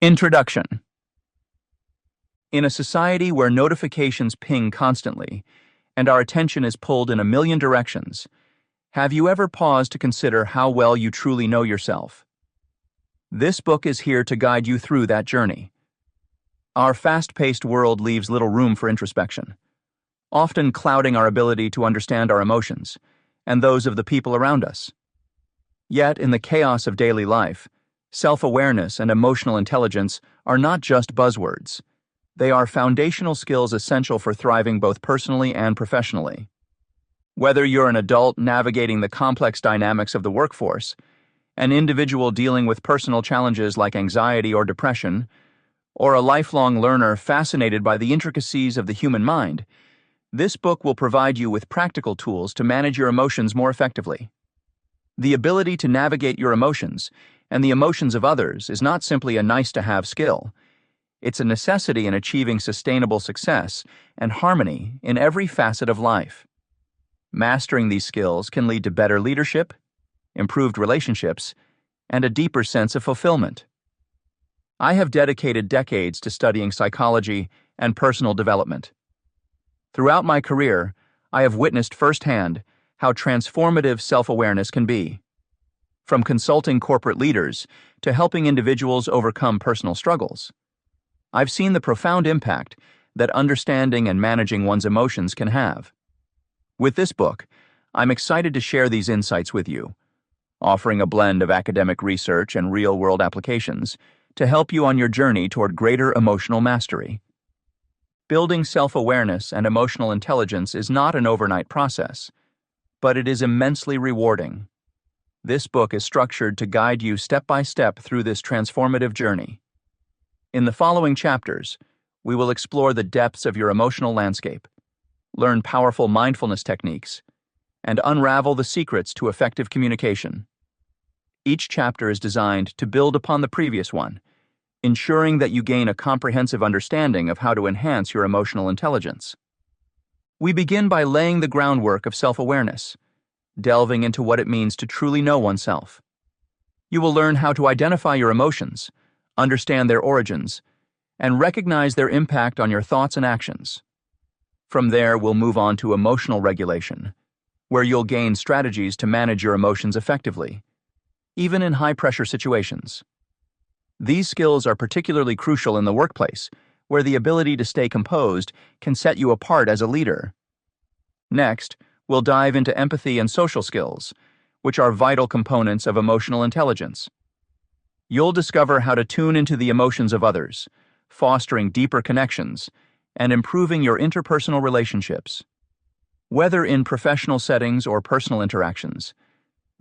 Introduction. In a society where notifications ping constantly and our attention is pulled in a million directions, have you ever paused to consider how well you truly know yourself? This book is here to guide you through that journey. Our fast-paced world leaves little room for introspection, often clouding our ability to understand our emotions and those of the people around us. Yet, in the chaos of daily life, self-awareness and emotional intelligence are not just buzzwords. They are foundational skills essential for thriving both personally and professionally. Whether you're an adult navigating the complex dynamics of the workforce, an individual dealing with personal challenges like anxiety or depression, or a lifelong learner fascinated by the intricacies of the human mind, this book will provide you with practical tools to manage your emotions more effectively. The ability to navigate your emotions and the emotions of others is not simply a nice-to-have skill. It's a necessity in achieving sustainable success and harmony in every facet of life. Mastering these skills can lead to better leadership, improved relationships, and a deeper sense of fulfillment. I have dedicated decades to studying psychology and personal development. Throughout my career, I have witnessed firsthand how transformative self-awareness can be. From consulting corporate leaders to helping individuals overcome personal struggles, I've seen the profound impact that understanding and managing one's emotions can have. With this book, I'm excited to share these insights with you, offering a blend of academic research and real-world applications to help you on your journey toward greater emotional mastery. Building self-awareness and emotional intelligence is not an overnight process, but it is immensely rewarding. This book is structured to guide you step by step through this transformative journey. In the following chapters, we will explore the depths of your emotional landscape, learn powerful mindfulness techniques, and unravel the secrets to effective communication. Each chapter is designed to build upon the previous one, ensuring that you gain a comprehensive understanding of how to enhance your emotional intelligence. We begin by laying the groundwork of self-awareness, delving into what it means to truly know oneself. You will learn how to identify your emotions, understand their origins, and recognize their impact on your thoughts and actions. From there, we'll move on to emotional regulation, where you'll gain strategies to manage your emotions effectively, even in high-pressure situations. These skills are particularly crucial in the workplace, where the ability to stay composed can set you apart as a leader. Next, we'll dive into empathy and social skills, which are vital components of emotional intelligence. You'll discover how to tune into the emotions of others, fostering deeper connections, and improving your interpersonal relationships. Whether in professional settings or personal interactions,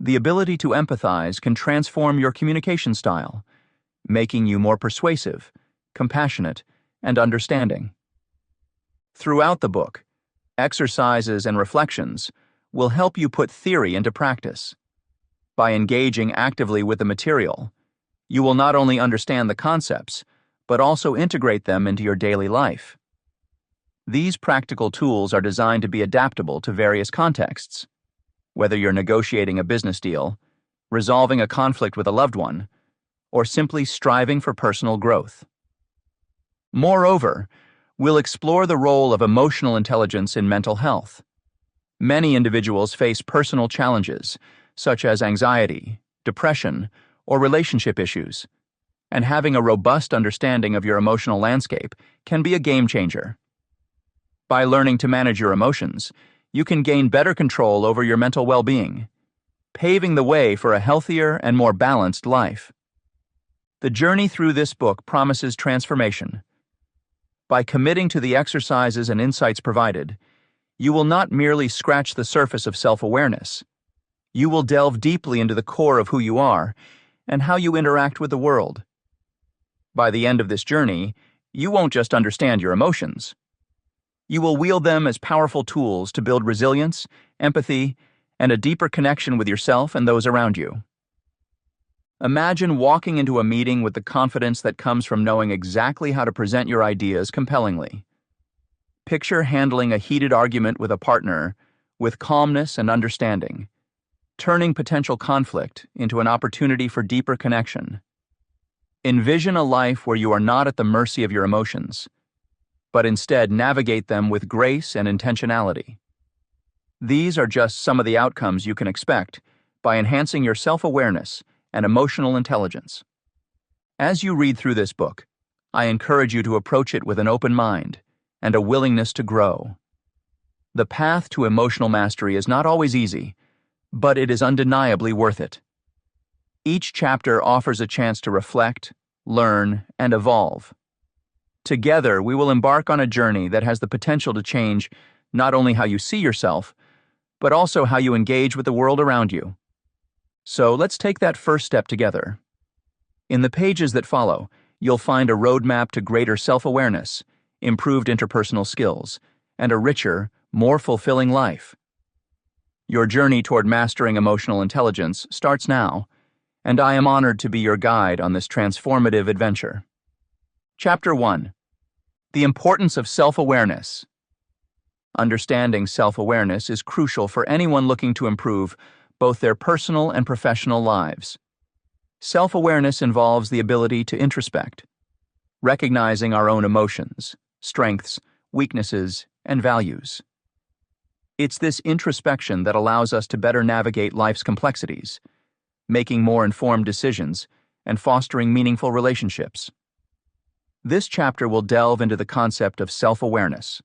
the ability to empathize can transform your communication style, making you more persuasive, compassionate, and understanding. Throughout the book, exercises and reflections will help you put theory into practice. By engaging actively with the material, you will not only understand the concepts, but also integrate them into your daily life. These practical tools are designed to be adaptable to various contexts, whether you're negotiating a business deal, resolving a conflict with a loved one, or simply striving for personal growth. Moreover, we'll explore the role of emotional intelligence in mental health. Many individuals face personal challenges, such as anxiety, depression, or relationship issues, and having a robust understanding of your emotional landscape can be a game changer. By learning to manage your emotions, you can gain better control over your mental well-being, paving the way for a healthier and more balanced life. The journey through this book promises transformation. By committing to the exercises and insights provided, you will not merely scratch the surface of self-awareness. You will delve deeply into the core of who you are and how you interact with the world. By the end of this journey, you won't just understand your emotions. You will wield them as powerful tools to build resilience, empathy, and a deeper connection with yourself and those around you. Imagine walking into a meeting with the confidence that comes from knowing exactly how to present your ideas compellingly. Picture handling a heated argument with a partner with calmness and understanding, turning potential conflict into an opportunity for deeper connection. Envision a life where you are not at the mercy of your emotions, but instead navigate them with grace and intentionality. These are just some of the outcomes you can expect by enhancing your self-awareness and emotional intelligence. As you read through this book, I encourage you to approach it with an open mind and a willingness to grow. The path to emotional mastery is not always easy, but it is undeniably worth it. Each chapter offers a chance to reflect, learn, and evolve. Together, we will embark on a journey that has the potential to change not only how you see yourself, but also how you engage with the world around you. So let's take that first step together. In the pages that follow, you'll find a roadmap to greater self-awareness, improved interpersonal skills, and a richer, more fulfilling life. Your journey toward mastering emotional intelligence starts now, and I am honored to be your guide on this transformative adventure. Chapter 1. The Importance of Self-Awareness. Understanding self-awareness is crucial for anyone looking to improve both their personal and professional lives. Self-awareness involves the ability to introspect, recognizing our own emotions, strengths, weaknesses, and values. It's this introspection that allows us to better navigate life's complexities, making more informed decisions and fostering meaningful relationships. This chapter will delve into the concept of self-awareness,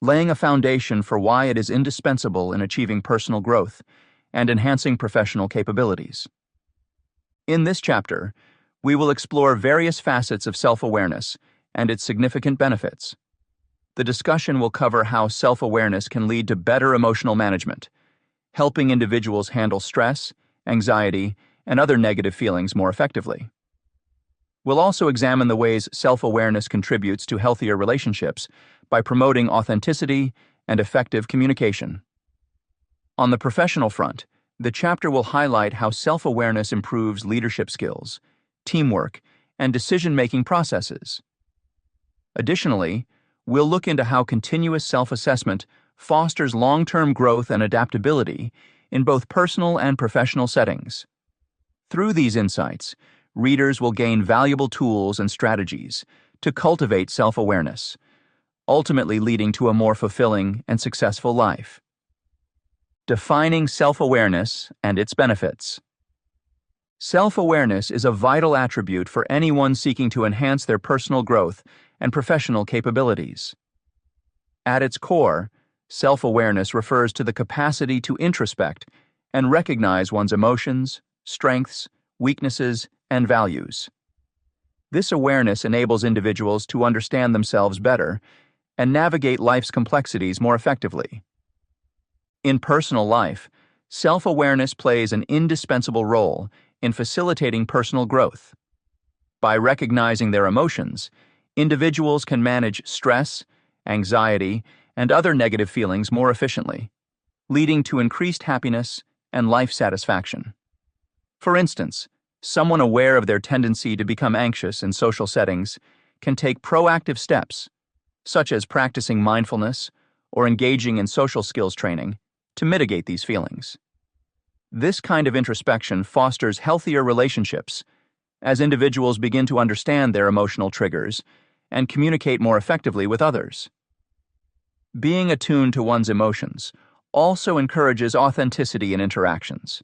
laying a foundation for why it is indispensable in achieving personal growth and enhancing professional capabilities. In this chapter, we will explore various facets of self-awareness and its significant benefits. The discussion will cover how self-awareness can lead to better emotional management, helping individuals handle stress, anxiety, and other negative feelings more effectively. We'll also examine the ways self-awareness contributes to healthier relationships by promoting authenticity and effective communication. On the professional front, the chapter will highlight how self-awareness improves leadership skills, teamwork, and decision-making processes. Additionally, we'll look into how continuous self-assessment fosters long-term growth and adaptability in both personal and professional settings. Through these insights, readers will gain valuable tools and strategies to cultivate self-awareness, ultimately leading to a more fulfilling and successful life. Defining self-awareness and its benefits. Self-awareness is a vital attribute for anyone seeking to enhance their personal growth and professional capabilities. At its core, self-awareness refers to the capacity to introspect and recognize one's emotions, strengths, weaknesses, and values. This awareness enables individuals to understand themselves better and navigate life's complexities more effectively. In personal life, self-awareness plays an indispensable role in facilitating personal growth. By recognizing their emotions, individuals can manage stress, anxiety, and other negative feelings more efficiently, leading to increased happiness and life satisfaction. For instance, someone aware of their tendency to become anxious in social settings can take proactive steps, such as practicing mindfulness or engaging in social skills training, to mitigate these feelings. This kind of introspection fosters healthier relationships as individuals begin to understand their emotional triggers and communicate more effectively with others. Being attuned to one's emotions also encourages authenticity in interactions,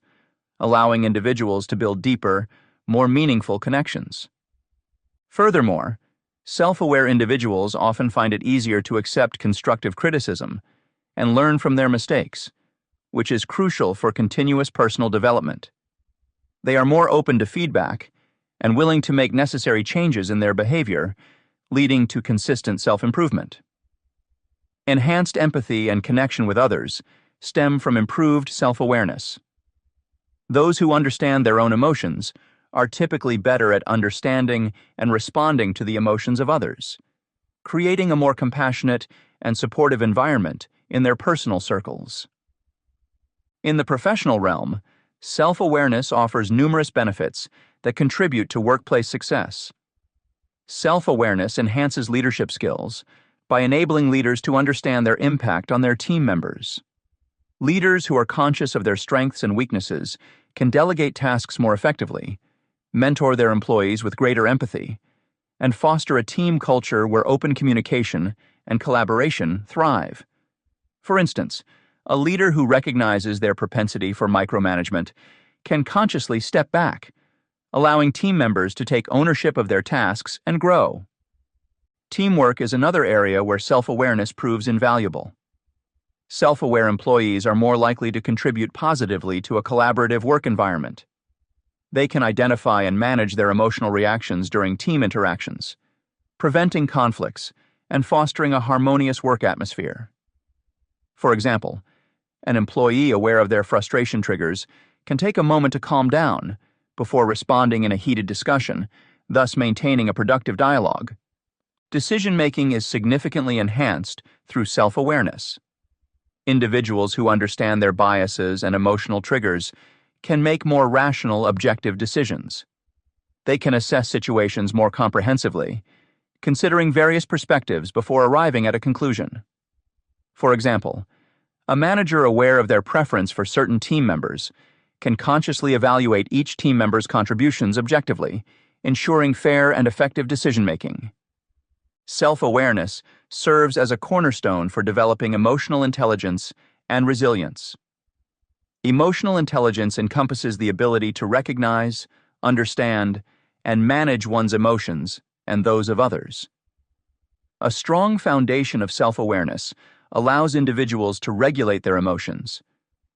allowing individuals to build deeper, more meaningful connections. Furthermore, self-aware individuals often find it easier to accept constructive criticism and learn from their mistakes, which is crucial for continuous personal development. They are more open to feedback and willing to make necessary changes in their behavior, leading to consistent self-improvement. Enhanced empathy and connection with others stem from improved self-awareness. Those who understand their own emotions are typically better at understanding and responding to the emotions of others, creating a more compassionate and supportive environment in their personal circles. In the professional realm, self-awareness offers numerous benefits that contribute to workplace success. Self-awareness enhances leadership skills by enabling leaders to understand their impact on their team members. Leaders who are conscious of their strengths and weaknesses can delegate tasks more effectively, mentor their employees with greater empathy, and foster a team culture where open communication and collaboration thrive. For instance, a leader who recognizes their propensity for micromanagement can consciously step back, allowing team members to take ownership of their tasks and grow. Teamwork is another area where self-awareness proves invaluable. Self-aware employees are more likely to contribute positively to a collaborative work environment. They can identify and manage their emotional reactions during team interactions, preventing conflicts and fostering a harmonious work atmosphere. For example, an employee aware of their frustration triggers can take a moment to calm down before responding in a heated discussion, thus maintaining a productive dialogue. Decision-making is significantly enhanced through self-awareness. Individuals who understand their biases and emotional triggers can make more rational, objective decisions. They can assess situations more comprehensively, considering various perspectives before arriving at a conclusion. For example, a manager aware of their preference for certain team members can consciously evaluate each team member's contributions objectively, ensuring fair and effective decision-making. Self-awareness serves as a cornerstone for developing emotional intelligence and resilience. Emotional intelligence encompasses the ability to recognize, understand, and manage one's emotions and those of others. A strong foundation of self-awareness allows individuals to regulate their emotions,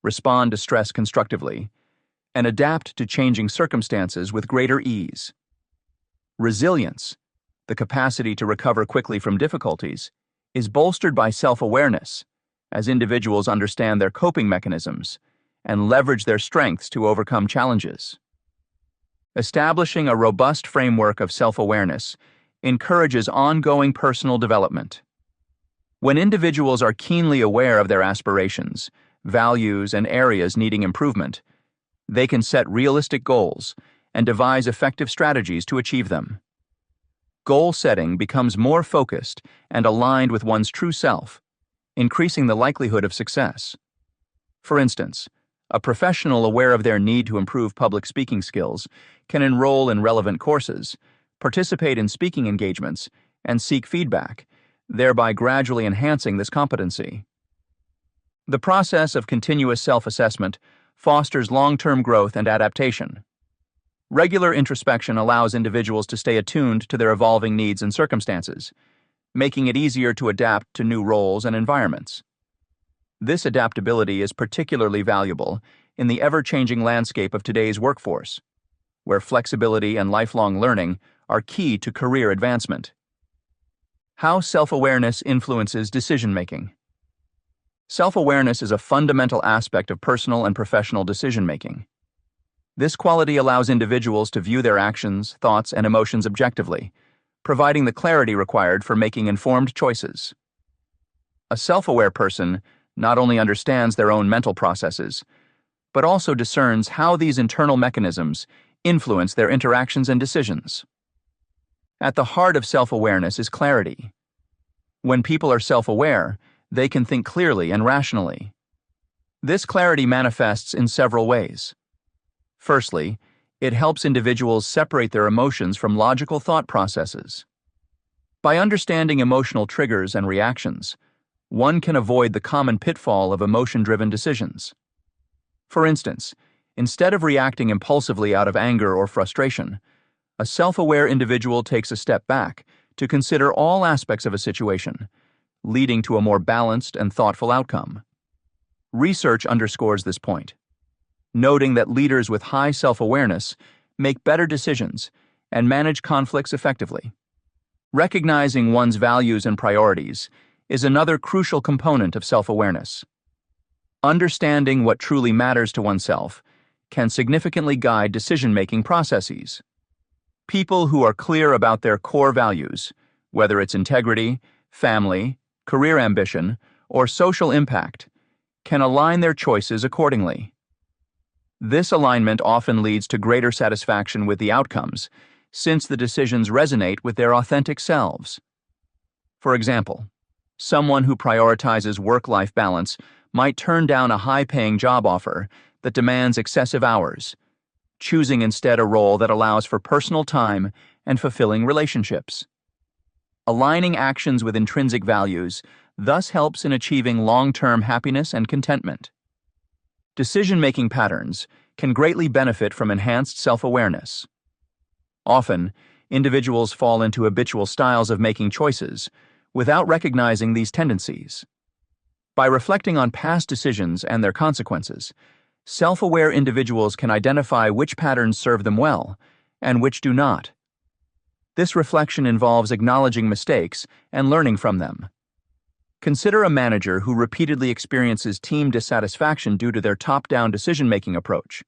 respond to stress constructively, and adapt to changing circumstances with greater ease. Resilience, the capacity to recover quickly from difficulties, is bolstered by self-awareness as individuals understand their coping mechanisms and leverage their strengths to overcome challenges. Establishing a robust framework of self-awareness encourages ongoing personal development. When individuals are keenly aware of their aspirations, values, and areas needing improvement, they can set realistic goals and devise effective strategies to achieve them. Goal setting becomes more focused and aligned with one's true self, increasing the likelihood of success. For instance, a professional aware of their need to improve public speaking skills can enroll in relevant courses, participate in speaking engagements, and seek feedback, thereby gradually enhancing this competency. The process of continuous self-assessment fosters long-term growth and adaptation. Regular introspection allows individuals to stay attuned to their evolving needs and circumstances, making it easier to adapt to new roles and environments. This adaptability is particularly valuable in the ever-changing landscape of today's workforce, where flexibility and lifelong learning are key to career advancement. How self-awareness influences decision-making. Self-awareness is a fundamental aspect of personal and professional decision-making. This quality allows individuals to view their actions, thoughts, and emotions objectively, providing the clarity required for making informed choices. A self-aware person not only understands their own mental processes, but also discerns how these internal mechanisms influence their interactions and decisions. At the heart of self-awareness is clarity. When people are self-aware, they can think clearly and rationally. This clarity manifests in several ways. Firstly, it helps individuals separate their emotions from logical thought processes. By understanding emotional triggers and reactions, one can avoid the common pitfall of emotion-driven decisions. For instance, instead of reacting impulsively out of anger or frustration, a self-aware individual takes a step back to consider all aspects of a situation, leading to a more balanced and thoughtful outcome. Research underscores this point, noting that leaders with high self-awareness make better decisions and manage conflicts effectively. Recognizing one's values and priorities is another crucial component of self-awareness. Understanding what truly matters to oneself can significantly guide decision-making processes. People who are clear about their core values, whether it's integrity, family, career ambition, or social impact, can align their choices accordingly. This alignment often leads to greater satisfaction with the outcomes, since the decisions resonate with their authentic selves. For example, someone who prioritizes work-life balance might turn down a high-paying job offer that demands excessive hours, choosing instead a role that allows for personal time and fulfilling relationships. Aligning actions with intrinsic values thus helps in achieving long-term happiness and contentment. Decision-making patterns can greatly benefit from enhanced self-awareness. Often, individuals fall into habitual styles of making choices without recognizing these tendencies. By reflecting on past decisions and their consequences, self-aware individuals can identify which patterns serve them well and which do not. This reflection involves acknowledging mistakes and learning from them. Consider a manager who repeatedly experiences team dissatisfaction due to their top-down decision-making approach.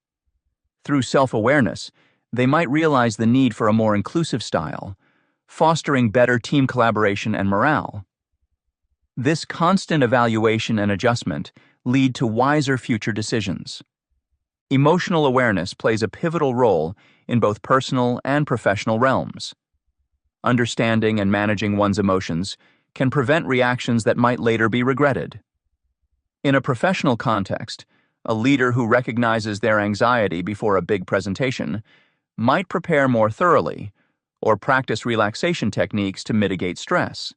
Through self-awareness, they might realize the need for a more inclusive style, fostering better team collaboration and morale. This constant evaluation and adjustment lead to wiser future decisions. Emotional awareness plays a pivotal role in both personal and professional realms. Understanding and managing one's emotions can prevent reactions that might later be regretted. In a professional context, a leader who recognizes their anxiety before a big presentation might prepare more thoroughly or practice relaxation techniques to mitigate stress.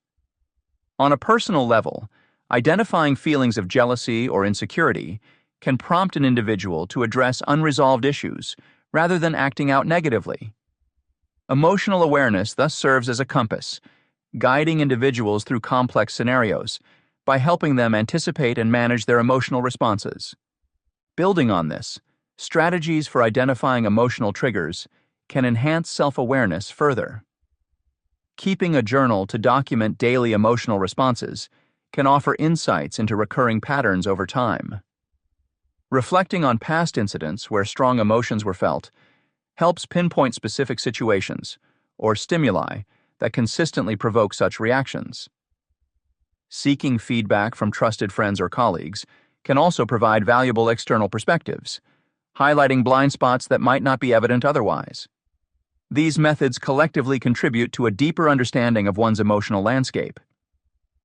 On a personal level, identifying feelings of jealousy or insecurity can prompt an individual to address unresolved issues rather than acting out negatively. Emotional awareness thus serves as a compass, guiding individuals through complex scenarios by helping them anticipate and manage their emotional responses. Building on this, strategies for identifying emotional triggers can enhance self-awareness further. Keeping a journal to document daily emotional responses can offer insights into recurring patterns over time. Reflecting on past incidents where strong emotions were felt helps pinpoint specific situations or stimuli that consistently provoke such reactions. Seeking feedback from trusted friends or colleagues can also provide valuable external perspectives, highlighting blind spots that might not be evident otherwise. These methods collectively contribute to a deeper understanding of one's emotional landscape.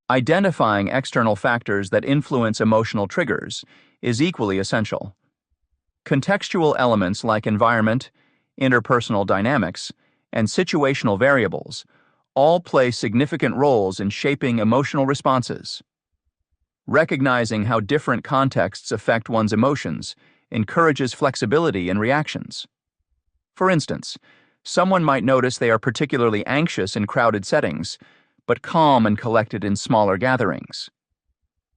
Identifying external factors that influence emotional triggers is equally essential. Contextual elements like environment, interpersonal dynamics, and situational variables all play significant roles in shaping emotional responses. Recognizing how different contexts affect one's emotions encourages flexibility in reactions. For instance, someone might notice they are particularly anxious in crowded settings, but calm and collected in smaller gatherings.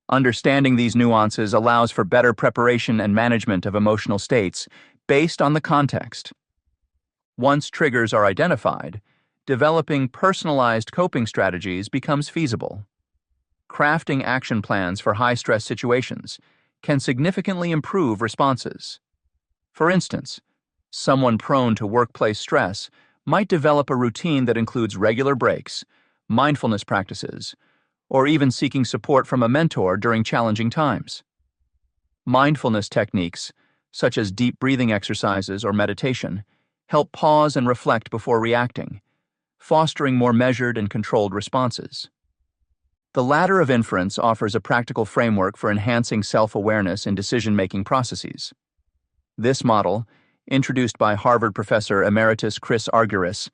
Understanding these nuances allows for better preparation and management of emotional states based on the context. Once triggers are identified, developing personalized coping strategies becomes feasible. Crafting action plans for high-stress situations can significantly improve responses. For instance, someone prone to workplace stress might develop a routine that includes regular breaks, mindfulness practices, or even seeking support from a mentor during challenging times. Mindfulness techniques, such as deep breathing exercises or meditation, help pause and reflect before reacting, fostering more measured and controlled responses. The ladder of inference offers a practical framework for enhancing self-awareness in decision-making processes. This model, introduced by Harvard professor emeritus Chris Argyris,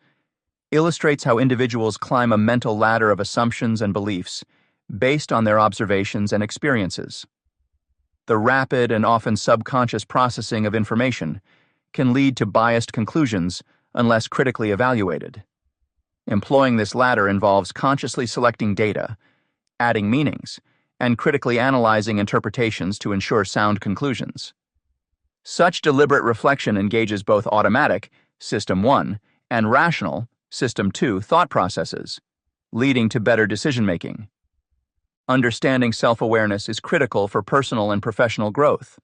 illustrates how individuals climb a mental ladder of assumptions and beliefs based on their observations and experiences. The rapid and often subconscious processing of information can lead to biased conclusions unless critically evaluated. Employing this ladder involves consciously selecting data, adding meanings, and critically analyzing interpretations to ensure sound conclusions. Such deliberate reflection engages both automatic, System 1, and rational, System 2 thought processes, leading to better decision-making. Understanding self-awareness is critical for personal and professional growth.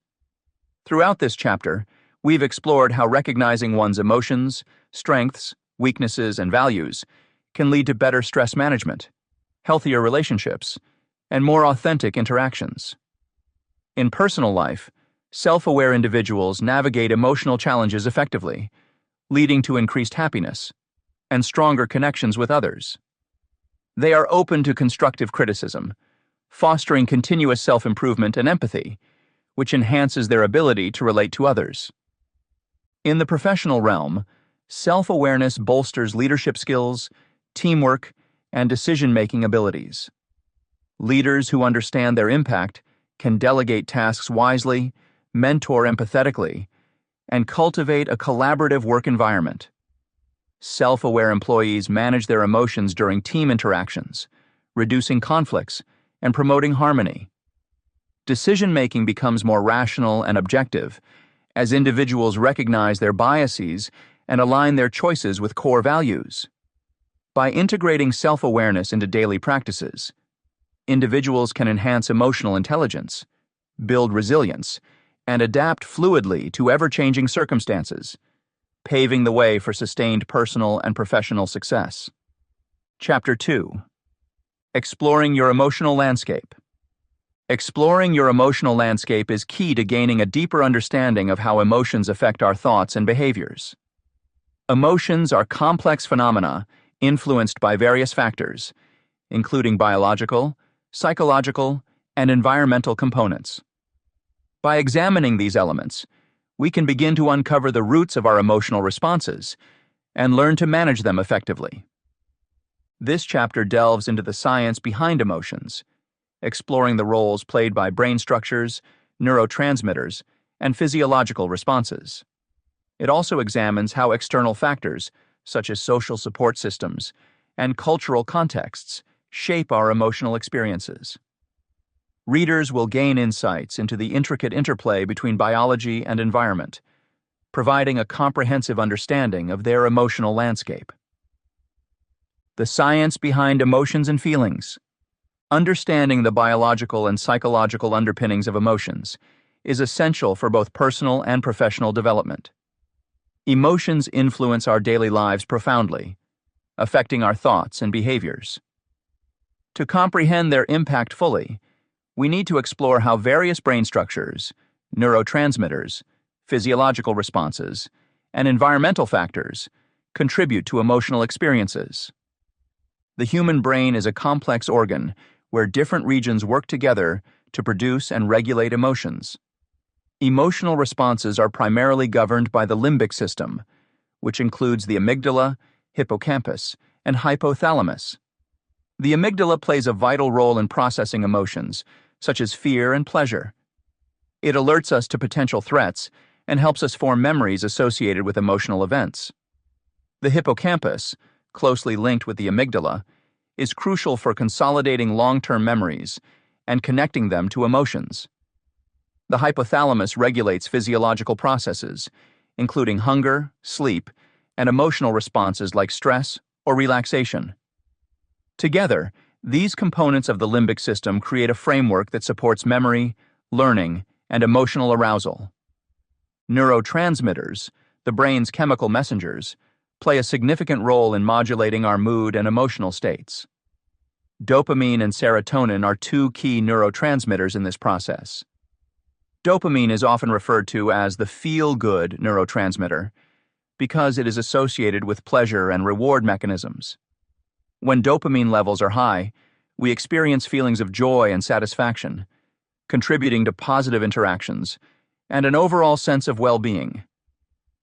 Throughout this chapter, we've explored how recognizing one's emotions, strengths, weaknesses, and values can lead to better stress management, healthier relationships, and more authentic interactions. In personal life, self-aware individuals navigate emotional challenges effectively, leading to increased happiness and stronger connections with others. They are open to constructive criticism, fostering continuous self-improvement and empathy, which enhances their ability to relate to others. In the professional realm, self-awareness bolsters leadership skills, teamwork, and decision-making abilities. Leaders who understand their impact can delegate tasks wisely, mentor empathetically, and cultivate a collaborative work environment. Self-aware employees manage their emotions during team interactions, reducing conflicts and promoting harmony. Decision-making becomes more rational and objective as individuals recognize their biases and align their choices with core values. By integrating self-awareness into daily practices, individuals can enhance emotional intelligence, build resilience, and adapt fluidly to ever-changing circumstances, paving the way for sustained personal and professional success. Chapter 2. Exploring your emotional landscape. Exploring your emotional landscape is key to gaining a deeper understanding of how emotions affect our thoughts and behaviors. Emotions are complex phenomena influenced by various factors, including biological, psychological, and environmental components. By examining these elements, we can begin to uncover the roots of our emotional responses and learn to manage them effectively. This chapter delves into the science behind emotions, exploring the roles played by brain structures, neurotransmitters, and physiological responses. It also examines how external factors, such as social support systems and cultural contexts, shape our emotional experiences. Readers will gain insights into the intricate interplay between biology and environment, providing a comprehensive understanding of their emotional landscape. The science behind emotions and feelings. Understanding the biological and psychological underpinnings of emotions is essential for both personal and professional development. Emotions influence our daily lives profoundly, affecting our thoughts and behaviors. To comprehend their impact fully, we need to explore how various brain structures, neurotransmitters, physiological responses, and environmental factors contribute to emotional experiences. The human brain is a complex organ where different regions work together to produce and regulate emotions. Emotional responses are primarily governed by the limbic system, which includes the amygdala, hippocampus, and hypothalamus. The amygdala plays a vital role in processing emotions, such as fear and pleasure. It alerts us to potential threats and helps us form memories associated with emotional events. The hippocampus, closely linked with the amygdala, is crucial for consolidating long-term memories and connecting them to emotions. The hypothalamus regulates physiological processes, including hunger, sleep, and emotional responses like stress or relaxation. Together, these components of the limbic system create a framework that supports memory, learning, and emotional arousal. Neurotransmitters, the brain's chemical messengers, play a significant role in modulating our mood and emotional states. Dopamine and serotonin are two key neurotransmitters in this process. Dopamine is often referred to as the feel-good neurotransmitter because it is associated with pleasure and reward mechanisms. When dopamine levels are high, we experience feelings of joy and satisfaction, contributing to positive interactions and an overall sense of well-being.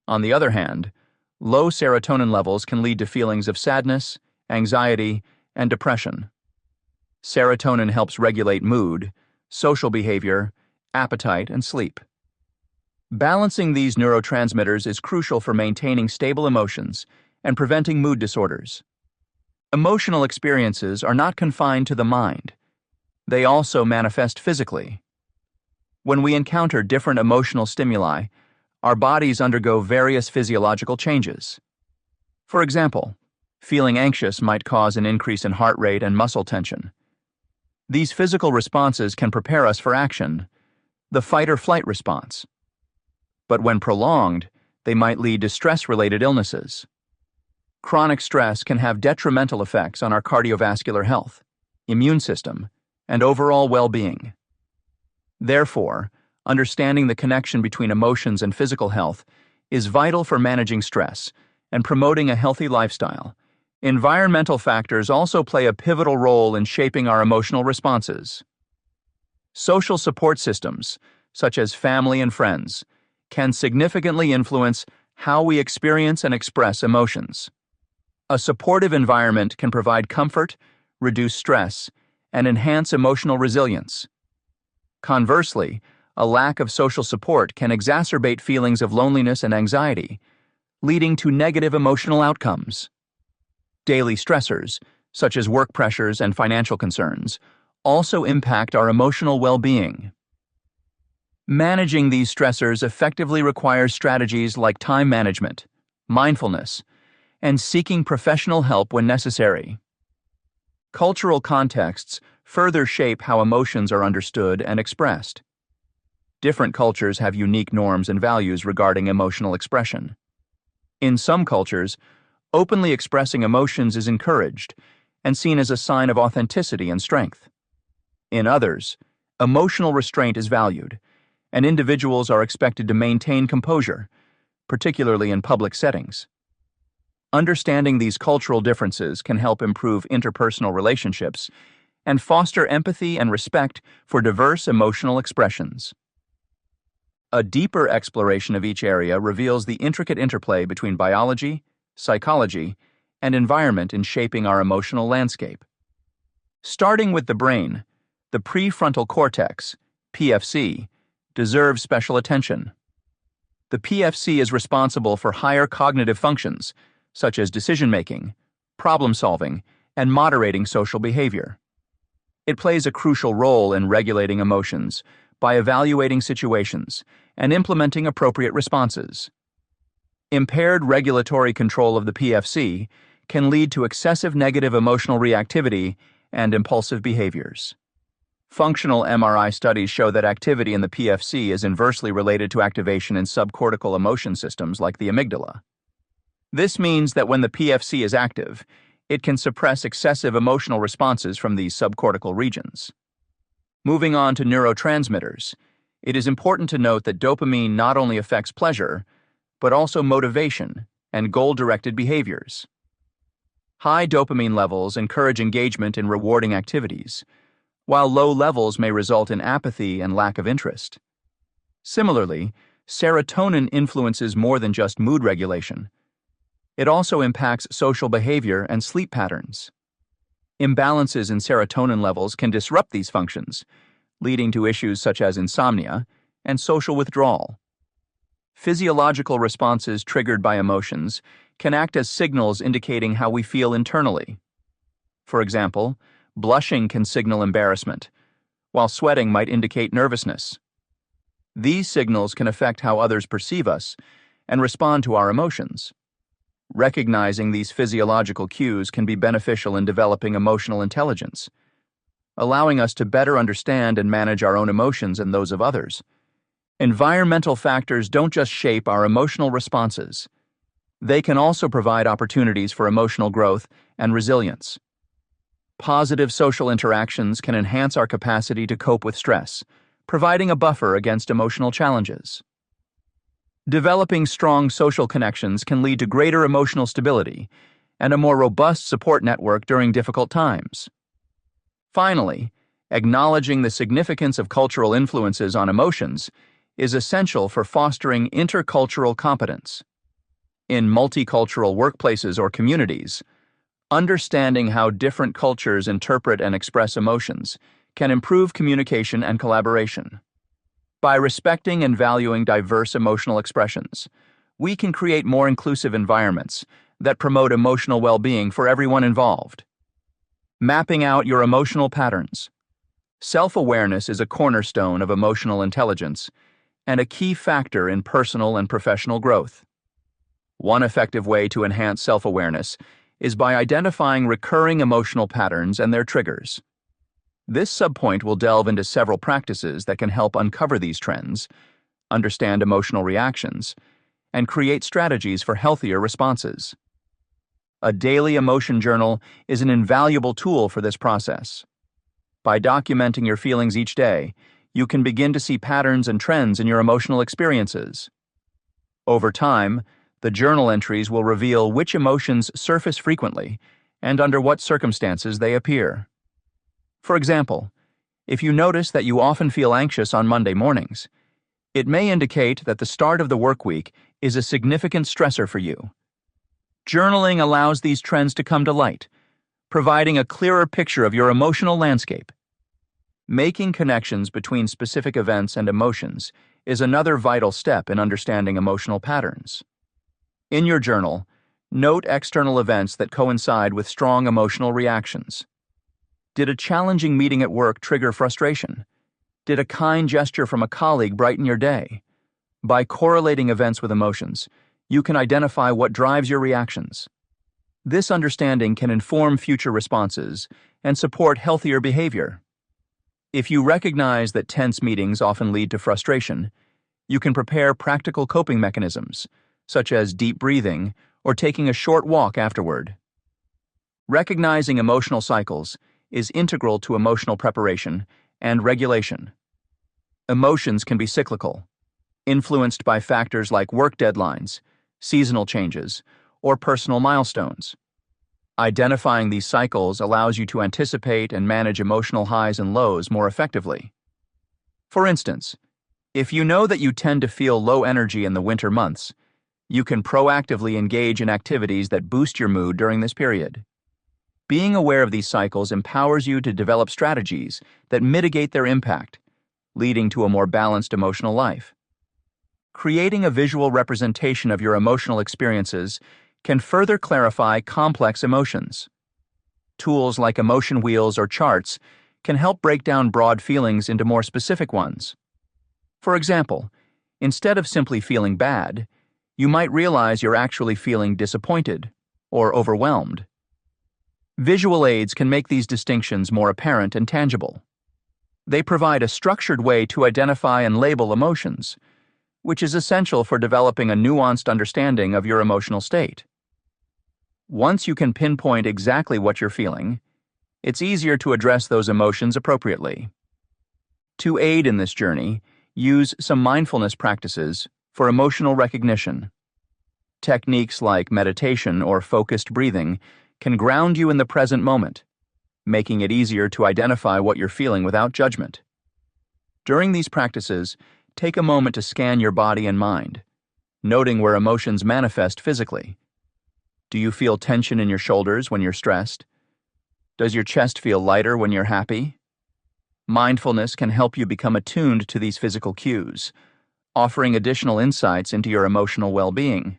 On the other hand, low serotonin levels can lead to feelings of sadness, anxiety, and depression. Serotonin helps regulate mood, social behavior, appetite, and sleep. Balancing these neurotransmitters is crucial for maintaining stable emotions and preventing mood disorders. Emotional experiences are not confined to the mind. They also manifest physically. When we encounter different emotional stimuli, our bodies undergo various physiological changes. For example, feeling anxious might cause an increase in heart rate and muscle tension. These physical responses can prepare us for action, the fight-or-flight response. But when prolonged, they might lead to stress-related illnesses. Chronic stress can have detrimental effects on our cardiovascular health, immune system, and overall well-being. Therefore, understanding the connection between emotions and physical health is vital for managing stress and promoting a healthy lifestyle. Environmental factors also play a pivotal role in shaping our emotional responses. Social support systems, such as family and friends, can significantly influence How we experience and express emotions. A supportive environment can provide comfort, reduce stress, and enhance emotional resilience. Conversely, a lack of social support can exacerbate feelings of loneliness and anxiety, leading to negative emotional outcomes. Daily stressors, such as work pressures and financial concerns, also impact our emotional well-being. Managing these stressors effectively requires strategies like time management, mindfulness, and seeking professional help when necessary. Cultural contexts further shape how emotions are understood and expressed. Different cultures have unique norms and values regarding emotional expression. In some cultures, openly expressing emotions is encouraged and seen as a sign of authenticity and strength. In others, emotional restraint is valued, and individuals are expected to maintain composure, particularly in public settings. Understanding these cultural differences can help improve interpersonal relationships and foster empathy and respect for diverse emotional expressions. A deeper exploration of each area reveals the intricate interplay between biology, psychology, and environment in shaping our emotional landscape. Starting with the brain, the prefrontal cortex, PFC, deserves special attention. The PFC is responsible for higher cognitive functions, such as decision-making, problem-solving, and moderating social behavior. It plays a crucial role in regulating emotions by evaluating situations and implementing appropriate responses. Impaired regulatory control of the PFC can lead to excessive negative emotional reactivity and impulsive behaviors. Functional MRI studies show that activity in the PFC is inversely related to activation in subcortical emotion systems like the amygdala. This means that when the PFC is active, it can suppress excessive emotional responses from these subcortical regions. Moving on to neurotransmitters, it is important to note that dopamine not only affects pleasure, but also motivation and goal-directed behaviors. High dopamine levels encourage engagement in rewarding activities, while low levels may result in apathy and lack of interest. Similarly, serotonin influences more than just mood regulation. It also impacts social behavior and sleep patterns. Imbalances in serotonin levels can disrupt these functions, leading to issues such as insomnia and social withdrawal. Physiological responses triggered by emotions can act as signals indicating how we feel internally. For example, blushing can signal embarrassment, while sweating might indicate nervousness. These signals can affect how others perceive us and respond to our emotions. Recognizing these physiological cues can be beneficial in developing emotional intelligence, allowing us to better understand and manage our own emotions and those of others. Environmental factors don't just shape our emotional responses. They can also provide opportunities for emotional growth and resilience. Positive social interactions can enhance our capacity to cope with stress, providing a buffer against emotional challenges. Developing strong social connections can lead to greater emotional stability and a more robust support network during difficult times. Finally, acknowledging the significance of cultural influences on emotions is essential for fostering intercultural competence. In multicultural workplaces or communities, understanding how different cultures interpret and express emotions can improve communication and collaboration. By respecting and valuing diverse emotional expressions, we can create more inclusive environments that promote emotional well-being for everyone involved. Mapping out your emotional patterns. Self-awareness is a cornerstone of emotional intelligence and a key factor in personal and professional growth. One effective way to enhance self-awareness is by identifying recurring emotional patterns and their triggers. This subpoint will delve into several practices that can help uncover these trends, understand emotional reactions, and create strategies for healthier responses. A daily emotion journal is an invaluable tool for this process. By documenting your feelings each day, you can begin to see patterns and trends in your emotional experiences. Over time, the journal entries will reveal which emotions surface frequently and under what circumstances they appear. For example, if you notice that you often feel anxious on Monday mornings, It may indicate that the start of the work week is a significant stressor for you. Journaling allows these trends to come to light, providing a clearer picture of your emotional landscape. Making connections between specific events and emotions is another vital step in understanding emotional patterns. In your journal, note external events that coincide with strong emotional reactions. Did a challenging meeting at work trigger frustration? Did a kind gesture from a colleague brighten your day? By correlating events with emotions, you can identify what drives your reactions. This understanding can inform future responses and support healthier behavior. If you recognize that tense meetings often lead to frustration, you can prepare practical coping mechanisms, such as deep breathing or taking a short walk afterward. Recognizing emotional cycles is integral to emotional preparation and regulation. Emotions can be cyclical, influenced by factors like work deadlines, seasonal changes, or personal milestones. Identifying these cycles allows you to anticipate and manage emotional highs and lows more effectively. For instance, if you know that you tend to feel low energy in the winter months, you can proactively engage in activities that boost your mood during this period. Being aware of these cycles empowers you to develop strategies that mitigate their impact, leading to a more balanced emotional life. Creating a visual representation of your emotional experiences can further clarify complex emotions. Tools like emotion wheels or charts can help break down broad feelings into more specific ones. For example, instead of simply feeling bad, you might realize you're actually feeling disappointed or overwhelmed. Visual aids can make these distinctions more apparent and tangible. They provide a structured way to identify and label emotions, which is essential for developing a nuanced understanding of your emotional state. Once you can pinpoint exactly what you're feeling, it's easier to address those emotions appropriately. To aid in this journey, use some mindfulness practices for emotional recognition. Techniques like meditation or focused breathing can ground you in the present moment, making it easier to identify what you're feeling without judgment. During these practices, take a moment to scan your body and mind, noting where emotions manifest physically. Do you feel tension in your shoulders when you're stressed? Does your chest feel lighter when you're happy? Mindfulness can help you become attuned to these physical cues, offering additional insights into your emotional well-being.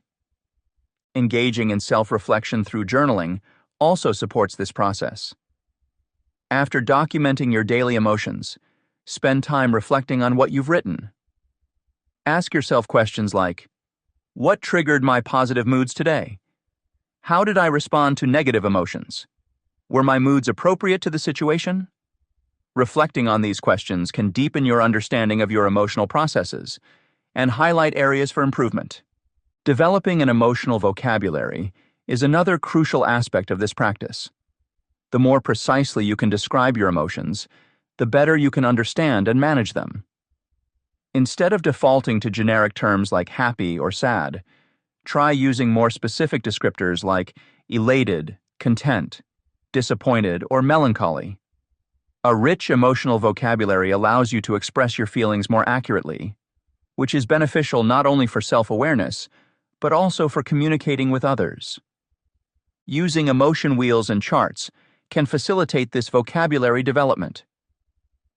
Engaging in self-reflection through journaling also supports this process. After documenting your daily emotions, spend time reflecting on what you've written. Ask yourself questions like, what triggered my positive moods today? How did I respond to negative emotions? Were my moods appropriate to the situation? Reflecting on these questions can deepen your understanding of your emotional processes and highlight areas for improvement. Developing an emotional vocabulary is another crucial aspect of this practice. The more precisely you can describe your emotions, the better you can understand and manage them. Instead of defaulting to generic terms like happy or sad, try using more specific descriptors like elated, content, disappointed, or melancholy. A rich emotional vocabulary allows you to express your feelings more accurately, which is beneficial not only for self-awareness, but also for communicating with others. Using emotion wheels and charts can facilitate this vocabulary development.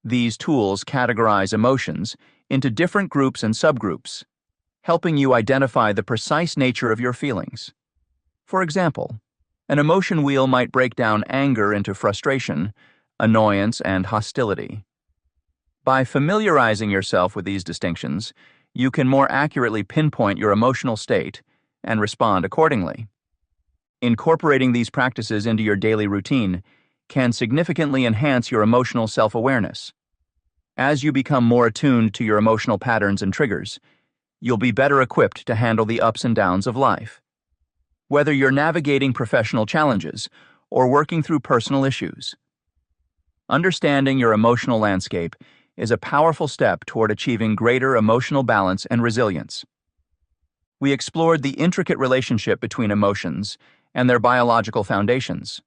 These tools categorize emotions into different groups and subgroups, helping you identify the precise nature of your feelings. For example, an emotion wheel might break down anger into frustration, annoyance, and hostility. By familiarizing yourself with these distinctions, you can more accurately pinpoint your emotional state and respond accordingly. Incorporating these practices into your daily routine can significantly enhance your emotional self-awareness. As you become more attuned to your emotional patterns and triggers, you'll be better equipped to handle the ups and downs of life. Whether you're navigating professional challenges or working through personal issues, understanding your emotional landscape is a powerful step toward achieving greater emotional balance and resilience. We explored the intricate relationship between emotions and their biological foundations.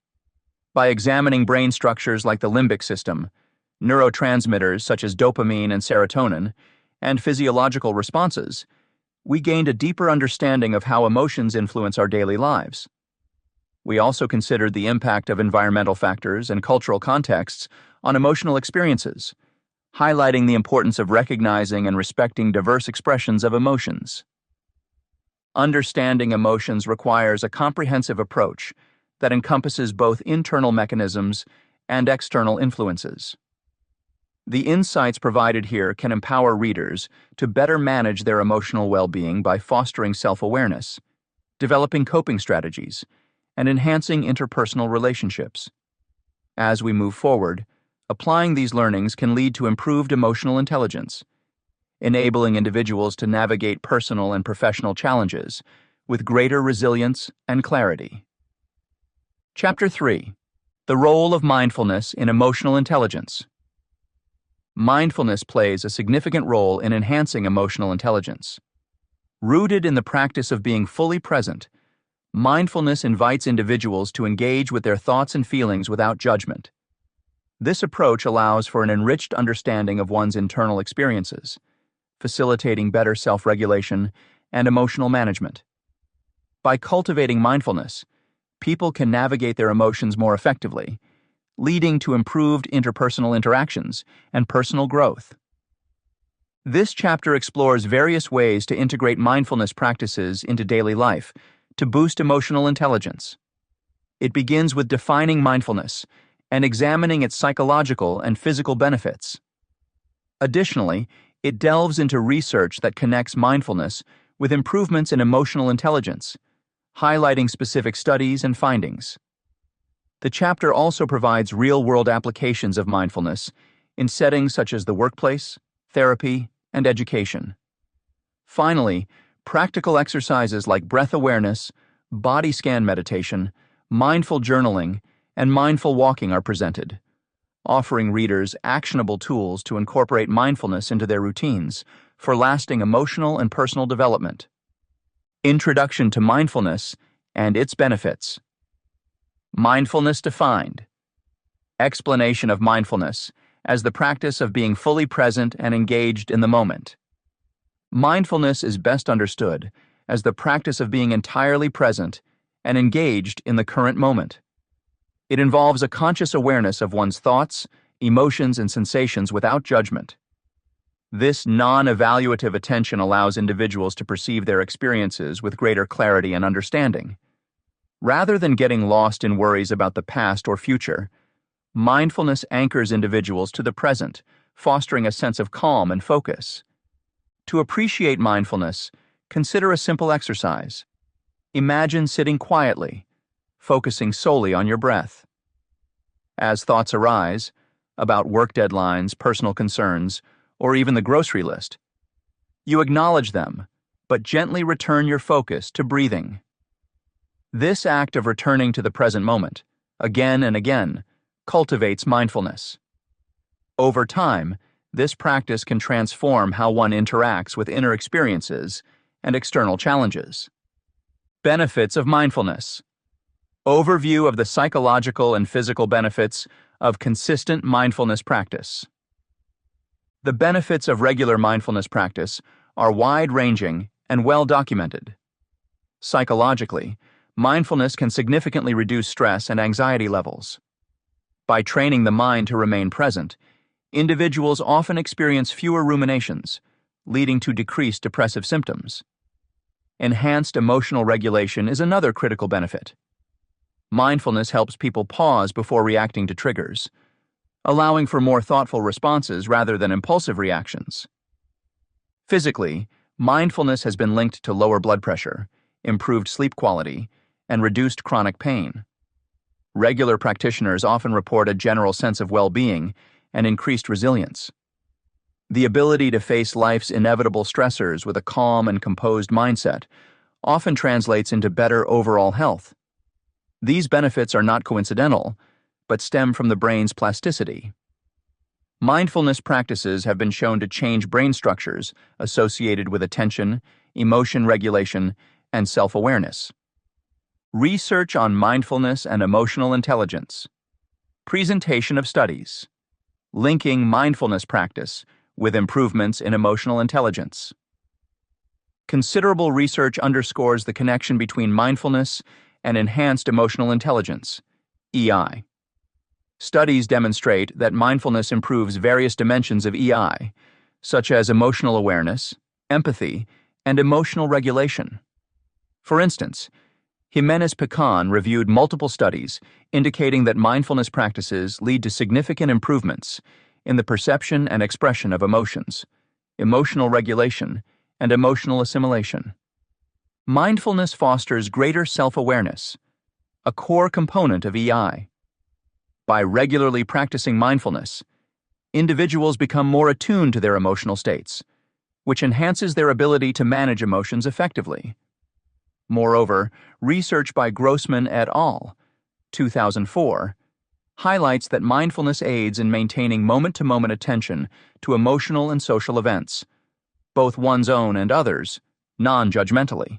By examining brain structures like the limbic system, neurotransmitters such as dopamine and serotonin, and physiological responses, we gained a deeper understanding of how emotions influence our daily lives. We also considered the impact of environmental factors and cultural contexts on emotional experiences, highlighting the importance of recognizing and respecting diverse expressions of emotions. Understanding emotions requires a comprehensive approach that encompasses both internal mechanisms and external influences. The insights provided here can empower readers to better manage their emotional well-being by fostering self-awareness, developing coping strategies, and enhancing interpersonal relationships. As we move forward, applying these learnings can lead to improved emotional intelligence, enabling individuals to navigate personal and professional challenges with greater resilience and clarity. Chapter 3: The Role of Mindfulness in Emotional Intelligence. Mindfulness plays a significant role in enhancing emotional intelligence. Rooted in the practice of being fully present, mindfulness invites individuals to engage with their thoughts and feelings without judgment. This approach allows for an enriched understanding of one's internal experiences, facilitating better self-regulation and emotional management. By cultivating mindfulness, people can navigate their emotions more effectively, leading to improved interpersonal interactions and personal growth. This chapter explores various ways to integrate mindfulness practices into daily life to boost emotional intelligence. It begins with defining mindfulness and examining its psychological and physical benefits. Additionally, it delves into research that connects mindfulness with improvements in emotional intelligence, highlighting specific studies and findings. The chapter also provides real-world applications of mindfulness in settings such as the workplace, therapy, and education. Finally, practical exercises like breath awareness, body scan meditation, mindful journaling, and mindful walking are presented, offering readers actionable tools to incorporate mindfulness into their routines for lasting emotional and personal development. Introduction to Mindfulness and its Benefits. Mindfulness defined. Explanation of mindfulness as the practice of being fully present and engaged in the moment. Mindfulness is best understood as the practice of being entirely present and engaged in the current moment. It involves a conscious awareness of one's thoughts, emotions, and sensations without judgment. This non-evaluative attention allows individuals to perceive their experiences with greater clarity and understanding. Rather than getting lost in worries about the past or future, mindfulness anchors individuals to the present, fostering a sense of calm and focus. To appreciate mindfulness, consider a simple exercise. Imagine sitting quietly, focusing solely on your breath. As thoughts arise, about work deadlines, personal concerns, or even the grocery list, you acknowledge them, but gently return your focus to breathing. This act of returning to the present moment, again and again, cultivates mindfulness. Over time, this practice can transform how one interacts with inner experiences and external challenges. Benefits of mindfulness. Overview of the psychological and physical benefits of consistent mindfulness practice. The benefits of regular mindfulness practice are wide-ranging and well-documented. Psychologically, mindfulness can significantly reduce stress and anxiety levels. By training the mind to remain present, individuals often experience fewer ruminations, leading to decreased depressive symptoms. Enhanced emotional regulation is another critical benefit. Mindfulness helps people pause before reacting to triggers, allowing for more thoughtful responses rather than impulsive reactions. Physically, mindfulness has been linked to lower blood pressure, improved sleep quality, and reduced chronic pain. Regular practitioners often report a general sense of well-being and increased resilience. The ability to face life's inevitable stressors with a calm and composed mindset often translates into better overall health. These benefits are not coincidental, but stem from the brain's plasticity. Mindfulness practices have been shown to change brain structures associated with attention, emotion regulation, and self-awareness. Research on mindfulness and emotional intelligence. Presentation of studies. Linking mindfulness practice with improvements in emotional intelligence. Considerable research underscores the connection between mindfulness and enhanced emotional intelligence, EI. Studies demonstrate that mindfulness improves various dimensions of EI, such as emotional awareness, empathy, and emotional regulation. For instance, Jimenez-Pecan reviewed multiple studies indicating that mindfulness practices lead to significant improvements in the perception and expression of emotions, emotional regulation, and emotional assimilation. Mindfulness fosters greater self-awareness, a core component of EI. By regularly practicing mindfulness, individuals become more attuned to their emotional states, which enhances their ability to manage emotions effectively. Moreover, research by Grossman et al., 2004, highlights that mindfulness aids in maintaining moment-to-moment attention to emotional and social events, both one's own and others, non-judgmentally.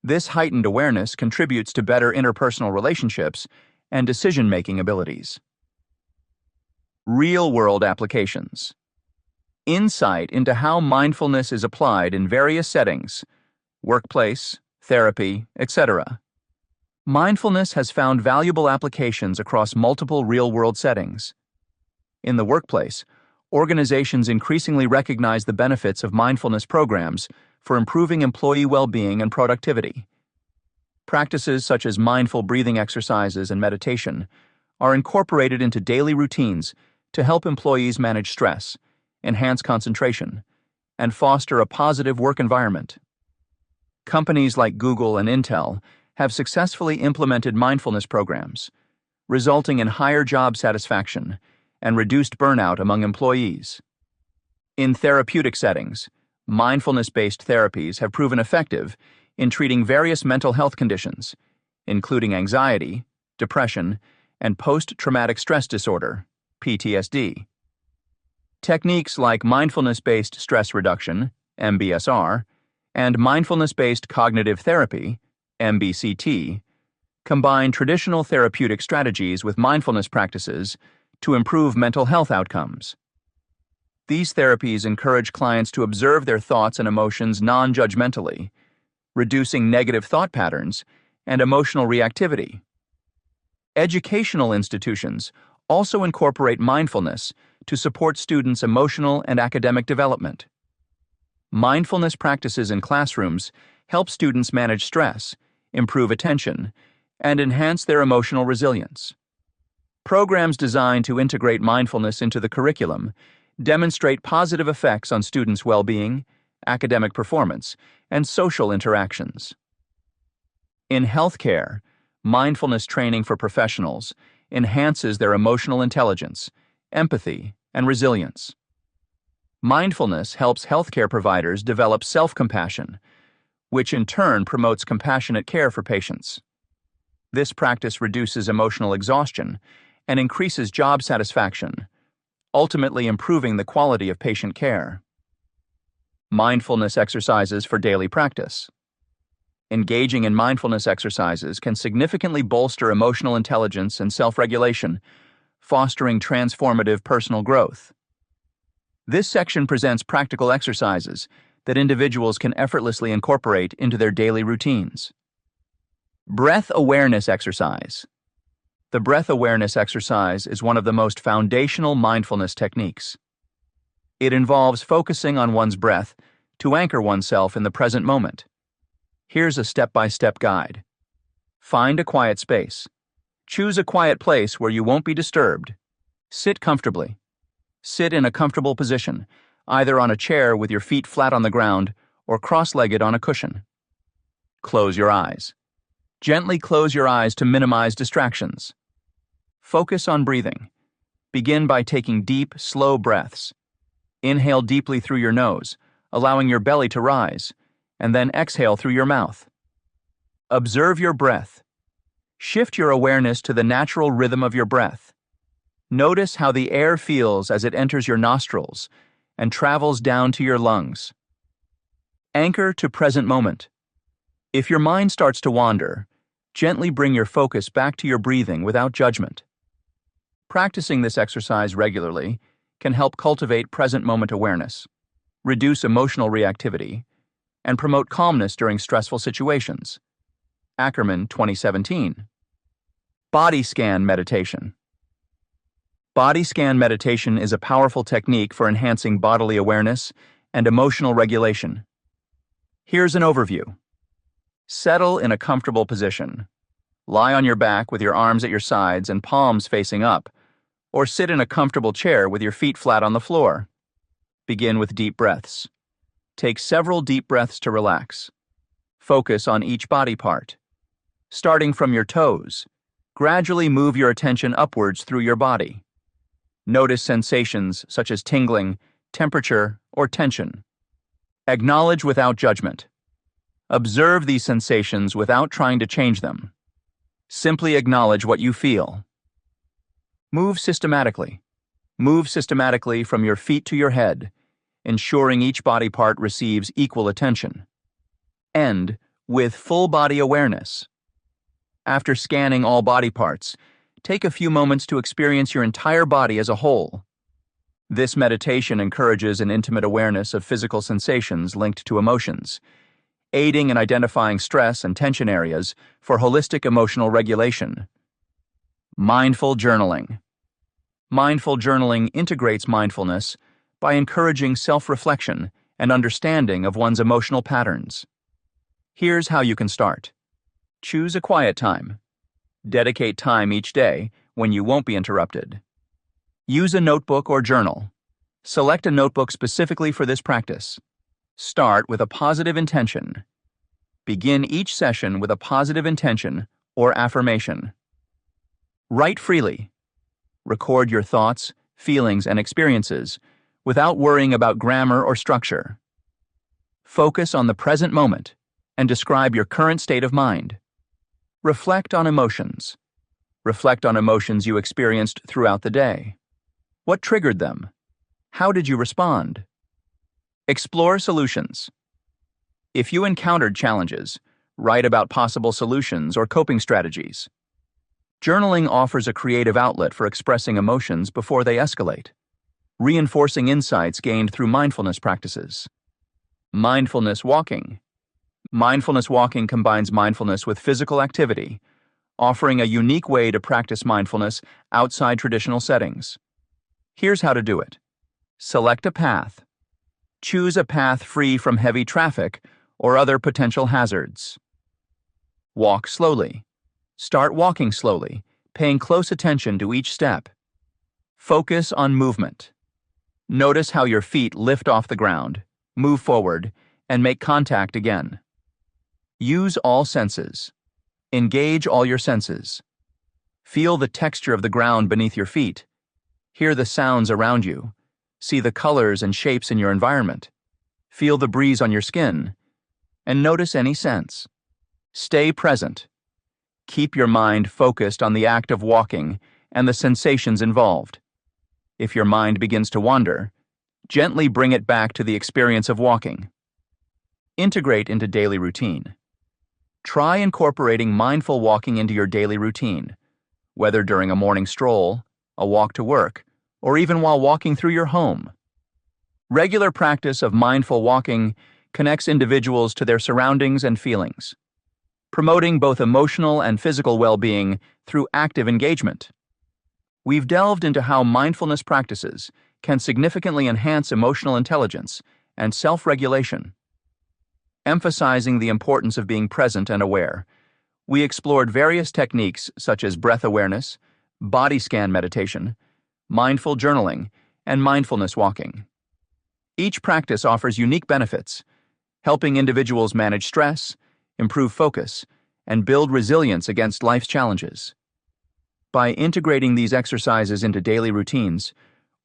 This heightened awareness contributes to better interpersonal relationships and decision-making abilities. Real-world applications. Insight into how mindfulness is applied in various settings, workplace, therapy, etc. Mindfulness has found valuable applications across multiple real-world settings. In the workplace, organizations increasingly recognize the benefits of mindfulness programs for improving employee well-being and productivity. Practices such as mindful breathing exercises and meditation are incorporated into daily routines to help employees manage stress, enhance concentration, and foster a positive work environment. Companies like Google and Intel have successfully implemented mindfulness programs, resulting in higher job satisfaction and reduced burnout among employees. In therapeutic settings, mindfulness-based therapies have proven effective in treating various mental health conditions, including anxiety, depression, and post-traumatic stress disorder, PTSD. Techniques like mindfulness-based stress reduction, MBSR, and mindfulness-based cognitive therapy, MBCT, combine traditional therapeutic strategies with mindfulness practices to improve mental health outcomes. These therapies encourage clients to observe their thoughts and emotions non-judgmentally, reducing negative thought patterns and emotional reactivity. Educational institutions also incorporate mindfulness to support students' emotional and academic development. Mindfulness practices in classrooms help students manage stress, improve attention, and enhance their emotional resilience. Programs designed to integrate mindfulness into the curriculum demonstrate positive effects on students' well-being, academic performance, and social interactions. In healthcare, mindfulness training for professionals enhances their emotional intelligence, empathy, and resilience. Mindfulness helps healthcare providers develop self-compassion, which in turn promotes compassionate care for patients. This practice reduces emotional exhaustion and increases job satisfaction, ultimately improving the quality of patient care. Mindfulness exercises for daily practice. Engaging in mindfulness exercises can significantly bolster emotional intelligence and self-regulation, fostering transformative personal growth. This section presents practical exercises that individuals can effortlessly incorporate into their daily routines. Breath awareness exercise. The breath awareness exercise is one of the most foundational mindfulness techniques. It involves focusing on one's breath to anchor oneself in the present moment. Here's a step-by-step guide. Find a quiet space. Choose a quiet place where you won't be disturbed. Sit comfortably. Sit in a comfortable position, either on a chair with your feet flat on the ground or cross-legged on a cushion. Close your eyes. Gently close your eyes to minimize distractions. Focus on breathing. Begin by taking deep, slow breaths. Inhale deeply through your nose, allowing your belly to rise, and then exhale through your mouth. Observe your breath. Shift your awareness to the natural rhythm of your breath. Notice how the air feels as it enters your nostrils and travels down to your lungs. Anchor to present moment. If your mind starts to wander, gently bring your focus back to your breathing without judgment. Practicing this exercise regularly can help cultivate present moment awareness, reduce emotional reactivity, and promote calmness during stressful situations. Ackerman, 2017. Body scan meditation. Body scan meditation is a powerful technique for enhancing bodily awareness and emotional regulation. Here's an overview. Settle in a comfortable position. Lie on your back with your arms at your sides and palms facing up, or sit in a comfortable chair with your feet flat on the floor. Begin with deep breaths. Take several deep breaths to relax. Focus on each body part. Starting from your toes, gradually move your attention upwards through your body. Notice sensations such as tingling, temperature, or tension. Acknowledge without judgment. Observe these sensations without trying to change them. Simply acknowledge what you feel. Move systematically. Move systematically from your feet to your head, ensuring each body part receives equal attention. End with full body awareness. After scanning all body parts, take a few moments to experience your entire body as a whole. This meditation encourages an intimate awareness of physical sensations linked to emotions, aiding in identifying stress and tension areas for holistic emotional regulation. Mindful journaling. Mindful journaling integrates mindfulness by encouraging self-reflection and understanding of one's emotional patterns. Here's how you can start. Choose a quiet time. Dedicate time each day when you won't be interrupted. Use a notebook or journal. Select a notebook specifically for this practice. Start with a positive intention. Begin each session with a positive intention or affirmation. Write freely. Record your thoughts, feelings, and experiences without worrying about grammar or structure. Focus on the present moment and describe your current state of mind. Reflect on emotions. Reflect on emotions you experienced throughout the day. What triggered them? How did you respond? Explore solutions. If you encountered challenges, write about possible solutions or coping strategies. Journaling offers a creative outlet for expressing emotions before they escalate, reinforcing insights gained through mindfulness practices. Mindfulness walking. Mindfulness walking combines mindfulness with physical activity, offering a unique way to practice mindfulness outside traditional settings. Here's how to do it. Select a path. Choose a path free from heavy traffic or other potential hazards. Walk slowly. Start walking slowly, paying close attention to each step. Focus on movement. Notice how your feet lift off the ground, move forward, and make contact again. Use all senses. Engage all your senses. Feel the texture of the ground beneath your feet. Hear the sounds around you. See the colors and shapes in your environment. Feel the breeze on your skin. And notice any scents. Stay present. Keep your mind focused on the act of walking and the sensations involved. If your mind begins to wander, gently bring it back to the experience of walking. Integrate into daily routine. Try incorporating mindful walking into your daily routine, whether during a morning stroll, a walk to work, or even while walking through your home. Regular practice of mindful walking connects individuals to their surroundings and feelings, promoting both emotional and physical well-being through active engagement. We've delved into how mindfulness practices can significantly enhance emotional intelligence and self-regulation. Emphasizing the importance of being present and aware, we explored various techniques such as breath awareness, body scan meditation, mindful journaling, and mindfulness walking. Each practice offers unique benefits, helping individuals manage stress, improve focus, and build resilience against life's challenges. By integrating these exercises into daily routines,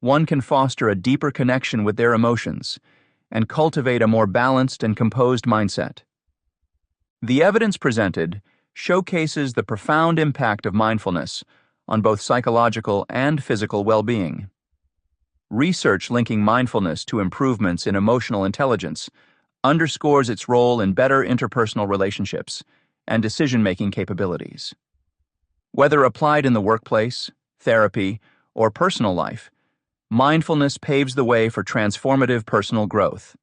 one can foster a deeper connection with their emotions and cultivate a more balanced and composed mindset. The evidence presented showcases the profound impact of mindfulness on both psychological and physical well-being. Research linking mindfulness to improvements in emotional intelligence underscores its role in better interpersonal relationships and decision-making capabilities. Whether applied in the workplace, therapy, or personal life, Mindfulness paves the way for transformative personal growth.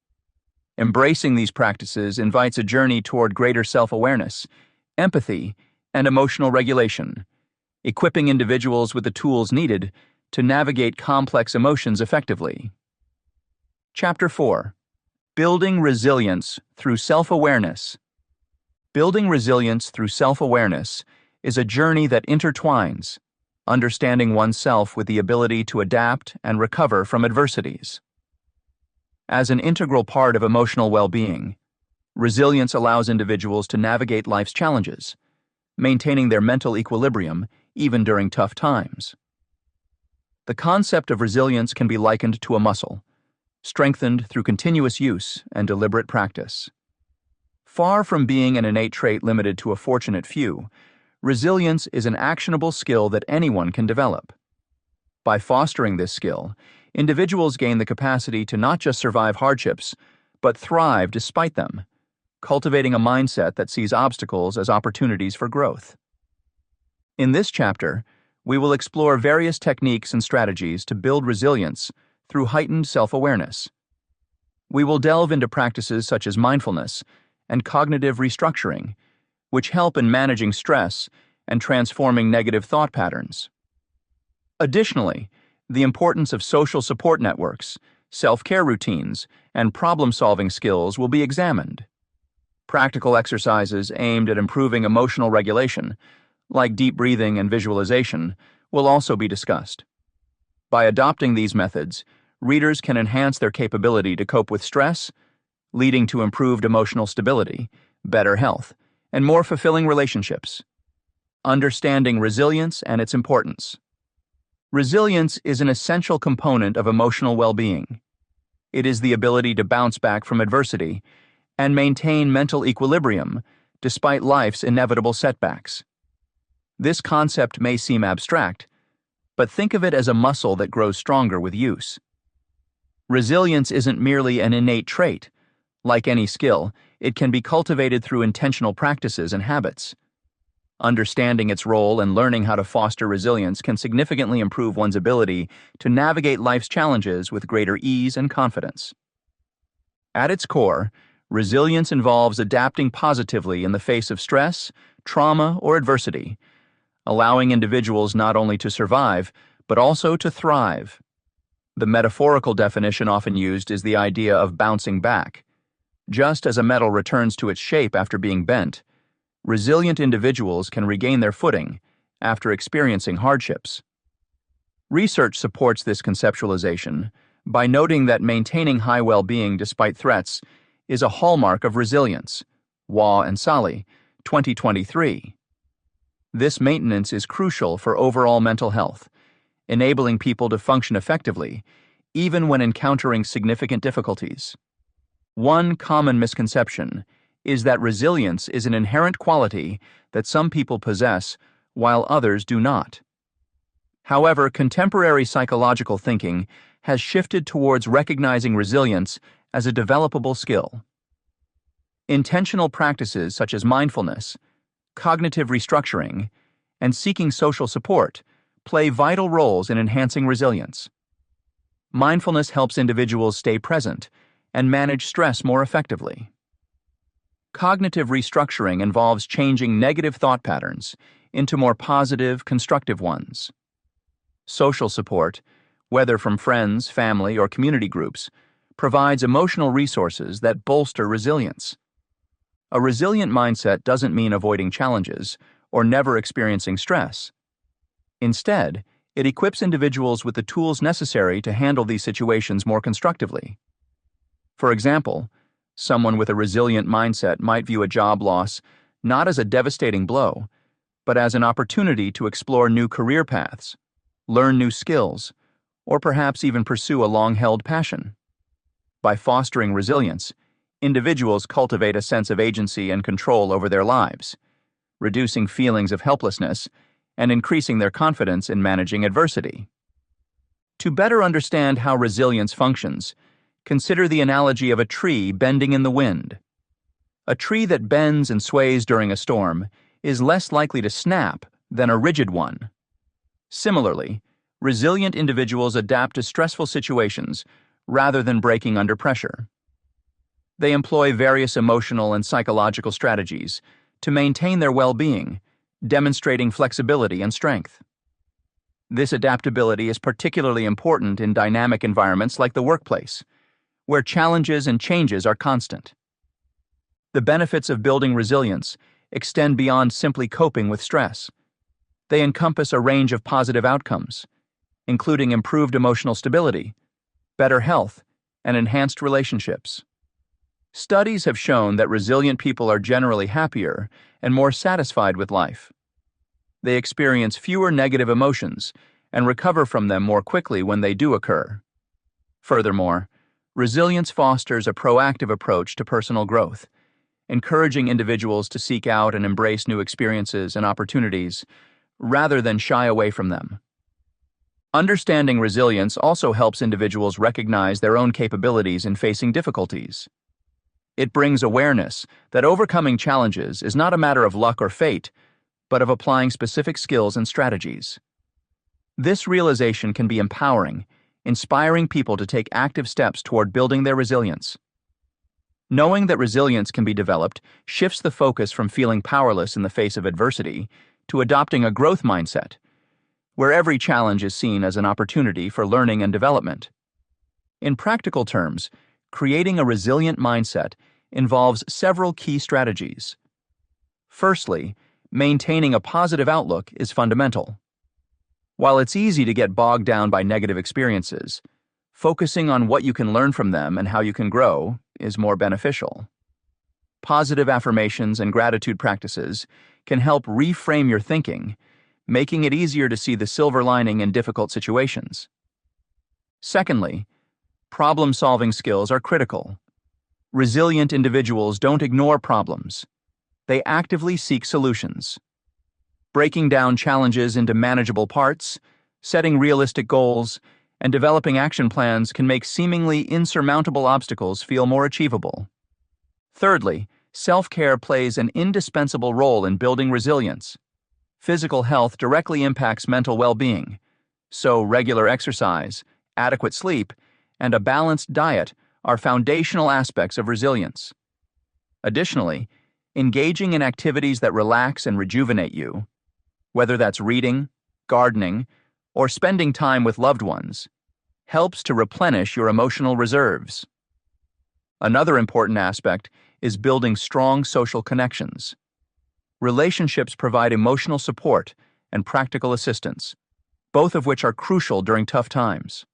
Embracing these practices invites a journey toward greater self-awareness, empathy, and emotional regulation, equipping individuals with the tools needed to navigate complex emotions effectively. Chapter 4. Building Resilience Through Self-Awareness. Building resilience through self-awareness is a journey that intertwines understanding oneself with the ability to adapt and recover from adversities. As an integral part of emotional well-being, resilience allows individuals to navigate life's challenges, maintaining their mental equilibrium even during tough times. The concept of resilience can be likened to a muscle, strengthened through continuous use and deliberate practice. Far from being an innate trait limited to a fortunate few, resilience is an actionable skill that anyone can develop. By fostering this skill, individuals gain the capacity to not just survive hardships, but thrive despite them, cultivating a mindset that sees obstacles as opportunities for growth. In this chapter, we will explore various techniques and strategies to build resilience through heightened self-awareness. We will delve into practices such as mindfulness and cognitive restructuring, which help in managing stress and transforming negative thought patterns. Additionally, the importance of social support networks, self-care routines, and problem-solving skills will be examined. Practical exercises aimed at improving emotional regulation, like deep breathing and visualization, will also be discussed. By adopting these methods, readers can enhance their capability to cope with stress, leading to improved emotional stability, better health, and more fulfilling relationships. Understanding resilience and its importance. Resilience is an essential component of emotional well-being. It is the ability to bounce back from adversity and maintain mental equilibrium despite life's inevitable setbacks. This concept may seem abstract, but think of it as a muscle that grows stronger with use. Resilience isn't merely an innate trait. Like any skill, it can be cultivated through intentional practices and habits. Understanding its role and learning how to foster resilience can significantly improve one's ability to navigate life's challenges with greater ease and confidence. At its core, resilience involves adapting positively in the face of stress, trauma, or adversity, allowing individuals not only to survive, but also to thrive. The metaphorical definition often used is the idea of bouncing back. Just as a metal returns to its shape after being bent, resilient individuals can regain their footing after experiencing hardships. Research supports this conceptualization by noting that maintaining high well-being despite threats is a hallmark of resilience. Waugh and Solly, 2023. This maintenance is crucial for overall mental health, enabling people to function effectively, even when encountering significant difficulties. One common misconception is that resilience is an inherent quality that some people possess while others do not. However, contemporary psychological thinking has shifted towards recognizing resilience as a developable skill. Intentional practices such as mindfulness, cognitive restructuring, and seeking social support play vital roles in enhancing resilience. Mindfulness helps individuals stay present and manage stress more effectively. Cognitive restructuring involves changing negative thought patterns into more positive, constructive ones. Social support, whether from friends, family, or community groups, provides emotional resources that bolster resilience. A resilient mindset doesn't mean avoiding challenges or never experiencing stress. Instead, it equips individuals with the tools necessary to handle these situations more constructively. For example, someone with a resilient mindset might view a job loss not as a devastating blow, but as an opportunity to explore new career paths, learn new skills, or perhaps even pursue a long-held passion. By fostering resilience, individuals cultivate a sense of agency and control over their lives, reducing feelings of helplessness and increasing their confidence in managing adversity. To better understand how resilience functions, consider the analogy of a tree bending in the wind. A tree that bends and sways during a storm is less likely to snap than a rigid one. Similarly, Resilient individuals adapt to stressful situations rather than breaking under pressure. They employ various emotional and psychological strategies to maintain their well-being, demonstrating flexibility and strength. This adaptability is particularly important in dynamic environments like the workplace, where challenges and changes are constant. The benefits of building resilience extend beyond simply coping with stress. They encompass a range of positive outcomes, including improved emotional stability, better health, and enhanced relationships. Studies have shown that resilient people are generally happier and more satisfied with life. They experience fewer negative emotions and recover from them more quickly when they do occur. Furthermore, resilience fosters a proactive approach to personal growth, encouraging individuals to seek out and embrace new experiences and opportunities rather than shy away from them. Understanding resilience also helps individuals recognize their own capabilities in facing difficulties. It brings awareness that overcoming challenges is not a matter of luck or fate, but of applying specific skills and strategies. This realization can be empowering, inspiring people to take active steps toward building their resilience. Knowing that resilience can be developed shifts the focus from feeling powerless in the face of adversity to adopting a growth mindset, where every challenge is seen as an opportunity for learning and development. In practical terms, creating a resilient mindset involves several key strategies. Firstly, maintaining a positive outlook is fundamental. While it's easy to get bogged down by negative experiences, focusing on what you can learn from them and how you can grow is more beneficial. Positive affirmations and gratitude practices can help reframe your thinking, making it easier to see the silver lining in difficult situations. Secondly, problem-solving skills are critical. Resilient individuals don't ignore problems. They actively seek solutions. Breaking down challenges into manageable parts, setting realistic goals, and developing action plans can make seemingly insurmountable obstacles feel more achievable. Thirdly, self-care plays an indispensable role in building resilience. Physical health directly impacts mental well-being, so regular exercise, adequate sleep, and a balanced diet are foundational aspects of resilience. Additionally, engaging in activities that relax and rejuvenate you, whether that's reading, gardening, or spending time with loved ones, helps to replenish your emotional reserves. Another important aspect is building strong social connections. Relationships provide emotional support and practical assistance, both of which are crucial during tough times.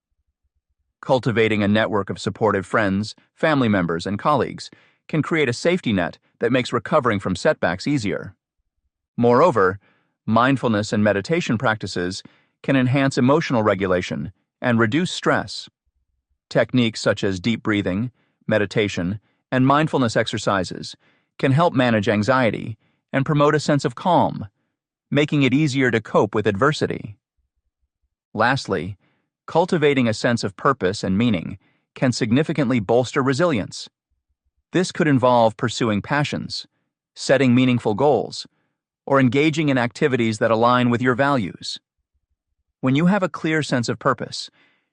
Cultivating a network of supportive friends, family members, and colleagues can create a safety net that makes recovering from setbacks easier. Moreover, mindfulness and meditation practices can enhance emotional regulation and reduce stress. Techniques such as deep breathing, meditation, and mindfulness exercises can help manage anxiety and promote a sense of calm, making it easier to cope with adversity. Lastly, cultivating a sense of purpose and meaning can significantly bolster resilience. This could involve pursuing passions, setting meaningful goals, or engaging in activities that align with your values. When you have a clear sense of purpose,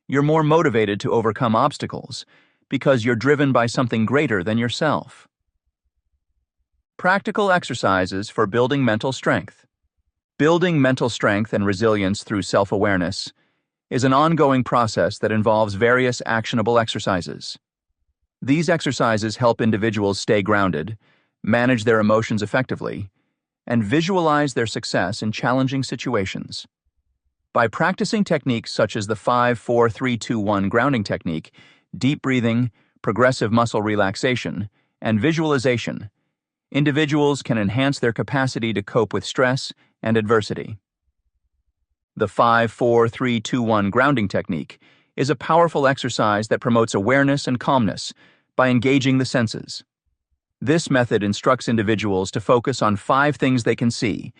you're more motivated to overcome obstacles because you're driven by something greater than yourself. Practical exercises for building mental strength. Building mental strength and resilience through self-awareness is an ongoing process that involves various actionable exercises. These exercises help individuals stay grounded, manage their emotions effectively, and visualize their success in challenging situations. By practicing techniques such as the 5-4-3-2-1 grounding technique, deep breathing, progressive muscle relaxation, and visualization, individuals can enhance their capacity to cope with stress and adversity. The 5-4-3-2-1 grounding technique is a powerful exercise that promotes awareness and calmness by engaging the senses. This method instructs individuals to focus on 5 things they can see,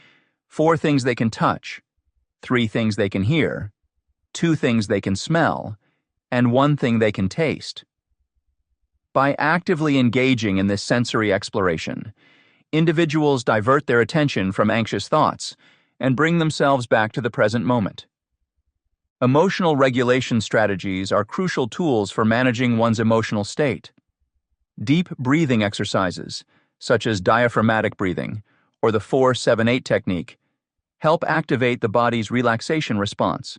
4 things they can touch, 3 things they can hear, 2 things they can smell, and 1 thing they can taste. By actively engaging in this sensory exploration, individuals divert their attention from anxious thoughts and bring themselves back to the present moment. Emotional regulation strategies are crucial tools for managing one's emotional state. Deep breathing exercises, such as diaphragmatic breathing or the 4-7-8 technique, help activate the body's relaxation response.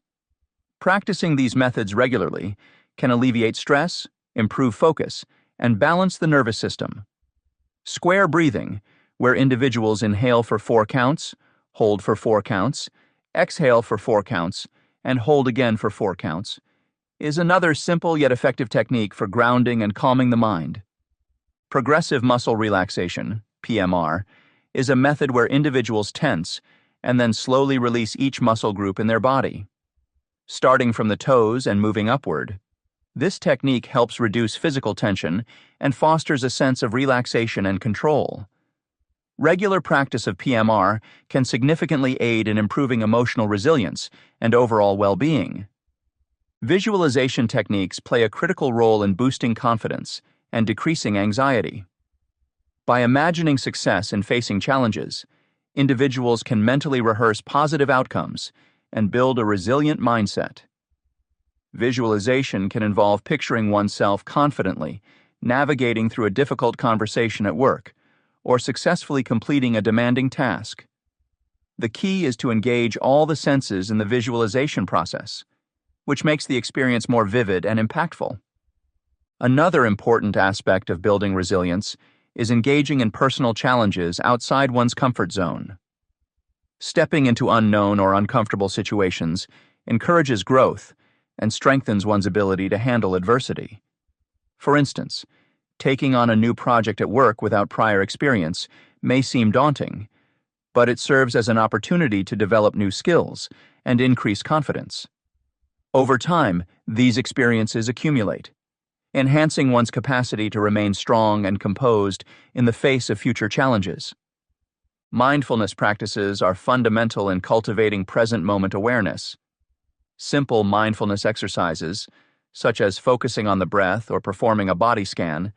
Practicing these methods regularly can alleviate stress, improve focus, and balance the nervous system. Square breathing, where individuals inhale for 4 counts, hold for 4 counts, exhale for 4 counts, and hold again for 4 counts, is another simple yet effective technique for grounding and calming the mind. Progressive muscle relaxation, PMR, is a method where individuals tense and then slowly release each muscle group in their body. Starting from the toes and moving upward, this technique helps reduce physical tension and fosters a sense of relaxation and control. Regular practice of PMR can significantly aid in improving emotional resilience and overall well-being. Visualization techniques play a critical role in boosting confidence and decreasing anxiety. By imagining success in facing challenges, individuals can mentally rehearse positive outcomes and build a resilient mindset. Visualization can involve picturing oneself confidently, navigating through a difficult conversation at work, or successfully completing a demanding task. The key is to engage all the senses in the visualization process, which makes the experience more vivid and impactful. Another important aspect of building resilience is engaging in personal challenges outside one's comfort zone. Stepping into unknown or uncomfortable situations encourages growth and strengthens one's ability to handle adversity. For instance, taking on a new project at work without prior experience may seem daunting, but it serves as an opportunity to develop new skills and increase confidence. Over time, these experiences accumulate, enhancing one's capacity to remain strong and composed in the face of future challenges. Mindfulness practices are fundamental in cultivating present moment awareness. Simple mindfulness exercises, such as focusing on the breath or performing a body scan,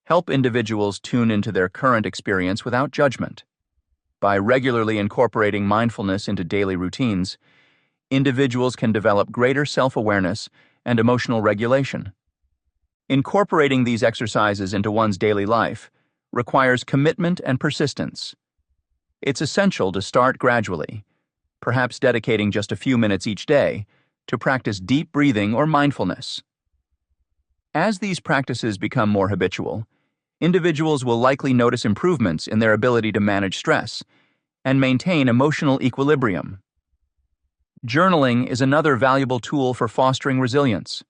help individuals tune into their current experience without judgment. By regularly incorporating mindfulness into daily routines, individuals can develop greater self-awareness and emotional regulation. Incorporating these exercises into one's daily life requires commitment and persistence. It's essential to start gradually, perhaps dedicating just a few minutes each day to practice deep breathing or mindfulness. As these practices become more habitual, individuals will likely notice improvements in their ability to manage stress and maintain emotional equilibrium. Journaling is another valuable tool for fostering resilience.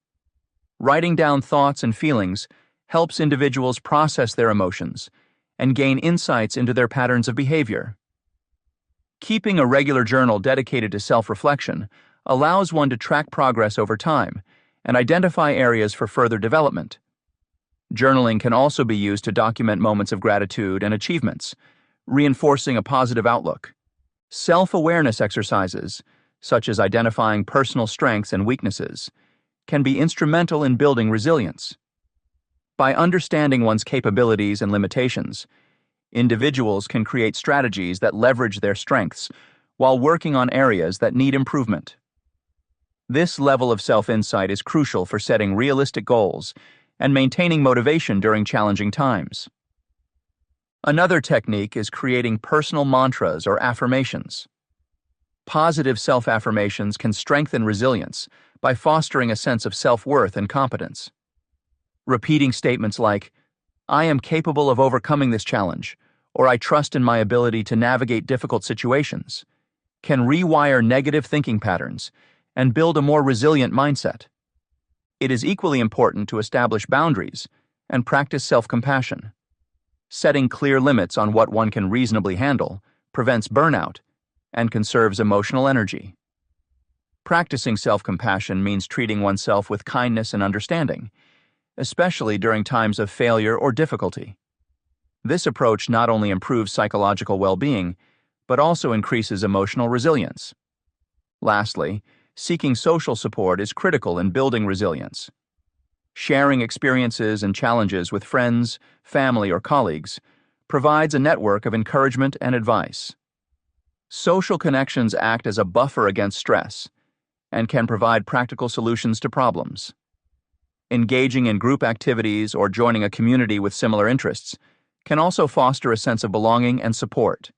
Writing down thoughts and feelings helps individuals process their emotions and gain insights into their patterns of behavior. Keeping a regular journal dedicated to self-reflection allows one to track progress over time and identify areas for further development. Journaling can also be used to document moments of gratitude and achievements, reinforcing a positive outlook. Self-awareness exercises, such as identifying personal strengths and weaknesses, can be instrumental in building resilience. By understanding one's capabilities and limitations, individuals can create strategies that leverage their strengths while working on areas that need improvement. This level of self-insight is crucial for setting realistic goals and maintaining motivation during challenging times. Another technique is creating personal mantras or affirmations. Positive self-affirmations can strengthen resilience by fostering a sense of self-worth and competence. Repeating statements like, "I am capable of overcoming this challenge," or "I trust in my ability to navigate difficult situations," can rewire negative thinking patterns and build a more resilient mindset. It is equally important to establish boundaries and practice self-compassion. Setting clear limits on what one can reasonably handle prevents burnout and conserves emotional energy. Practicing self-compassion means treating oneself with kindness and understanding, especially during times of failure or difficulty. This approach not only improves psychological well-being, but also increases emotional resilience. Lastly, seeking social support is critical in building resilience. Sharing experiences and challenges with friends, family, or colleagues provides a network of encouragement and advice. Social connections act as a buffer against stress, and can provide practical solutions to problems. Engaging in group activities or joining a community with similar interests can also foster a sense of belonging and support.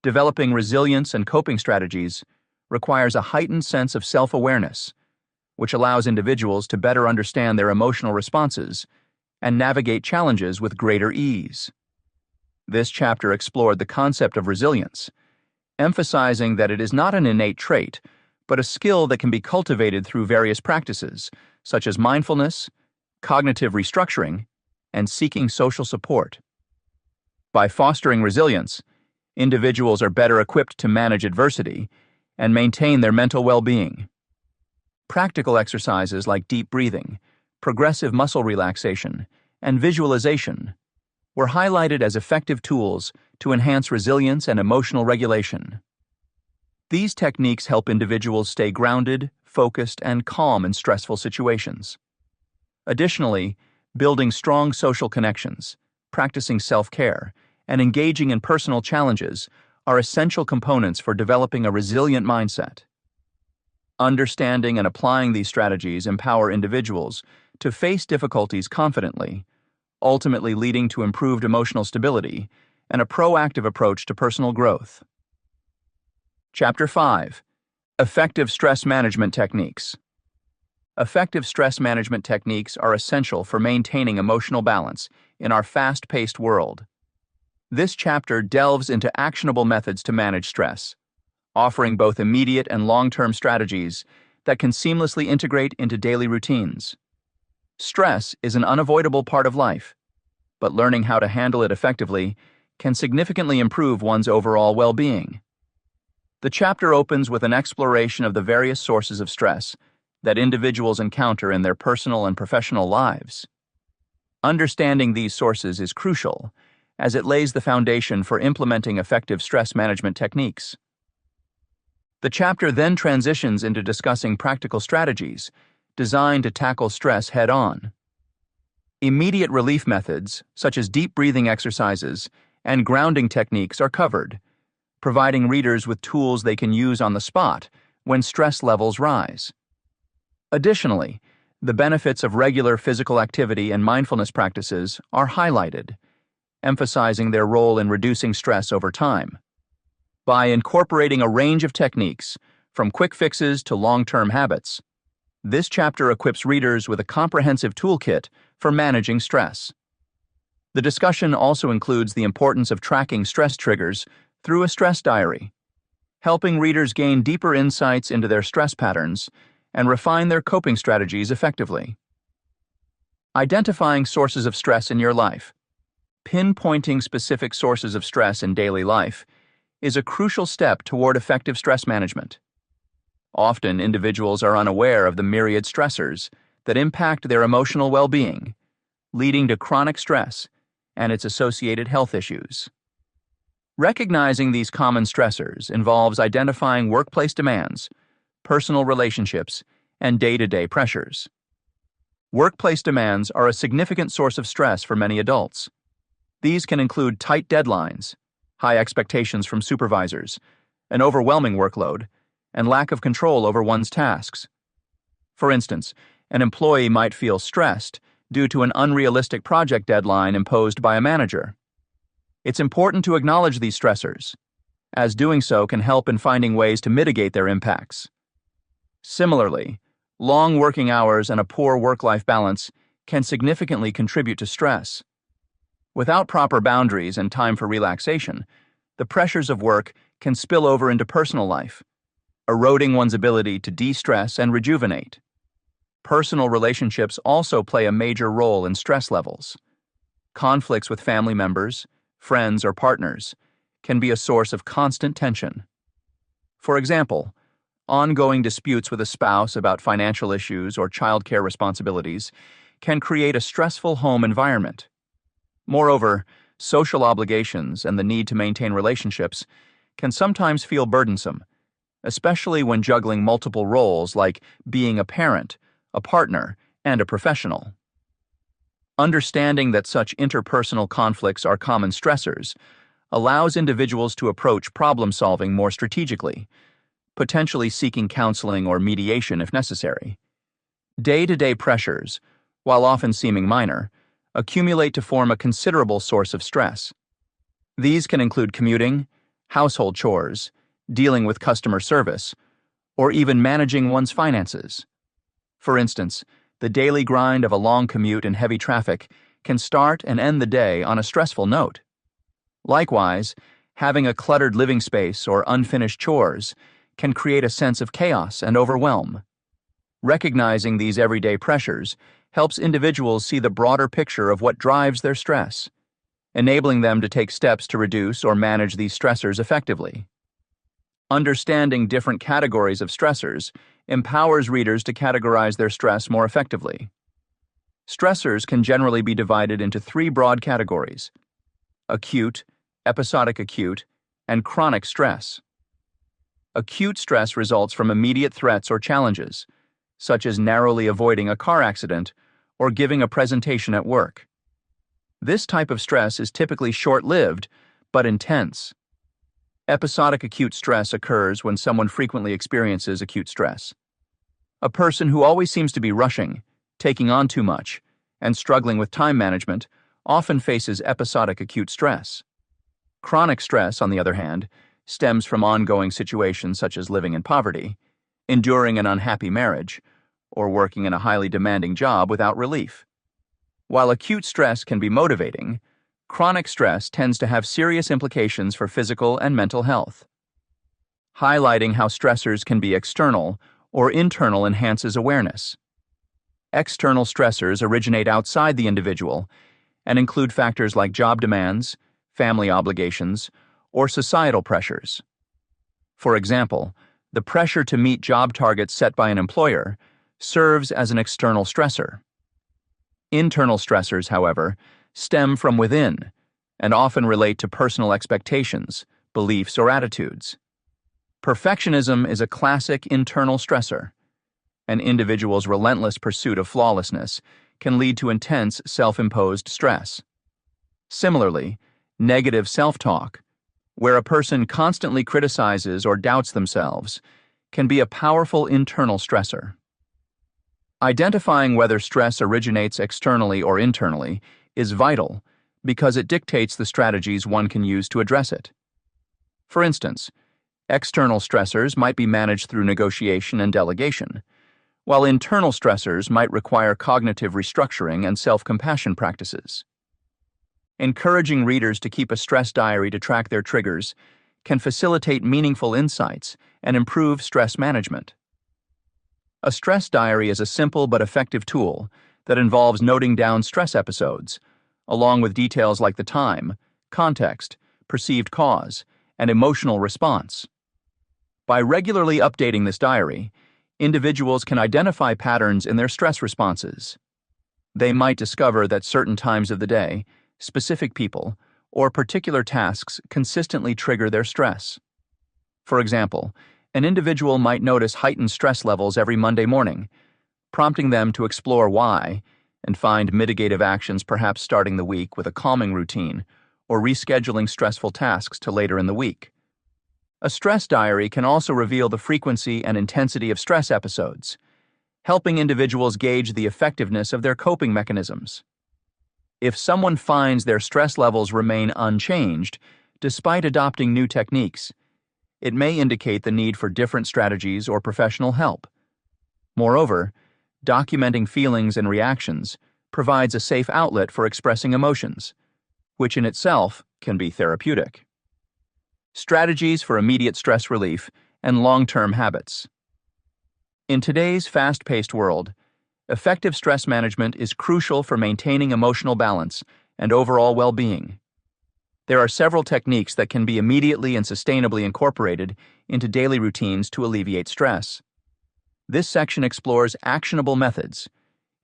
Developing resilience and coping strategies requires a heightened sense of self-awareness, which allows individuals to better understand their emotional responses and navigate challenges with greater ease. This chapter explored the concept of resilience, emphasizing that it is not an innate trait, but a skill that can be cultivated through various practices, such as mindfulness, cognitive restructuring, and seeking social support. By fostering resilience, individuals are better equipped to manage adversity and maintain their mental well-being. Practical exercises like deep breathing, progressive muscle relaxation, and visualization were highlighted as effective tools to enhance resilience and emotional regulation. These techniques help individuals stay grounded, focused, and calm in stressful situations. Additionally, building strong social connections, practicing self-care, and engaging in personal challenges are essential components for developing a resilient mindset. Understanding and applying these strategies empower individuals to face difficulties confidently, ultimately leading to improved emotional stability and a proactive approach to personal growth. Chapter 5. Effective Stress Management Techniques. Effective stress management techniques are essential for maintaining emotional balance in our fast-paced world. This chapter delves into actionable methods to manage stress, offering both immediate and long-term strategies that can seamlessly integrate into daily routines. Stress is an unavoidable part of life, but learning how to handle it effectively can significantly improve one's overall well-being. The chapter opens with an exploration of the various sources of stress that individuals encounter in their personal and professional lives. Understanding these sources is crucial, as it lays the foundation for implementing effective stress management techniques. The chapter then transitions into discussing practical strategies designed to tackle stress head-on. Immediate relief methods, such as deep breathing exercises and grounding techniques, are covered, providing readers with tools they can use on the spot when stress levels rise. Additionally, the benefits of regular physical activity and mindfulness practices are highlighted, emphasizing their role in reducing stress over time. By incorporating a range of techniques, from quick fixes to long-term habits, this chapter equips readers with a comprehensive toolkit for managing stress. The discussion also includes the importance of tracking stress triggers through a stress diary, helping readers gain deeper insights into their stress patterns and refine their coping strategies effectively. Identifying sources of stress in your life. Pinpointing specific sources of stress in daily life is a crucial step toward effective stress management. Often, individuals are unaware of the myriad stressors that impact their emotional well-being, leading to chronic stress and its associated health issues. Recognizing these common stressors involves identifying workplace demands, personal relationships, and day-to-day pressures. Workplace demands are a significant source of stress for many adults. These can include tight deadlines, high expectations from supervisors, an overwhelming workload, and lack of control over one's tasks. For instance, an employee might feel stressed due to an unrealistic project deadline imposed by a manager. It's important to acknowledge these stressors, as doing so can help in finding ways to mitigate their impacts. Similarly, long working hours and a poor work-life balance can significantly contribute to stress. Without proper boundaries and time for relaxation, the pressures of work can spill over into personal life, eroding one's ability to de-stress and rejuvenate. Personal relationships also play a major role in stress levels. Conflicts with family members, friends, or partners can be a source of constant tension. For example, ongoing disputes with a spouse about financial issues or childcare responsibilities can create a stressful home environment. Moreover, social obligations and the need to maintain relationships can sometimes feel burdensome, especially when juggling multiple roles like being a parent, a partner, and a professional. Understanding that such interpersonal conflicts are common stressors allows individuals to approach problem-solving more strategically, potentially seeking counseling or mediation if necessary. Day-to-day pressures, while often seeming minor, accumulate to form a considerable source of stress. These can include commuting, household chores, dealing with customer service, or even managing one's finances. For instance, the daily grind of a long commute in heavy traffic can start and end the day on a stressful note. Likewise, having a cluttered living space or unfinished chores can create a sense of chaos and overwhelm. Recognizing these everyday pressures helps individuals see the broader picture of what drives their stress, enabling them to take steps to reduce or manage these stressors effectively. Understanding different categories of stressors empowers readers to categorize their stress more effectively. Stressors can generally be divided into three broad categories: acute, episodic acute, and chronic stress. Acute stress results from immediate threats or challenges, such as narrowly avoiding a car accident or giving a presentation at work. This type of stress is typically short-lived, but intense. Episodic acute stress occurs when someone frequently experiences acute stress. A person who always seems to be rushing, taking on too much, and struggling with time management often faces episodic acute stress. Chronic stress, on the other hand, stems from ongoing situations such as living in poverty, enduring an unhappy marriage, or working in a highly demanding job without relief. While acute stress can be motivating, chronic stress tends to have serious implications for physical and mental health. Highlighting how stressors can be external or internal enhances awareness. External stressors originate outside the individual and include factors like job demands, family obligations, or societal pressures. For example, the pressure to meet job targets set by an employer serves as an external stressor. Internal stressors, however, stem from within and often relate to personal expectations, beliefs, or attitudes. Perfectionism is a classic internal stressor. An individual's relentless pursuit of flawlessness can lead to intense self-imposed stress. Similarly, negative self-talk, where a person constantly criticizes or doubts themselves, can be a powerful internal stressor. Identifying whether stress originates externally or internally is vital because it dictates the strategies one can use to address it. For instance, external stressors might be managed through negotiation and delegation, while internal stressors might require cognitive restructuring and self-compassion practices. Encouraging readers to keep a stress diary to track their triggers can facilitate meaningful insights and improve stress management. A stress diary is a simple but effective tool that involves noting down stress episodes, along with details like the time, context, perceived cause, and emotional response. By regularly updating this diary, individuals can identify patterns in their stress responses. They might discover that certain times of the day, specific people, or particular tasks consistently trigger their stress. For example, an individual might notice heightened stress levels every Monday morning, prompting them to explore why and find mitigative actions, perhaps starting the week with a calming routine or rescheduling stressful tasks to later in the week. A stress diary can also reveal the frequency and intensity of stress episodes, helping individuals gauge the effectiveness of their coping mechanisms. If someone finds their stress levels remain unchanged despite adopting new techniques, it may indicate the need for different strategies or professional help. Moreover, documenting feelings and reactions provides a safe outlet for expressing emotions, which in itself can be therapeutic. Strategies for immediate stress relief and long-term habits. In today's fast-paced world, effective stress management is crucial for maintaining emotional balance and overall well-being. There are several techniques that can be immediately and sustainably incorporated into daily routines to alleviate stress. This section explores actionable methods,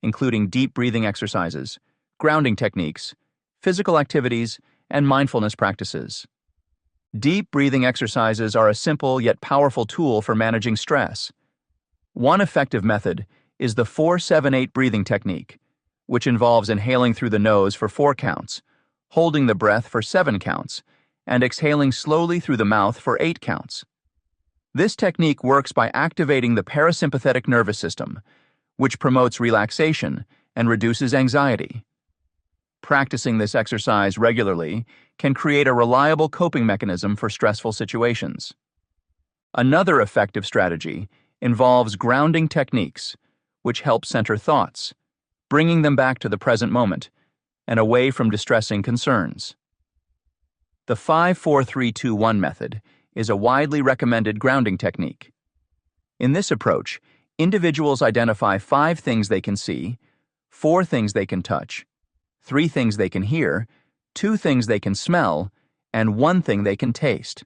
including deep breathing exercises, grounding techniques, physical activities, and mindfulness practices. Deep breathing exercises are a simple yet powerful tool for managing stress. One effective method is the 4-7-8 breathing technique, which involves inhaling through the nose for 4 counts, holding the breath for 7 counts, and exhaling slowly through the mouth for 8 counts. This technique works by activating the parasympathetic nervous system, which promotes relaxation and reduces anxiety. Practicing this exercise regularly can create a reliable coping mechanism for stressful situations. Another effective strategy involves grounding techniques, which help center thoughts, bringing them back to the present moment and away from distressing concerns. The 5-4-3-2-1 method is a widely recommended grounding technique. In this approach, individuals identify 5 things they can see, 4 things they can touch, 3 things they can hear, 2 things they can smell, and 1 thing they can taste.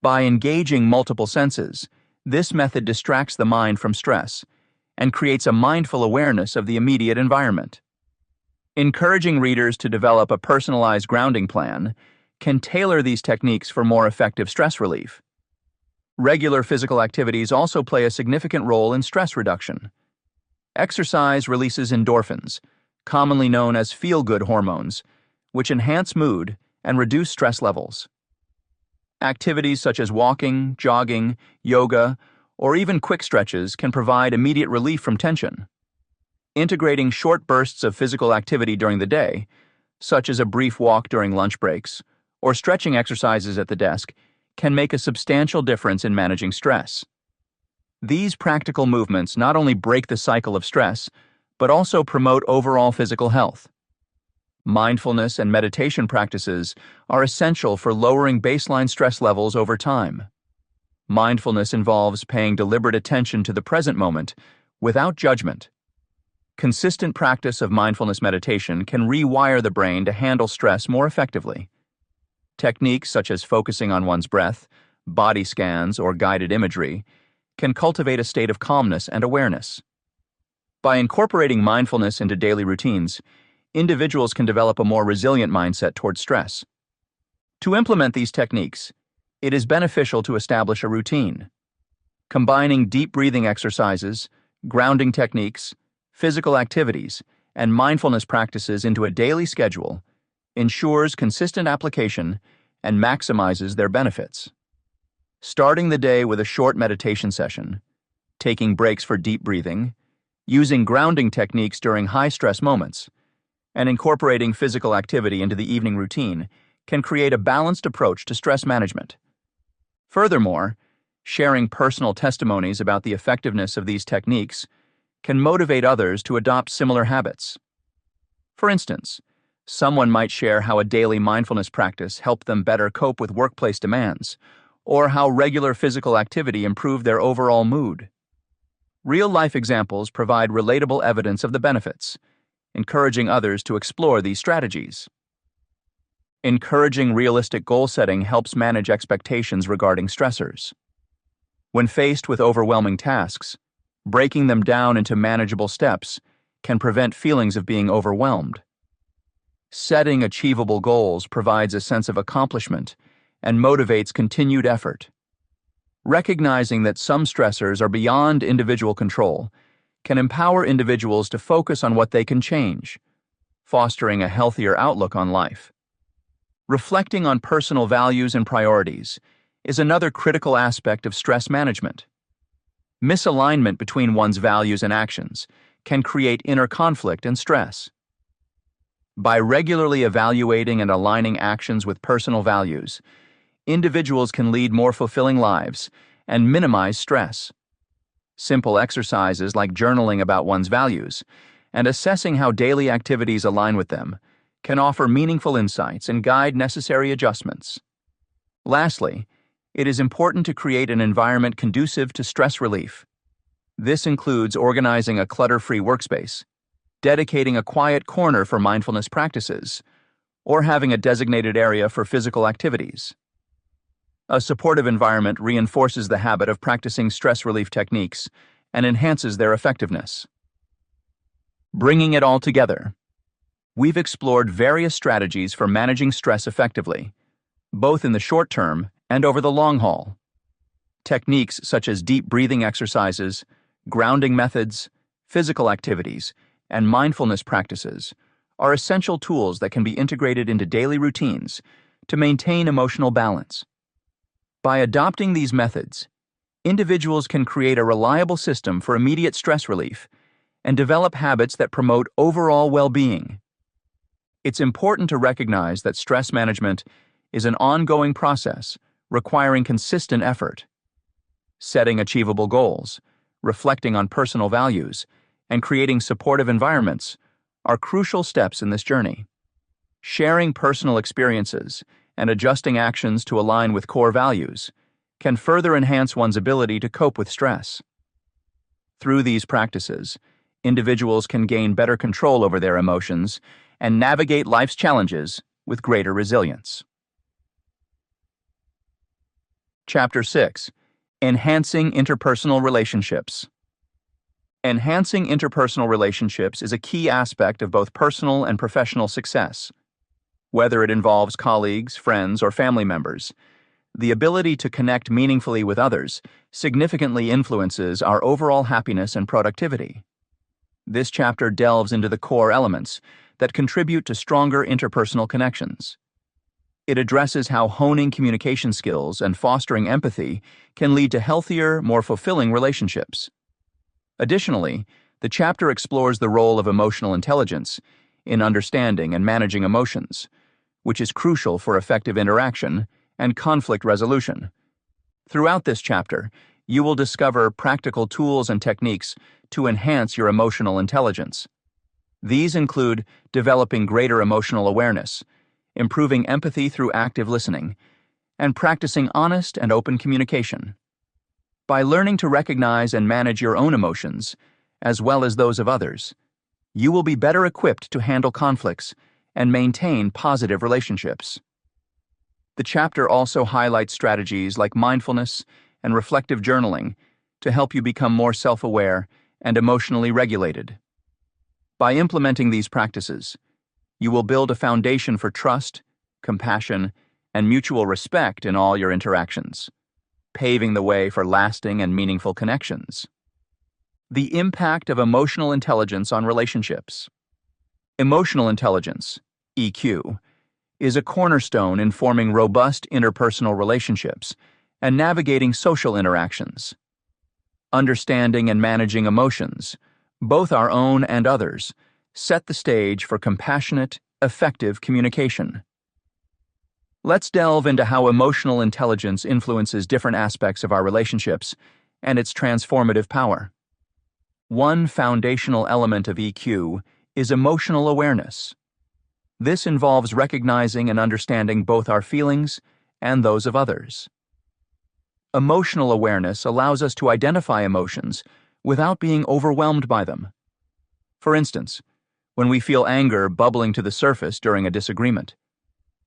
By engaging multiple senses, this method distracts the mind from stress and creates a mindful awareness of the immediate environment. Encouraging readers to develop a personalized grounding plan can tailor these techniques for more effective stress relief. Regular physical activities also play a significant role in stress reduction. Exercise releases endorphins, commonly known as feel-good hormones, which enhance mood and reduce stress levels. Activities such as walking, jogging, yoga, or even quick stretches can provide immediate relief from tension. Integrating short bursts of physical activity during the day, such as a brief walk during lunch breaks or stretching exercises at the desk, can make a substantial difference in managing stress. These practical movements not only break the cycle of stress, but also promote overall physical health. Mindfulness and meditation practices are essential for lowering baseline stress levels over time. Mindfulness involves paying deliberate attention to the present moment without judgment. Consistent practice of mindfulness meditation can rewire the brain to handle stress more effectively. Techniques such as focusing on one's breath, body scans, or guided imagery can cultivate a state of calmness and awareness. By incorporating mindfulness into daily routines, individuals can develop a more resilient mindset towards stress. To implement these techniques, it is beneficial to establish a routine. Combining deep breathing exercises, grounding techniques, physical activities, and mindfulness practices into a daily schedule ensures consistent application and maximizes their benefits. Starting the day with a short meditation session, taking breaks for deep breathing, using grounding techniques during high-stress moments, and incorporating physical activity into the evening routine can create a balanced approach to stress management. Furthermore, sharing personal testimonies about the effectiveness of these techniques can motivate others to adopt similar habits. For instance, someone might share how a daily mindfulness practice helped them better cope with workplace demands, or how regular physical activity improved their overall mood. Real-life examples provide relatable evidence of the benefits, encouraging others to explore these strategies. Encouraging realistic goal setting helps manage expectations regarding stressors. When faced with overwhelming tasks, breaking them down into manageable steps can prevent feelings of being overwhelmed. Setting achievable goals provides a sense of accomplishment and motivates continued effort. Recognizing that some stressors are beyond individual control can empower individuals to focus on what they can change, fostering a healthier outlook on life. Reflecting on personal values and priorities is another critical aspect of stress management. Misalignment between one's values and actions can create inner conflict and stress. By regularly evaluating and aligning actions with personal values, individuals can lead more fulfilling lives and minimize stress. Simple exercises like journaling about one's values and assessing how daily activities align with them can offer meaningful insights and guide necessary adjustments. Lastly, it is important to create an environment conducive to stress relief. This includes organizing a clutter-free workspace, dedicating a quiet corner for mindfulness practices, or having a designated area for physical activities. A supportive environment reinforces the habit of practicing stress relief techniques and enhances their effectiveness. Bringing it all together, we've explored various strategies for managing stress effectively, both in the short term and over the long haul. Techniques such as deep breathing exercises, grounding methods, physical activities, and mindfulness practices are essential tools that can be integrated into daily routines to maintain emotional balance. By adopting these methods, individuals can create a reliable system for immediate stress relief and develop habits that promote overall well-being. It's important to recognize that stress management is an ongoing process requiring consistent effort. Setting achievable goals, reflecting on personal values, and creating supportive environments are crucial steps in this journey. Sharing personal experiences and adjusting actions to align with core values can further enhance one's ability to cope with stress. Through these practices, individuals can gain better control over their emotions and navigate life's challenges with greater resilience. Chapter 6. Enhancing Interpersonal Relationships. Enhancing interpersonal relationships is a key aspect of both personal and professional success. Whether it involves colleagues, friends, or family members, the ability to connect meaningfully with others significantly influences our overall happiness and productivity. This chapter delves into the core elements that contribute to stronger interpersonal connections. It addresses how honing communication skills and fostering empathy can lead to healthier, more fulfilling relationships. Additionally, the chapter explores the role of emotional intelligence in understanding and managing emotions, which is crucial for effective interaction and conflict resolution. Throughout this chapter, you will discover practical tools and techniques to enhance your emotional intelligence. These include developing greater emotional awareness, improving empathy through active listening, and practicing honest and open communication. By learning to recognize and manage your own emotions, as well as those of others, you will be better equipped to handle conflicts and maintain positive relationships. The chapter also highlights strategies like mindfulness and reflective journaling to help you become more self-aware and emotionally regulated. By implementing these practices, you will build a foundation for trust, compassion, and mutual respect in all your interactions, paving the way for lasting and meaningful connections. The impact of emotional intelligence on relationships. Emotional intelligence, EQ, is a cornerstone in forming robust interpersonal relationships and navigating social interactions. Understanding and managing emotions, both our own and others, set the stage for compassionate, effective communication. Let's delve into how emotional intelligence influences different aspects of our relationships and its transformative power. One foundational element of EQ is emotional awareness. This involves recognizing and understanding both our feelings and those of others. Emotional awareness allows us to identify emotions without being overwhelmed by them. For instance, when we feel anger bubbling to the surface during a disagreement,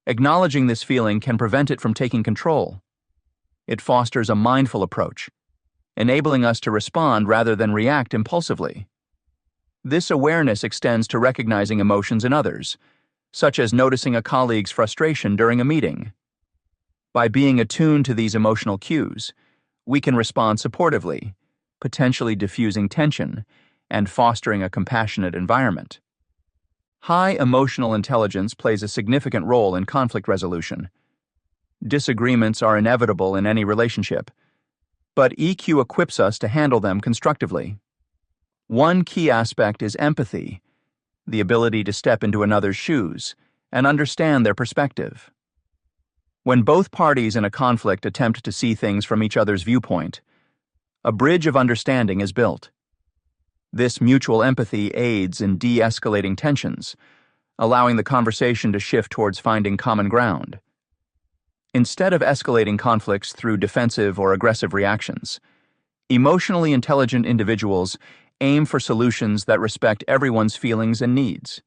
acknowledging this feeling can prevent it from taking control. It fosters a mindful approach, enabling us to respond rather than react impulsively. This awareness extends to recognizing emotions in others, such as noticing a colleague's frustration during a meeting. By being attuned to these emotional cues, we can respond supportively, potentially diffusing tension and fostering a compassionate environment. High emotional intelligence plays a significant role in conflict resolution. Disagreements are inevitable in any relationship, but EQ equips us to handle them constructively. One key aspect is empathy, the ability to step into another's shoes and understand their perspective. When both parties in a conflict attempt to see things from each other's viewpoint, a bridge of understanding is built. This mutual empathy aids in de-escalating tensions, allowing the conversation to shift towards finding common ground. Instead of escalating conflicts through defensive or aggressive reactions, emotionally intelligent individuals aim for solutions that respect everyone's feelings and needs.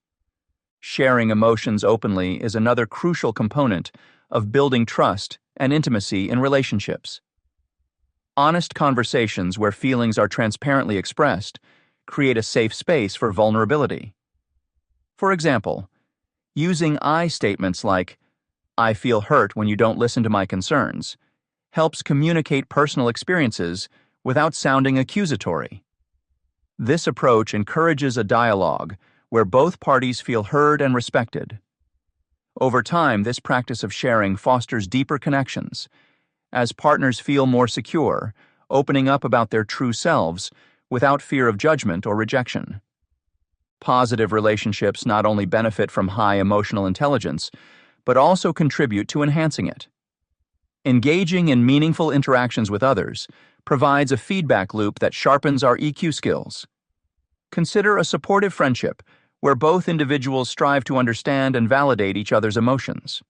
Sharing emotions openly is another crucial component of building trust and intimacy in relationships. Honest conversations where feelings are transparently expressed create a safe space for vulnerability. For example, using I statements like, "I feel hurt when you don't listen to my concerns," helps communicate personal experiences without sounding accusatory. This approach encourages a dialogue where both parties feel heard and respected. Over time, this practice of sharing fosters deeper connections, as partners feel more secure, opening up about their true selves without fear of judgment or rejection. Positive relationships not only benefit from high emotional intelligence, but also contribute to enhancing it. Engaging in meaningful interactions with others provides a feedback loop that sharpens our EQ skills. Consider a supportive friendship where both individuals strive to understand and validate each other's emotions.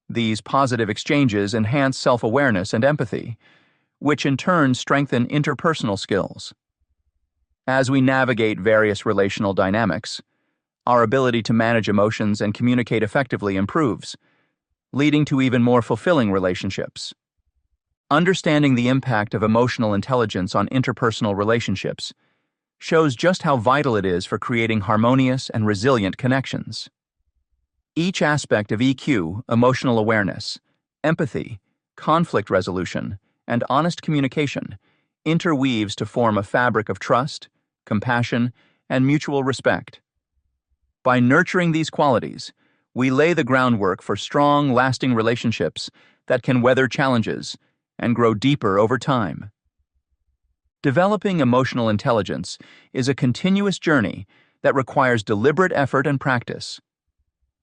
These positive exchanges enhance self-awareness and empathy, which in turn strengthen interpersonal skills. As we navigate various relational dynamics, our ability to manage emotions and communicate effectively improves, leading to even more fulfilling relationships. Understanding the impact of emotional intelligence on interpersonal relationships shows just how vital it is for creating harmonious and resilient connections. Each aspect of EQ, emotional awareness, empathy, conflict resolution, and honest communication interweaves to form a fabric of trust, compassion, and mutual respect. By nurturing these qualities, we lay the groundwork for strong, lasting relationships that can weather challenges and grow deeper over time. Developing emotional intelligence is a continuous journey that requires deliberate effort and practice.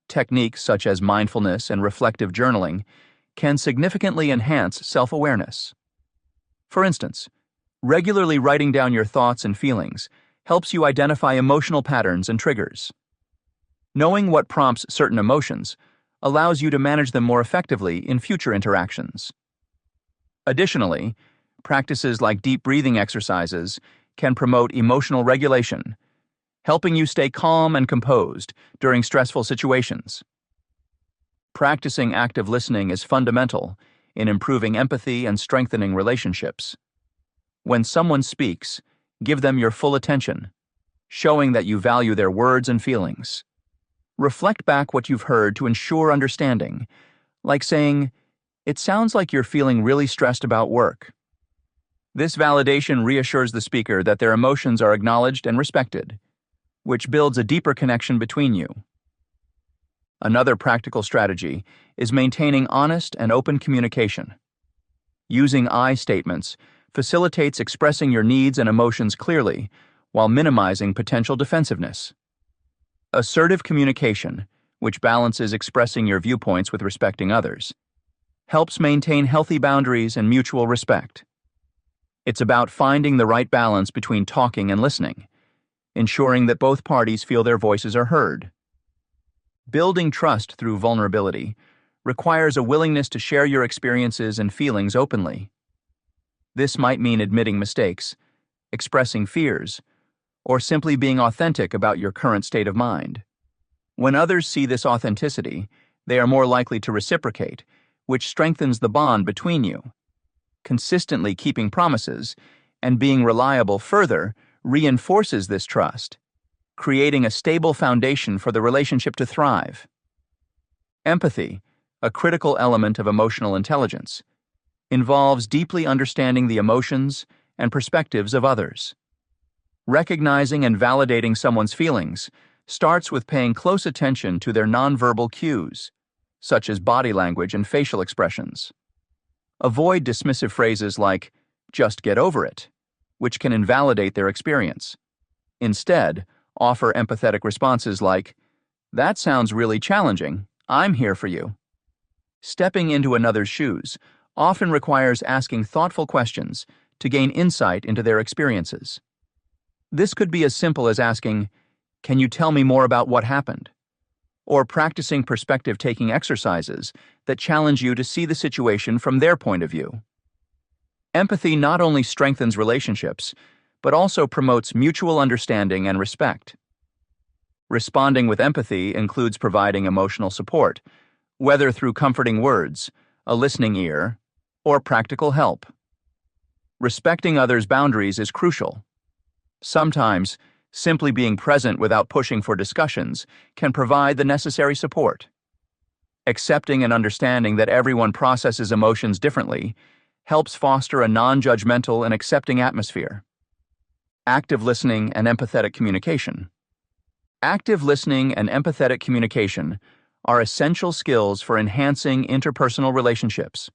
Techniques such as mindfulness and reflective journaling can significantly enhance self-awareness. For instance, regularly writing down your thoughts and feelings helps you identify emotional patterns and triggers. Knowing what prompts certain emotions allows you to manage them more effectively in future interactions. Additionally, practices like deep breathing exercises can promote emotional regulation, helping you stay calm and composed during stressful situations. Practicing active listening is fundamental in improving empathy and strengthening relationships. When someone speaks, give them your full attention, showing that you value their words and feelings. Reflect back what you've heard to ensure understanding, like saying, "It sounds like you're feeling really stressed about work." This validation reassures the speaker that their emotions are acknowledged and respected, which builds a deeper connection between you. Another practical strategy is maintaining honest and open communication. Using I statements facilitates expressing your needs and emotions clearly while minimizing potential defensiveness. Assertive communication, which balances expressing your viewpoints with respecting others, helps maintain healthy boundaries and mutual respect. It's about finding the right balance between talking and listening, ensuring that both parties feel their voices are heard. Building trust through vulnerability requires a willingness to share your experiences and feelings openly. This might mean admitting mistakes, expressing fears, or simply being authentic about your current state of mind. When others see this authenticity, they are more likely to reciprocate, which strengthens the bond between you. Consistently keeping promises and being reliable further reinforces this trust, creating a stable foundation for the relationship to thrive. Empathy, a critical element of emotional intelligence, involves deeply understanding the emotions and perspectives of others. Recognizing and validating someone's feelings starts with paying close attention to their nonverbal cues, such as body language and facial expressions. Avoid dismissive phrases like, "just get over it," which can invalidate their experience. Instead, offer empathetic responses like, "That sounds really challenging. I'm here for you." Stepping into another's shoes often requires asking thoughtful questions to gain insight into their experiences. This could be as simple as asking, "Can you tell me more about what happened?" or practicing perspective-taking exercises that challenge you to see the situation from their point of view. Empathy not only strengthens relationships, but also promotes mutual understanding and respect. Responding with empathy includes providing emotional support, whether through comforting words, a listening ear, or practical help. Respecting others' boundaries is crucial. Sometimes, simply being present without pushing for discussions can provide the necessary support. Accepting and understanding that everyone processes emotions differently helps foster a non-judgmental and accepting atmosphere. Active listening and empathetic communication. Active listening and empathetic communication are essential skills for enhancing interpersonal relationships.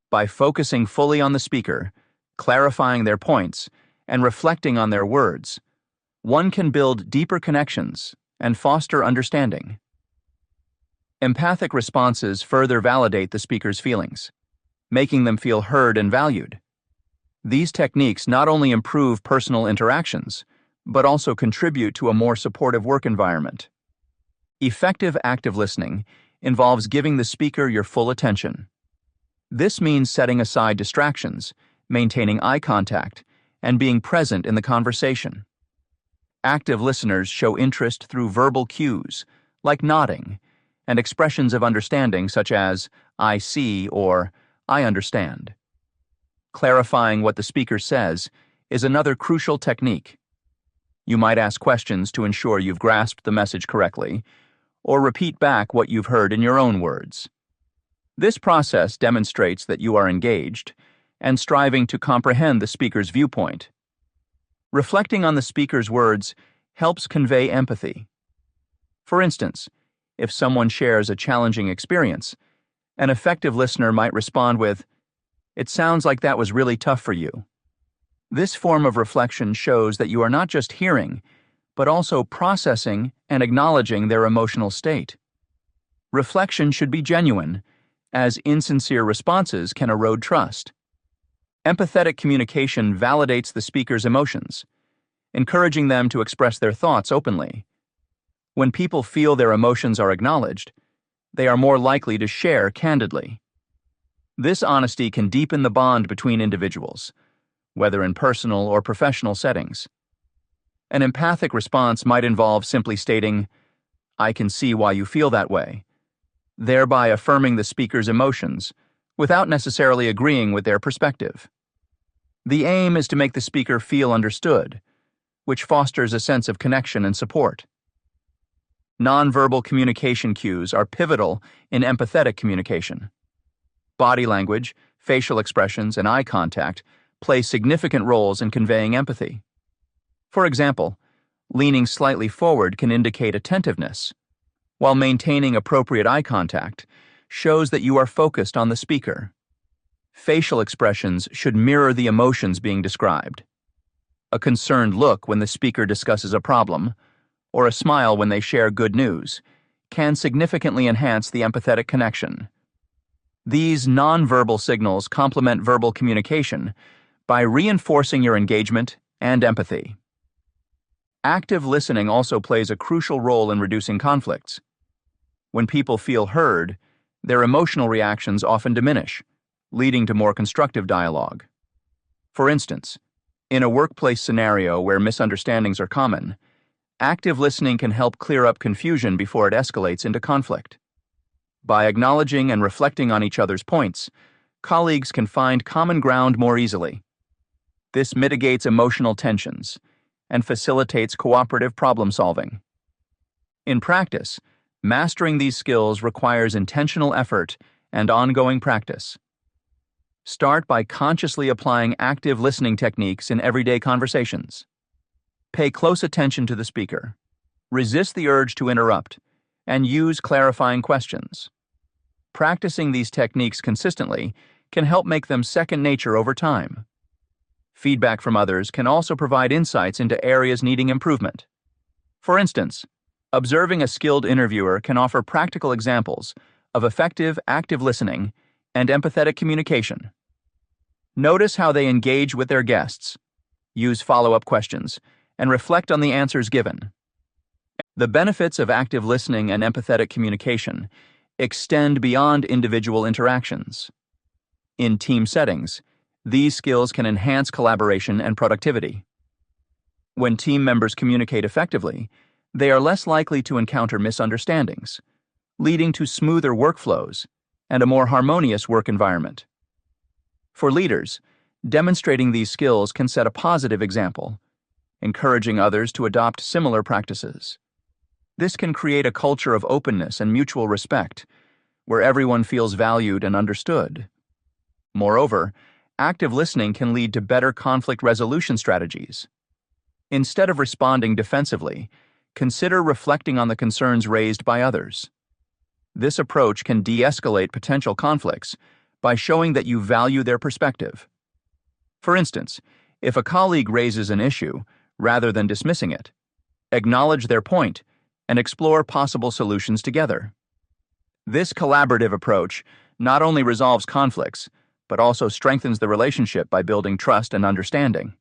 By focusing fully on the speaker, clarifying their points, and reflecting on their words, one can build deeper connections and foster understanding. Empathic responses further validate the speaker's feelings, making them feel heard and valued. These techniques not only improve personal interactions, but also contribute to a more supportive work environment. Effective active listening involves giving the speaker your full attention. This means setting aside distractions, maintaining eye contact, and being present in the conversation. Active listeners show interest through verbal cues, like nodding, and expressions of understanding such as, "I see" or "I understand." Clarifying what the speaker says is another crucial technique. You might ask questions to ensure you've grasped the message correctly, or repeat back what you've heard in your own words. This process demonstrates that you are engaged and striving to comprehend the speaker's viewpoint. Reflecting on the speaker's words helps convey empathy. For instance, if someone shares a challenging experience, an effective listener might respond with, "It sounds like that was really tough for you." This form of reflection shows that you are not just hearing, but also processing and acknowledging their emotional state. Reflection should be genuine, as insincere responses can erode trust. Empathetic communication validates the speaker's emotions, encouraging them to express their thoughts openly. When people feel their emotions are acknowledged, they are more likely to share candidly. This honesty can deepen the bond between individuals, whether in personal or professional settings. An empathic response might involve simply stating, "I can see why you feel that way," thereby affirming the speaker's emotions without necessarily agreeing with their perspective. The aim is to make the speaker feel understood, which fosters a sense of connection and support. Nonverbal communication cues are pivotal in empathetic communication. Body language, facial expressions, and eye contact play significant roles in conveying empathy. For example, leaning slightly forward can indicate attentiveness, while maintaining appropriate eye contact shows that you are focused on the speaker. Facial expressions should mirror the emotions being described. A concerned look when the speaker discusses a problem, or a smile when they share good news, can significantly enhance the empathetic connection. These nonverbal signals complement verbal communication by reinforcing your engagement and empathy. Active listening also plays a crucial role in reducing conflicts. When people feel heard, their emotional reactions often diminish, leading to more constructive dialogue. For instance, in a workplace scenario where misunderstandings are common, active listening can help clear up confusion before it escalates into conflict. By acknowledging and reflecting on each other's points, colleagues can find common ground more easily. This mitigates emotional tensions and facilitates cooperative problem solving. In practice, mastering these skills requires intentional effort and ongoing practice. Start by consciously applying active listening techniques in everyday conversations. Pay close attention to the speaker, resist the urge to interrupt, and use clarifying questions. Practicing these techniques consistently can help make them second nature over time. Feedback from others can also provide insights into areas needing improvement. For instance, observing a skilled interviewer can offer practical examples of effective active listening and empathetic communication. Notice how they engage with their guests, use follow-up questions, and reflect on the answers given. The benefits of active listening and empathetic communication extend beyond individual interactions. In team settings, these skills can enhance collaboration and productivity. When team members communicate effectively, they are less likely to encounter misunderstandings, leading to smoother workflows and a more harmonious work environment. For leaders, demonstrating these skills can set a positive example, encouraging others to adopt similar practices. This can create a culture of openness and mutual respect, where everyone feels valued and understood. Moreover, active listening can lead to better conflict resolution strategies. Instead of responding defensively, consider reflecting on the concerns raised by others. This approach can de-escalate potential conflicts by showing that you value their perspective. For instance, if a colleague raises an issue, rather than dismissing it, acknowledge their point and explore possible solutions together. This collaborative approach not only resolves conflicts, but also strengthens the relationship by building trust and understanding.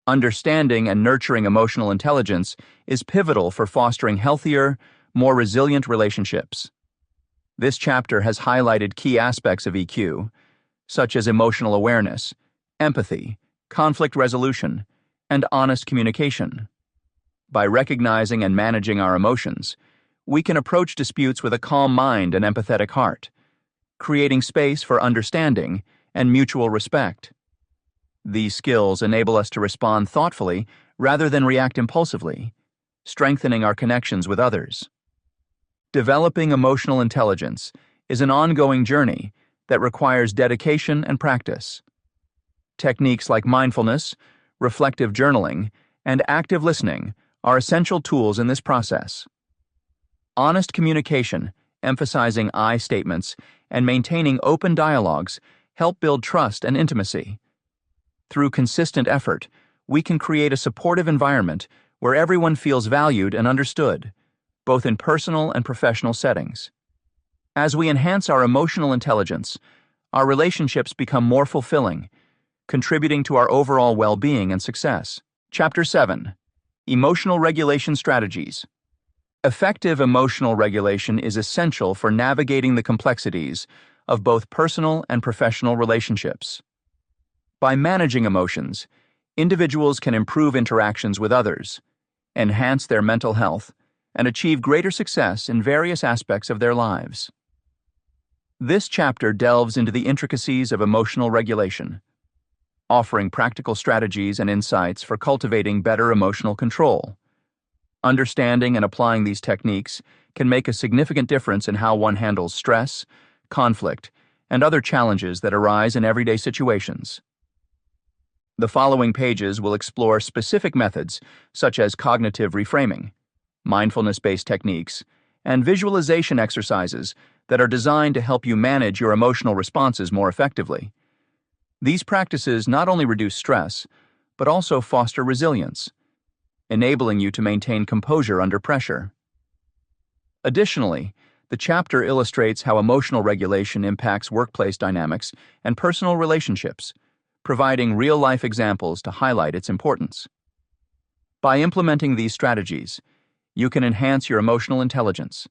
Understanding and nurturing emotional intelligence is pivotal for fostering healthier, more resilient relationships. This chapter has highlighted key aspects of EQ, such as emotional awareness, empathy, conflict resolution, and honest communication. By recognizing and managing our emotions, we can approach disputes with a calm mind and empathetic heart, creating space for understanding and mutual respect. These skills enable us to respond thoughtfully rather than react impulsively, strengthening our connections with others. Developing emotional intelligence is an ongoing journey that requires dedication and practice. Techniques like mindfulness, reflective journaling, and active listening are essential tools in this process. Honest communication, emphasizing I statements, and maintaining open dialogues help build trust and intimacy. Through consistent effort, we can create a supportive environment where everyone feels valued and understood, both in personal and professional settings. As we enhance our emotional intelligence, our relationships become more fulfilling, contributing to our overall well-being and success. Chapter 7. Emotional Regulation Strategies. Effective emotional regulation is essential for navigating the complexities of both personal and professional relationships. By managing emotions, individuals can improve interactions with others, enhance their mental health, and achieve greater success in various aspects of their lives. This chapter delves into the intricacies of emotional regulation, offering practical strategies and insights for cultivating better emotional control. Understanding and applying these techniques can make a significant difference in how one handles stress, conflict, and other challenges that arise in everyday situations. The following pages will explore specific methods such as cognitive reframing, mindfulness-based techniques, and visualization exercises that are designed to help you manage your emotional responses more effectively. These practices not only reduce stress, but also foster resilience, enabling you to maintain composure under pressure. Additionally, the chapter illustrates how emotional regulation impacts workplace dynamics and personal relationships, providing real-life examples to highlight its importance. By implementing these strategies, you can enhance your emotional intelligence,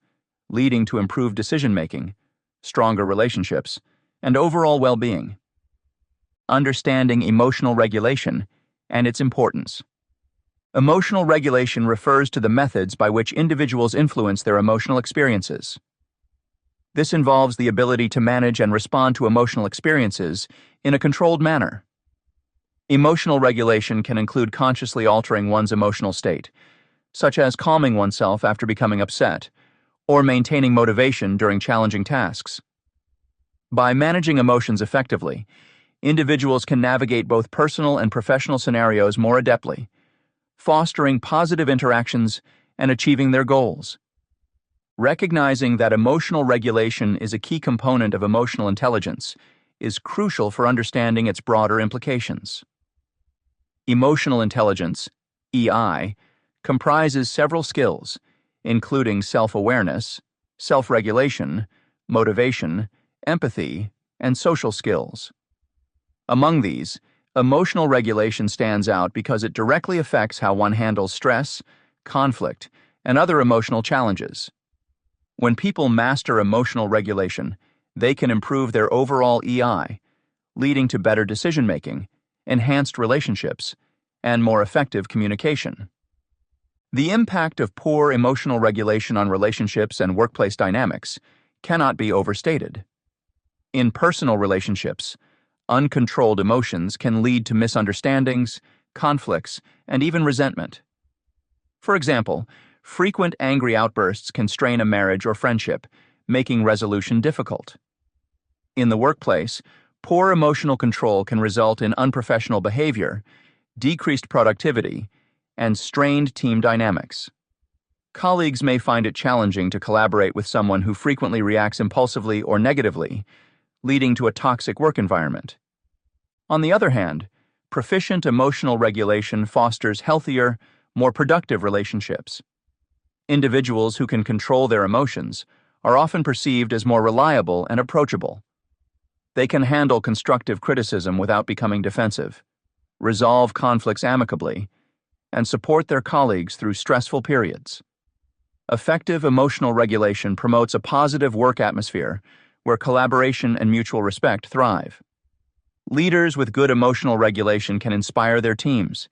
leading to improved decision-making, stronger relationships, and overall well-being. Understanding emotional regulation and its importance. Emotional regulation refers to the methods by which individuals influence their emotional experiences. This involves the ability to manage and respond to emotional experiences in a controlled manner. Emotional regulation can include consciously altering one's emotional state, such as calming oneself after becoming upset, or maintaining motivation during challenging tasks. By managing emotions effectively, individuals can navigate both personal and professional scenarios more adeptly, fostering positive interactions and achieving their goals. Recognizing that emotional regulation is a key component of emotional intelligence is crucial for understanding its broader implications. Emotional intelligence, EI, comprises several skills, including self-awareness, self-regulation, motivation, empathy, and social skills. Among these, emotional regulation stands out because it directly affects how one handles stress, conflict, and other emotional challenges. When people master emotional regulation, they can improve their overall EI, leading to better decision-making, enhanced relationships, and more effective communication. The impact of poor emotional regulation on relationships and workplace dynamics cannot be overstated. In personal relationships, uncontrolled emotions can lead to misunderstandings, conflicts, and even resentment. For example, frequent angry outbursts can strain a marriage or friendship, making resolution difficult. In the workplace, poor emotional control can result in unprofessional behavior, decreased productivity, and strained team dynamics. Colleagues may find it challenging to collaborate with someone who frequently reacts impulsively or negatively, leading to a toxic work environment. On the other hand, proficient emotional regulation fosters healthier, more productive relationships. Individuals who can control their emotions are often perceived as more reliable and approachable. They can handle constructive criticism without becoming defensive, resolve conflicts amicably, and support their colleagues through stressful periods. Effective emotional regulation promotes a positive work atmosphere where collaboration and mutual respect thrive. Leaders with good emotional regulation can inspire their teams,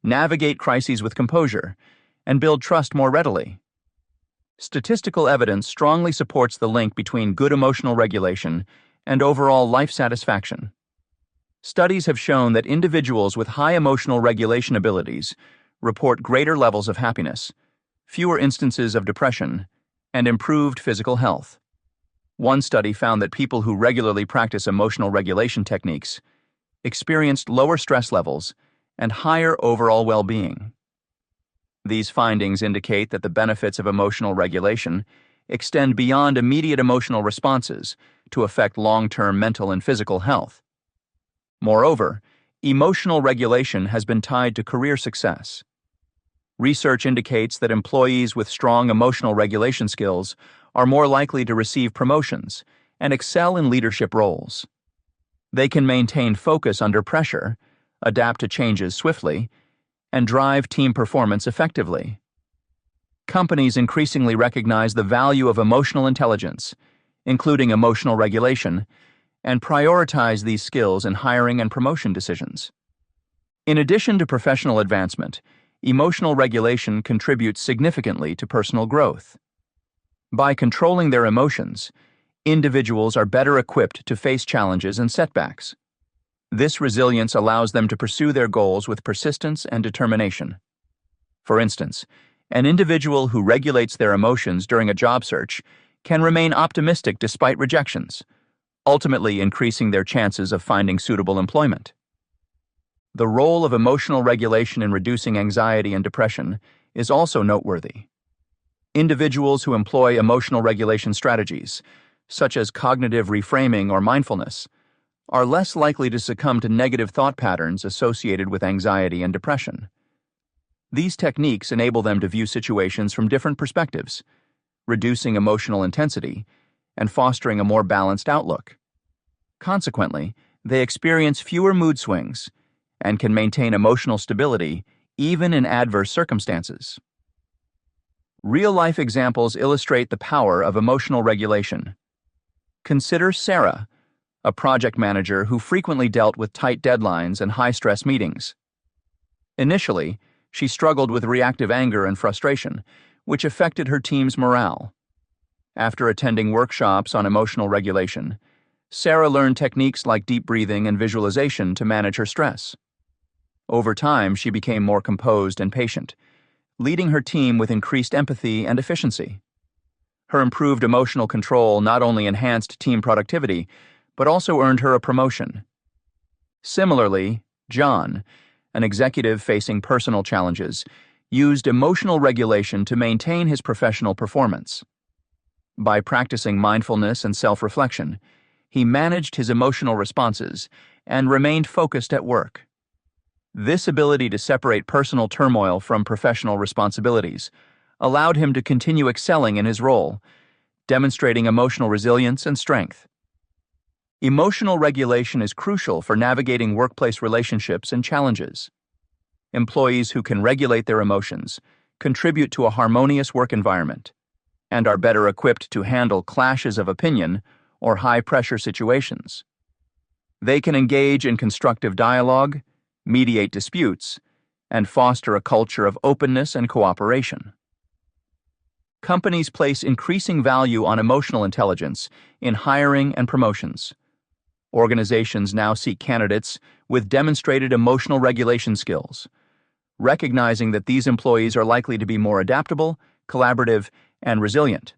navigate crises with composure, and build trust more readily. Statistical evidence strongly supports the link between good emotional regulation and overall life satisfaction. Studies have shown that individuals with high emotional regulation abilities report greater levels of happiness, fewer instances of depression, and improved physical health. One study found that people who regularly practice emotional regulation techniques experienced lower stress levels and higher overall well-being. These findings indicate that the benefits of emotional regulation extend beyond immediate emotional responses to affect long-term mental and physical health. Moreover, emotional regulation has been tied to career success. Research indicates that employees with strong emotional regulation skills are more likely to receive promotions and excel in leadership roles. They can maintain focus under pressure, adapt to changes swiftly, and drive team performance effectively. Companies increasingly recognize the value of emotional intelligence, including emotional regulation, and prioritize these skills in hiring and promotion decisions. In addition to professional advancement, emotional regulation contributes significantly to personal growth. By controlling their emotions, individuals are better equipped to face challenges and setbacks. This resilience allows them to pursue their goals with persistence and determination. For instance, an individual who regulates their emotions during a job search can remain optimistic despite rejections, ultimately increasing their chances of finding suitable employment. The role of emotional regulation in reducing anxiety and depression is also noteworthy. Individuals who employ emotional regulation strategies, such as cognitive reframing or mindfulness, are less likely to succumb to negative thought patterns associated with anxiety and depression. These techniques enable them to view situations from different perspectives, reducing emotional intensity and fostering a more balanced outlook. Consequently, they experience fewer mood swings and can maintain emotional stability even in adverse circumstances. Real-life examples illustrate the power of emotional regulation. Consider Sarah, a project manager who frequently dealt with tight deadlines and high-stress meetings. Initially, she struggled with reactive anger and frustration, which affected her team's morale. After attending workshops on emotional regulation, Sarah learned techniques like deep breathing and visualization to manage her stress. Over time, she became more composed and patient, leading her team with increased empathy and efficiency. Her improved emotional control not only enhanced team productivity, but also earned her a promotion. Similarly, John, an executive facing personal challenges, used emotional regulation to maintain his professional performance. By practicing mindfulness and self-reflection, he managed his emotional responses and remained focused at work. This ability to separate personal turmoil from professional responsibilities allowed him to continue excelling in his role, demonstrating emotional resilience and strength. Emotional regulation is crucial for navigating workplace relationships and challenges. Employees who can regulate their emotions contribute to a harmonious work environment and are better equipped to handle clashes of opinion or high-pressure situations. They can engage in constructive dialogue, mediate disputes, and foster a culture of openness and cooperation. Companies place increasing value on emotional intelligence in hiring and promotions. Organizations now seek candidates with demonstrated emotional regulation skills, recognizing that these employees are likely to be more adaptable, collaborative, and resilient.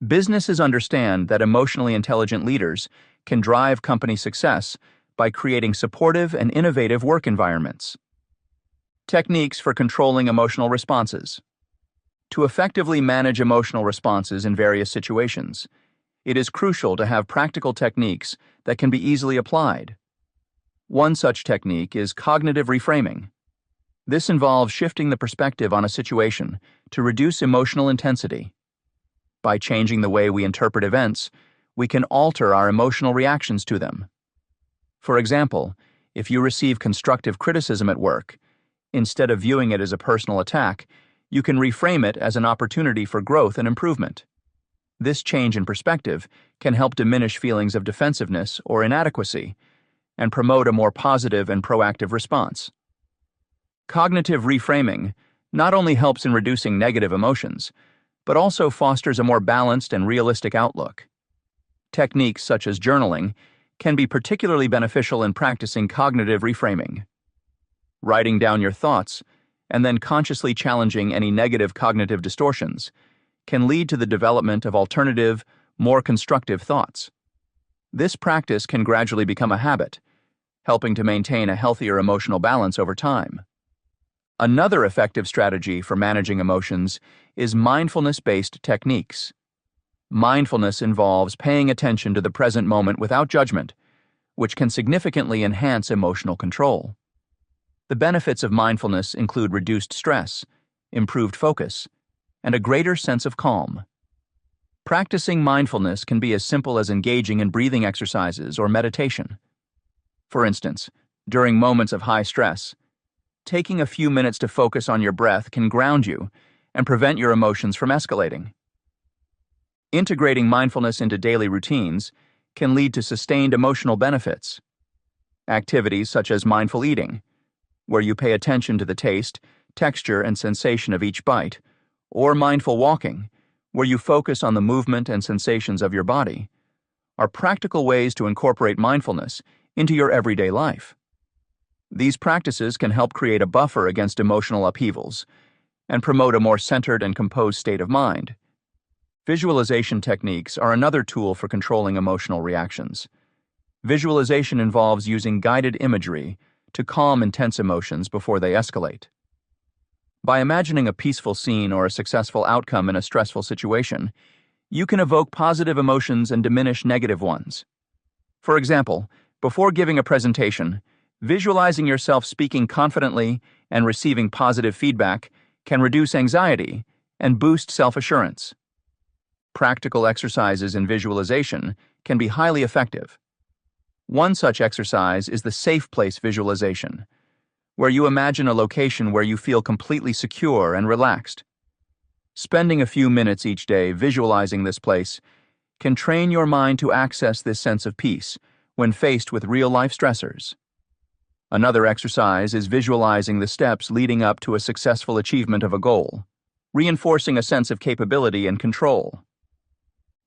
Businesses understand that emotionally intelligent leaders can drive company success by creating supportive and innovative work environments. Techniques for controlling emotional responses. To effectively manage emotional responses in various situations, it is crucial to have practical techniques that can be easily applied. One such technique is cognitive reframing. This involves shifting the perspective on a situation to reduce emotional intensity. By changing the way we interpret events, we can alter our emotional reactions to them. For example, if you receive constructive criticism at work, instead of viewing it as a personal attack, you can reframe it as an opportunity for growth and improvement. This change in perspective can help diminish feelings of defensiveness or inadequacy and promote a more positive and proactive response. Cognitive reframing not only helps in reducing negative emotions, but also fosters a more balanced and realistic outlook. Techniques such as journaling can be particularly beneficial in practicing cognitive reframing. Writing down your thoughts and then consciously challenging any negative cognitive distortions can lead to the development of alternative, more constructive thoughts. This practice can gradually become a habit, helping to maintain a healthier emotional balance over time. Another effective strategy for managing emotions is mindfulness-based techniques. Mindfulness involves paying attention to the present moment without judgment, which can significantly enhance emotional control. The benefits of mindfulness include reduced stress, improved focus, and a greater sense of calm. Practicing mindfulness can be as simple as engaging in breathing exercises or meditation. For instance, during moments of high stress, taking a few minutes to focus on your breath can ground you and prevent your emotions from escalating. Integrating mindfulness into daily routines can lead to sustained emotional benefits. Activities such as mindful eating, where you pay attention to the taste, texture, and sensation of each bite, or mindful walking, where you focus on the movement and sensations of your body, are practical ways to incorporate mindfulness into your everyday life. These practices can help create a buffer against emotional upheavals and promote a more centered and composed state of mind. Visualization techniques are another tool for controlling emotional reactions. Visualization involves using guided imagery to calm intense emotions before they escalate. By imagining a peaceful scene or a successful outcome in a stressful situation, you can evoke positive emotions and diminish negative ones. For example, before giving a presentation, visualizing yourself speaking confidently and receiving positive feedback can reduce anxiety and boost self-assurance. Practical exercises in visualization can be highly effective. One such exercise is the safe place visualization, where you imagine a location where you feel completely secure and relaxed. Spending a few minutes each day visualizing this place can train your mind to access this sense of peace when faced with real-life stressors. Another exercise is visualizing the steps leading up to a successful achievement of a goal, reinforcing a sense of capability and control.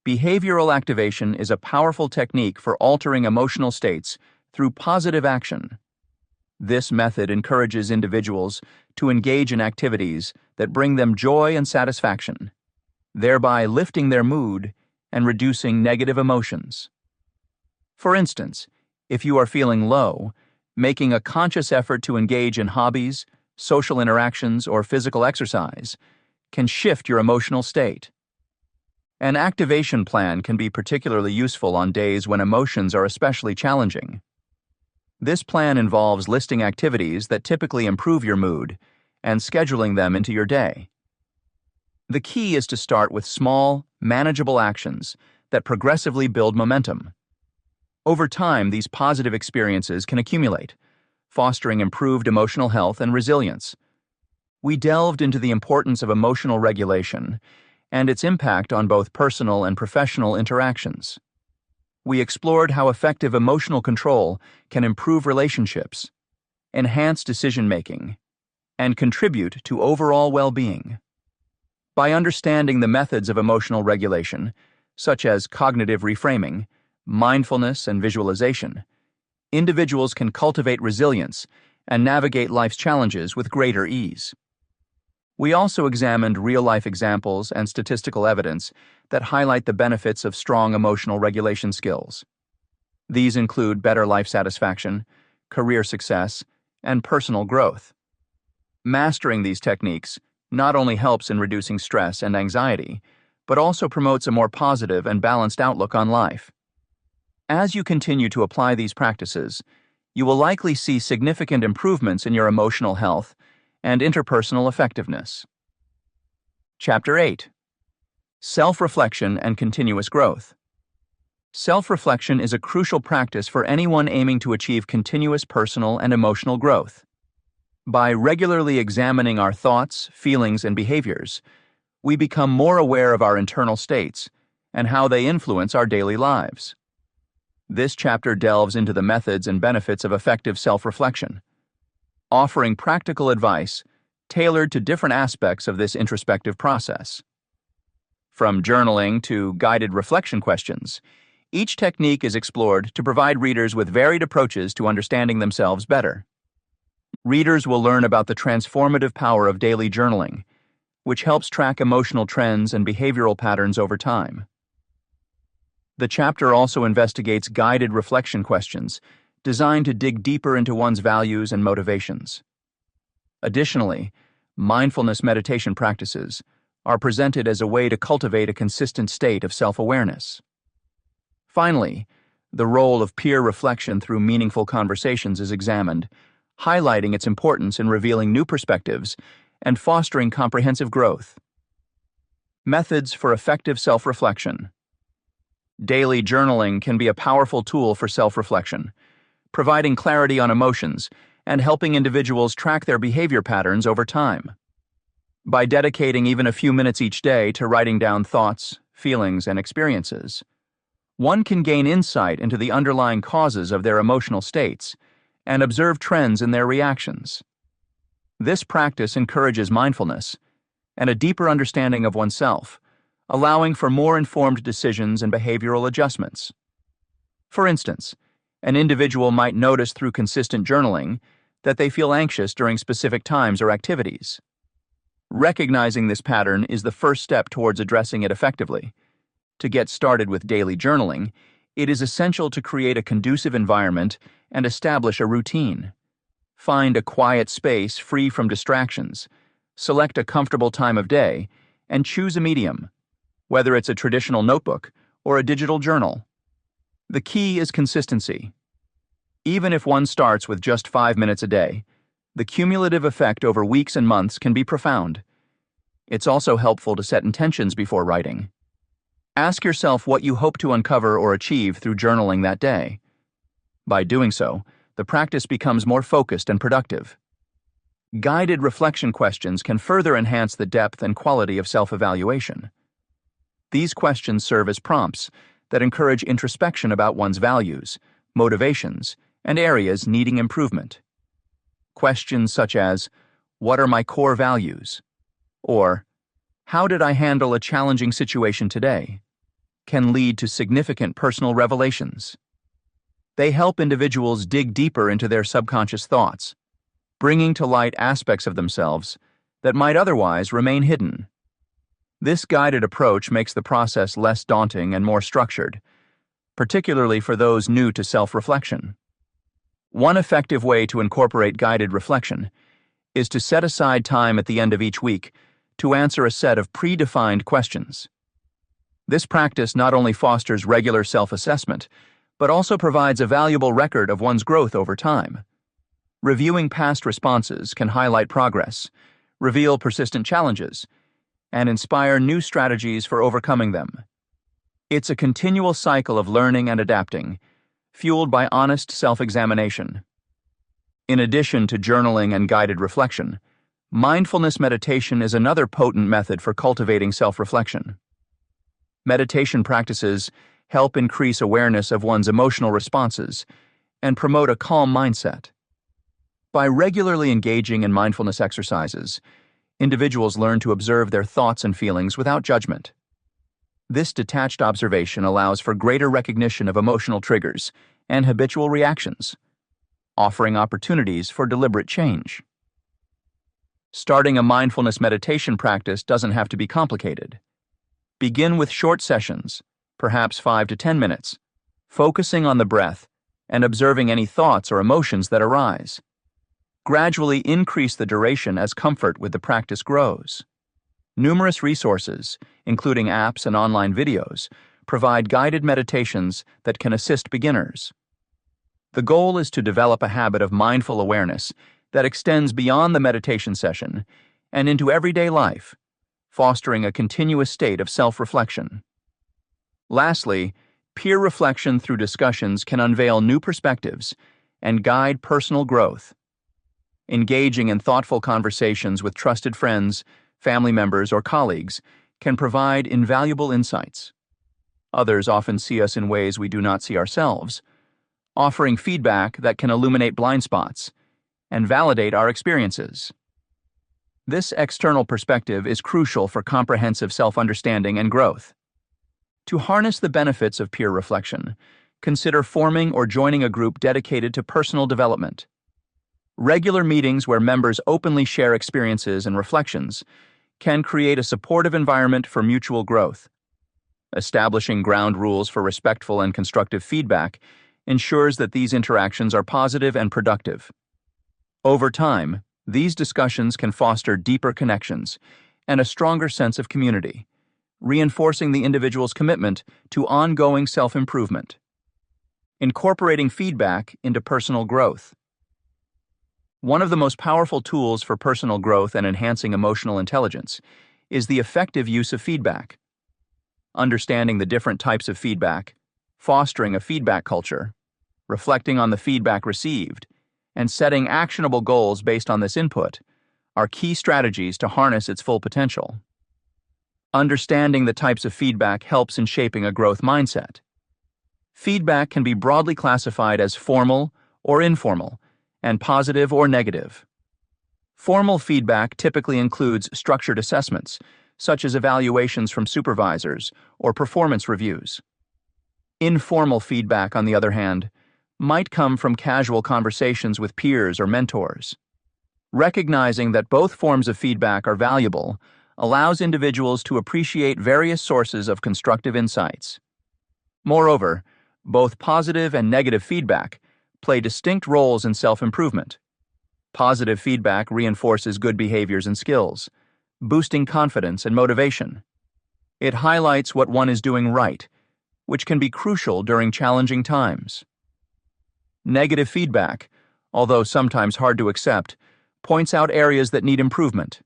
Behavioral activation is a powerful technique for altering emotional states through positive action. This method encourages individuals to engage in activities that bring them joy and satisfaction, thereby lifting their mood and reducing negative emotions. For instance, if you are feeling low, making a conscious effort to engage in hobbies, social interactions, or physical exercise can shift your emotional state. An activation plan can be particularly useful on days when emotions are especially challenging. This plan involves listing activities that typically improve your mood and scheduling them into your day. The key is to start with small, manageable actions that progressively build momentum. Over time, these positive experiences can accumulate, fostering improved emotional health and resilience. We delved into the importance of emotional regulation and its impact on both personal and professional interactions. We explored how effective emotional control can improve relationships, enhance decision-making, and contribute to overall well-being. By understanding the methods of emotional regulation, such as cognitive reframing, mindfulness, and visualization, individuals can cultivate resilience and navigate life's challenges with greater ease. We also examined real-life examples and statistical evidence that highlight the benefits of strong emotional regulation skills. These include better life satisfaction, career success, and personal growth. Mastering these techniques not only helps in reducing stress and anxiety, but also promotes a more positive and balanced outlook on life. As you continue to apply these practices, you will likely see significant improvements in your emotional health and interpersonal effectiveness. Chapter 8. Self-reflection and continuous growth. Self-reflection is a crucial practice for anyone aiming to achieve continuous personal and emotional growth. By regularly examining our thoughts, feelings, and behaviors, we become more aware of our internal states and how they influence our daily lives. This chapter delves into the methods and benefits of effective self-reflection, offering practical advice tailored to different aspects of this introspective process. From journaling to guided reflection questions, each technique is explored to provide readers with varied approaches to understanding themselves better. Readers will learn about the transformative power of daily journaling, which helps track emotional trends and behavioral patterns over time. The chapter also investigates guided reflection questions designed to dig deeper into one's values and motivations. Additionally, mindfulness meditation practices are presented as a way to cultivate a consistent state of self-awareness. Finally, the role of peer reflection through meaningful conversations is examined, highlighting its importance in revealing new perspectives and fostering comprehensive growth. Methods for effective self-reflection. Daily journaling can be a powerful tool for self-reflection, providing clarity on emotions and helping individuals track their behavior patterns over time. By dedicating even a few minutes each day to writing down thoughts, feelings, and experiences, one can gain insight into the underlying causes of their emotional states and observe trends in their reactions. This practice encourages mindfulness and a deeper understanding of oneself, allowing for more informed decisions and behavioral adjustments. For instance, an individual might notice through consistent journaling that they feel anxious during specific times or activities. Recognizing this pattern is the first step towards addressing it effectively. To get started with daily journaling, it is essential to create a conducive environment and establish a routine. Find a quiet space free from distractions, select a comfortable time of day, and choose a medium, whether it's a traditional notebook or a digital journal. The key is consistency. Even if one starts with just 5 minutes a day, the cumulative effect over weeks and months can be profound. It's also helpful to set intentions before writing. Ask yourself what you hope to uncover or achieve through journaling that day. By doing so, the practice becomes more focused and productive. Guided reflection questions can further enhance the depth and quality of self-evaluation. These questions serve as prompts that encourage introspection about one's values, motivations, and areas needing improvement. Questions such as, "What are my core values?" or "How did I handle a challenging situation today?" can lead to significant personal revelations. They help individuals dig deeper into their subconscious thoughts, bringing to light aspects of themselves that might otherwise remain hidden. This guided approach makes the process less daunting and more structured, particularly for those new to self-reflection. One effective way to incorporate guided reflection is to set aside time at the end of each week to answer a set of predefined questions. This practice not only fosters regular self-assessment, but also provides a valuable record of one's growth over time. Reviewing past responses can highlight progress, reveal persistent challenges, and inspire new strategies for overcoming them. It's a continual cycle of learning and adapting, fueled by honest self-examination. In addition to journaling and guided reflection, mindfulness meditation is another potent method for cultivating self-reflection. Meditation practices help increase awareness of one's emotional responses and promote a calm mindset. By regularly engaging in mindfulness exercises, individuals learn to observe their thoughts and feelings without judgment. This detached observation allows for greater recognition of emotional triggers and habitual reactions, offering opportunities for deliberate change. Starting a mindfulness meditation practice doesn't have to be complicated. Begin with short sessions, perhaps 5 to 10 minutes, focusing on the breath and observing any thoughts or emotions that arise. Gradually increase the duration as comfort with the practice grows. Numerous resources, including apps and online videos, provide guided meditations that can assist beginners. The goal is to develop a habit of mindful awareness that extends beyond the meditation session and into everyday life, fostering a continuous state of self-reflection. Lastly, peer reflection through discussions can unveil new perspectives and guide personal growth. Engaging in thoughtful conversations with trusted friends, family members, or colleagues can provide invaluable insights. Others often see us in ways we do not see ourselves, offering feedback that can illuminate blind spots and validate our experiences. This external perspective is crucial for comprehensive self-understanding and growth. To harness the benefits of peer reflection, consider forming or joining a group dedicated to personal development. Regular meetings where members openly share experiences and reflections can create a supportive environment for mutual growth. Establishing ground rules for respectful and constructive feedback ensures that these interactions are positive and productive. Over time, these discussions can foster deeper connections and a stronger sense of community, reinforcing the individual's commitment to ongoing self-improvement. Incorporating feedback into personal growth. One of the most powerful tools for personal growth and enhancing emotional intelligence is the effective use of feedback. Understanding the different types of feedback, fostering a feedback culture, reflecting on the feedback received, and setting actionable goals based on this input are key strategies to harness its full potential. Understanding the types of feedback helps in shaping a growth mindset. Feedback can be broadly classified as formal or informal, and positive or negative. Formal feedback typically includes structured assessments, such as evaluations from supervisors or performance reviews. Informal feedback, on the other hand, might come from casual conversations with peers or mentors. Recognizing that both forms of feedback are valuable allows individuals to appreciate various sources of constructive insights. Moreover, both positive and negative feedback play distinct roles in self-improvement. Positive feedback reinforces good behaviors and skills, boosting confidence and motivation. It highlights what one is doing right, which can be crucial during challenging times. Negative feedback, although sometimes hard to accept, points out areas that need improvement.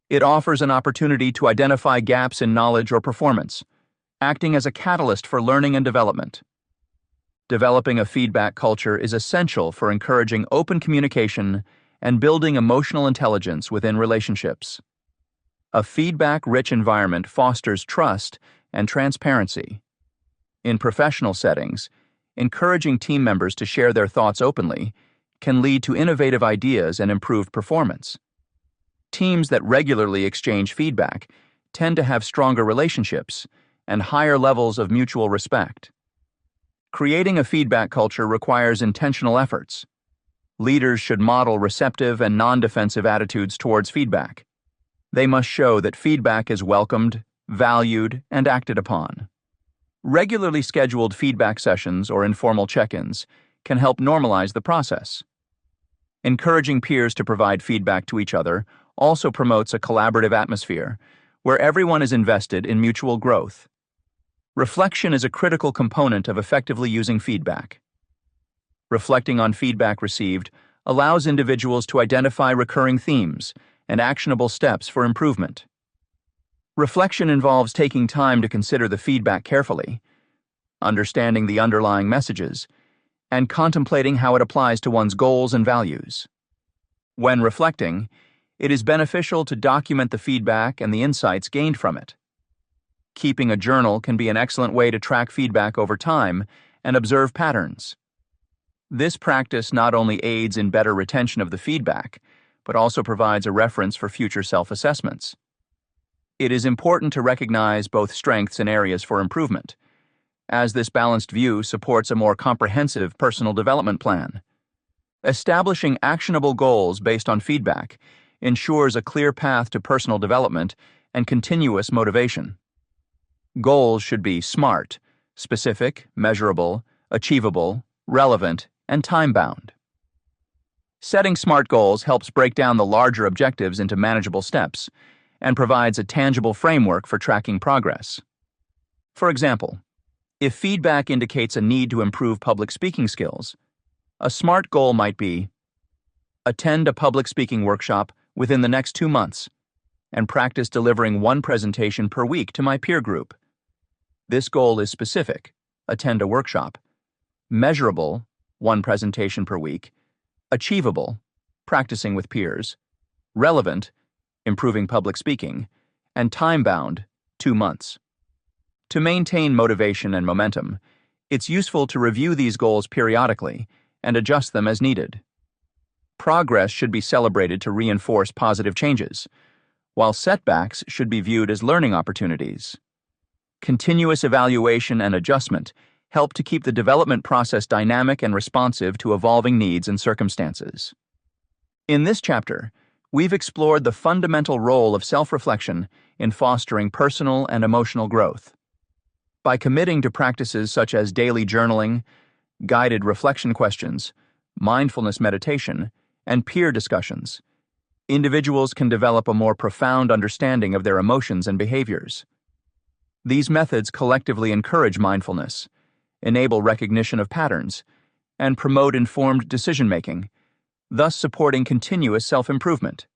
It offers an opportunity to identify gaps in knowledge or performance, acting as a catalyst for learning and development. Developing a feedback culture is essential for encouraging open communication and building emotional intelligence within relationships. A feedback-rich environment fosters trust and transparency. In professional settings, encouraging team members to share their thoughts openly can lead to innovative ideas and improved performance. Teams that regularly exchange feedback tend to have stronger relationships and higher levels of mutual respect. Creating a feedback culture requires intentional efforts. Leaders should model receptive and non-defensive attitudes towards feedback. They must show that feedback is welcomed, valued, and acted upon. Regularly scheduled feedback sessions or informal check-ins can help normalize the process. Encouraging peers to provide feedback to each other also promotes a collaborative atmosphere where everyone is invested in mutual growth. Reflection is a critical component of effectively using feedback. Reflecting on feedback received allows individuals to identify recurring themes and actionable steps for improvement. Reflection involves taking time to consider the feedback carefully, understanding the underlying messages, and contemplating how it applies to one's goals and values. When reflecting, it is beneficial to document the feedback and the insights gained from it. Keeping a journal can be an excellent way to track feedback over time and observe patterns. This practice not only aids in better retention of the feedback, but also provides a reference for future self-assessments. It is important to recognize both strengths and areas for improvement, as this balanced view supports a more comprehensive personal development plan. Establishing actionable goals based on feedback ensures a clear path to personal development and continuous motivation. Goals should be SMART, specific, measurable, achievable, relevant, and time-bound. Setting SMART goals helps break down the larger objectives into manageable steps and provides a tangible framework for tracking progress. For example, if feedback indicates a need to improve public speaking skills, A smart goal might be attend a public speaking workshop within the next 2 months and practice delivering one presentation per week to my peer group. This goal is specific, attend a workshop, measurable, one presentation per week, achievable, practicing with peers, relevant, improving public speaking, and time-bound, 2 months. To maintain motivation and momentum, it's useful to review these goals periodically and adjust them as needed. Progress should be celebrated to reinforce positive changes, while setbacks should be viewed as learning opportunities. Continuous evaluation and adjustment help to keep the development process dynamic and responsive to evolving needs and circumstances. In this chapter, we've explored the fundamental role of self-reflection in fostering personal and emotional growth. By committing to practices such as daily journaling, guided reflection questions, mindfulness meditation, and peer discussions, individuals can develop a more profound understanding of their emotions and behaviors. These methods collectively encourage mindfulness, enable recognition of patterns, and promote informed decision-making, thus supporting continuous self-improvement.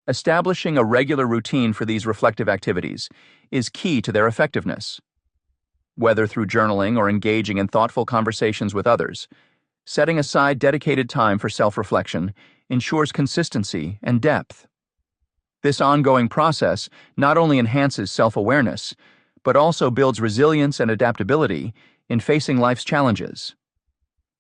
Establishing a regular routine for these reflective activities is key to their effectiveness. Whether through journaling or engaging in thoughtful conversations with others, setting aside dedicated time for self-reflection ensures consistency and depth. This ongoing process not only enhances self-awareness, but also builds resilience and adaptability in facing life's challenges.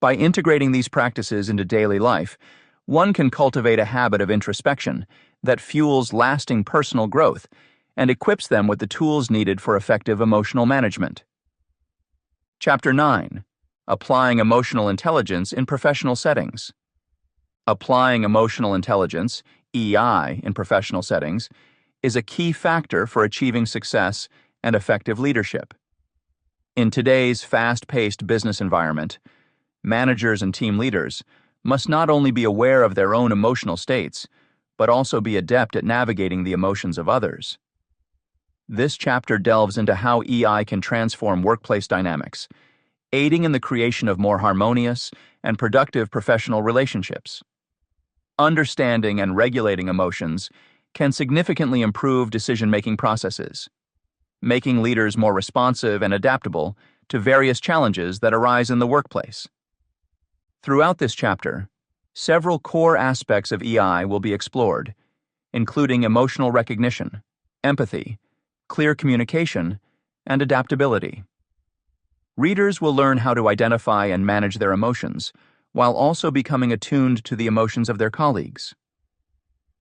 By integrating these practices into daily life, one can cultivate a habit of introspection that fuels lasting personal growth and equips them with the tools needed for effective emotional management. Chapter 9. Applying Emotional Intelligence in Professional Settings. Applying emotional intelligence, EI, in professional settings is a key factor for achieving success and effective leadership. In today's fast-paced business environment, managers and team leaders must not only be aware of their own emotional states, but also be adept at navigating the emotions of others. This chapter delves into how EI can transform workplace dynamics, aiding in the creation of more harmonious and productive professional relationships. Understanding and regulating emotions can significantly improve decision-making processes, making leaders more responsive and adaptable to various challenges that arise in the workplace. Throughout this chapter, several core aspects of EI will be explored, including emotional recognition, empathy, clear communication, and adaptability. Readers will learn how to identify and manage their emotions, while also becoming attuned to the emotions of their colleagues.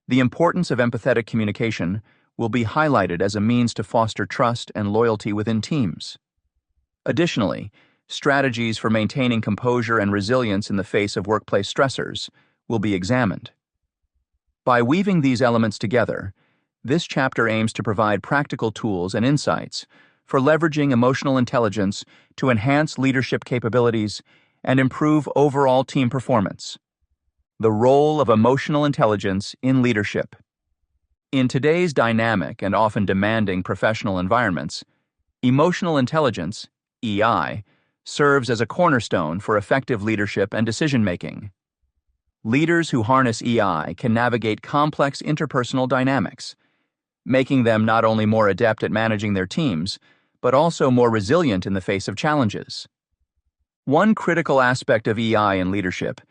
The importance of empathetic communication will be highlighted as a means to foster trust and loyalty within teams. Additionally, strategies for maintaining composure and resilience in the face of workplace stressors will be examined. By weaving these elements together, this chapter aims to provide practical tools and insights for leveraging emotional intelligence to enhance leadership capabilities and improve overall team performance. The role of emotional intelligence in leadership. In today's dynamic and often demanding professional environments, emotional intelligence, EI, serves as a cornerstone for effective leadership and decision-making. Leaders who harness EI can navigate complex interpersonal dynamics, making them not only more adept at managing their teams, but also more resilient in the face of challenges. One critical aspect of EI in leadership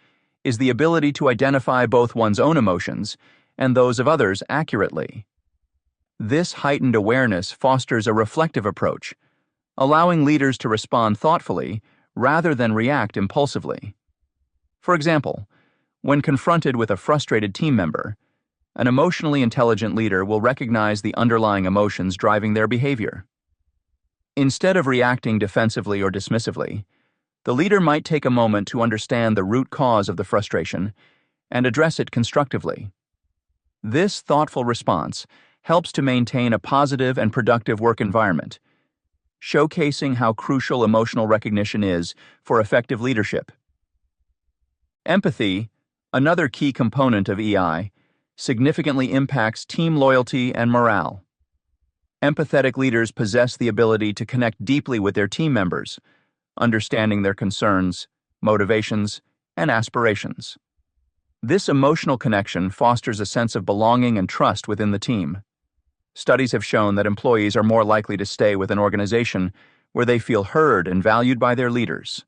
is the ability to identify both one's own emotions and those of others accurately. This heightened awareness fosters a reflective approach, allowing leaders to respond thoughtfully rather than react impulsively. For example, when confronted with a frustrated team member, an emotionally intelligent leader will recognize the underlying emotions driving their behavior. Instead of reacting defensively or dismissively, the leader might take a moment to understand the root cause of the frustration and address it constructively. This thoughtful response helps to maintain a positive and productive work environment, showcasing how crucial emotional recognition is for effective leadership. Empathy, another key component of EI, significantly impacts team loyalty and morale. Empathetic leaders possess the ability to connect deeply with their team members, understanding their concerns, motivations, and aspirations. This emotional connection fosters a sense of belonging and trust within the team. Studies have shown that employees are more likely to stay with an organization where they feel heard and valued by their leaders.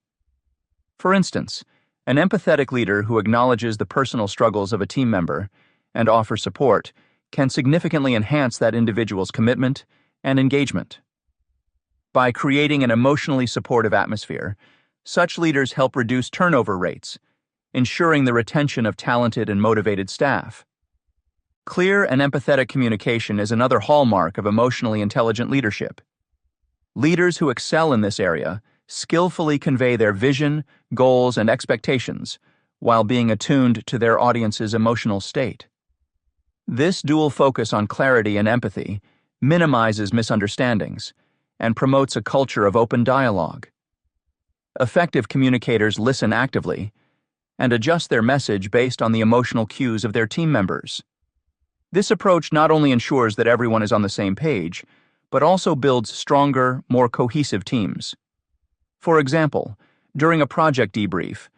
For instance, an empathetic leader who acknowledges the personal struggles of a team member and offers support can significantly enhance that individual's commitment and engagement. By creating an emotionally supportive atmosphere, such leaders help reduce turnover rates, ensuring the retention of talented and motivated staff. Clear and empathetic communication is another hallmark of emotionally intelligent leadership. Leaders who excel in this area skillfully convey their vision, goals, and expectations while being attuned to their audience's emotional state. This dual focus on clarity and empathy minimizes misunderstandings and promotes a culture of open dialogue. Effective communicators listen actively and adjust their message based on the emotional cues of their team members. This approach not only ensures that everyone is on the same page, but also builds stronger, more cohesive teams. For example, during a project debrief,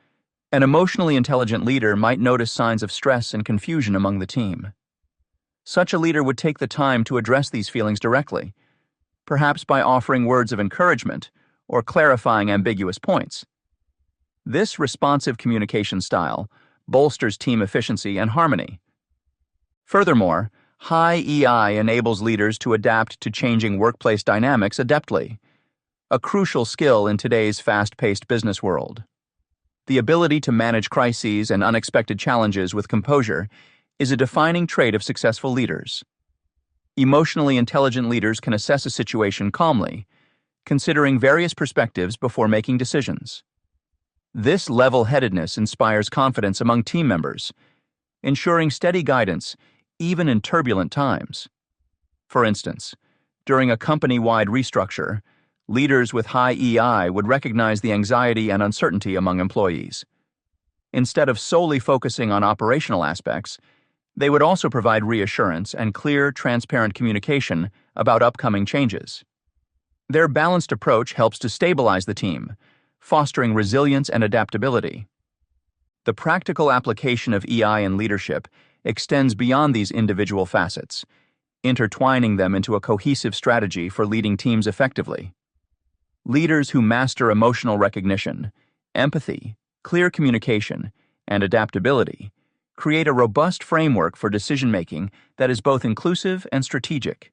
an emotionally intelligent leader might notice signs of stress and confusion among the team. Such a leader would take the time to address these feelings directly, perhaps by offering words of encouragement or clarifying ambiguous points. This responsive communication style bolsters team efficiency and harmony. Furthermore, high EI enables leaders to adapt to changing workplace dynamics adeptly, a crucial skill in today's fast-paced business world. The ability to manage crises and unexpected challenges with composure is a defining trait of successful leaders. Emotionally intelligent leaders can assess a situation calmly, considering various perspectives before making decisions. This level-headedness inspires confidence among team members, ensuring steady guidance even in turbulent times. For instance, during a company-wide restructure, leaders with high EI would recognize the anxiety and uncertainty among employees. Instead of solely focusing on operational aspects, they would also provide reassurance and clear, transparent communication about upcoming changes. Their balanced approach helps to stabilize the team, fostering resilience and adaptability. The practical application of EI in leadership extends beyond these individual facets, intertwining them into a cohesive strategy for leading teams effectively. Leaders who master emotional recognition, empathy, clear communication, and adaptability create a robust framework for decision-making that is both inclusive and strategic.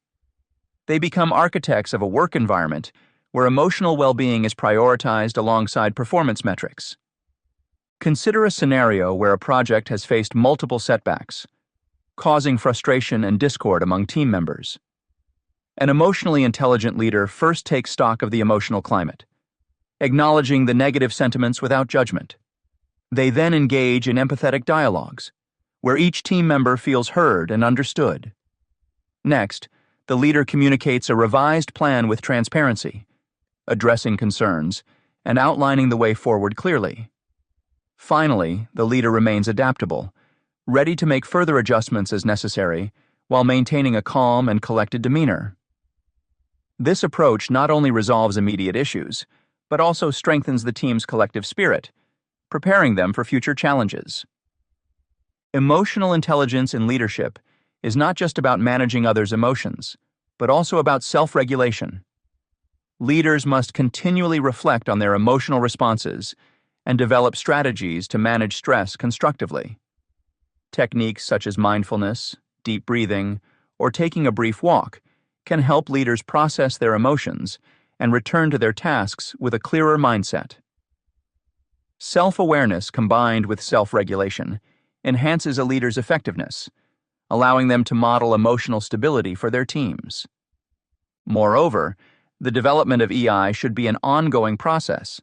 They become architects of a work environment where emotional well-being is prioritized alongside performance metrics. Consider a scenario where a project has faced multiple setbacks, causing frustration and discord among team members. An emotionally intelligent leader first takes stock of the emotional climate, acknowledging the negative sentiments without judgment. They then engage in empathetic dialogues, where each team member feels heard and understood. Next, the leader communicates a revised plan with transparency, addressing concerns and outlining the way forward clearly. Finally, the leader remains adaptable, ready to make further adjustments as necessary while maintaining a calm and collected demeanor. This approach not only resolves immediate issues, but also strengthens the team's collective spirit, preparing them for future challenges. Emotional intelligence in leadership is not just about managing others' emotions, but also about self-regulation. Leaders must continually reflect on their emotional responses and develop strategies to manage stress constructively. Techniques such as mindfulness, deep breathing, or taking a brief walk can help leaders process their emotions and return to their tasks with a clearer mindset. Self-awareness combined with self-regulation enhances a leader's effectiveness, allowing them to model emotional stability for their teams. Moreover, the development of EI should be an ongoing process.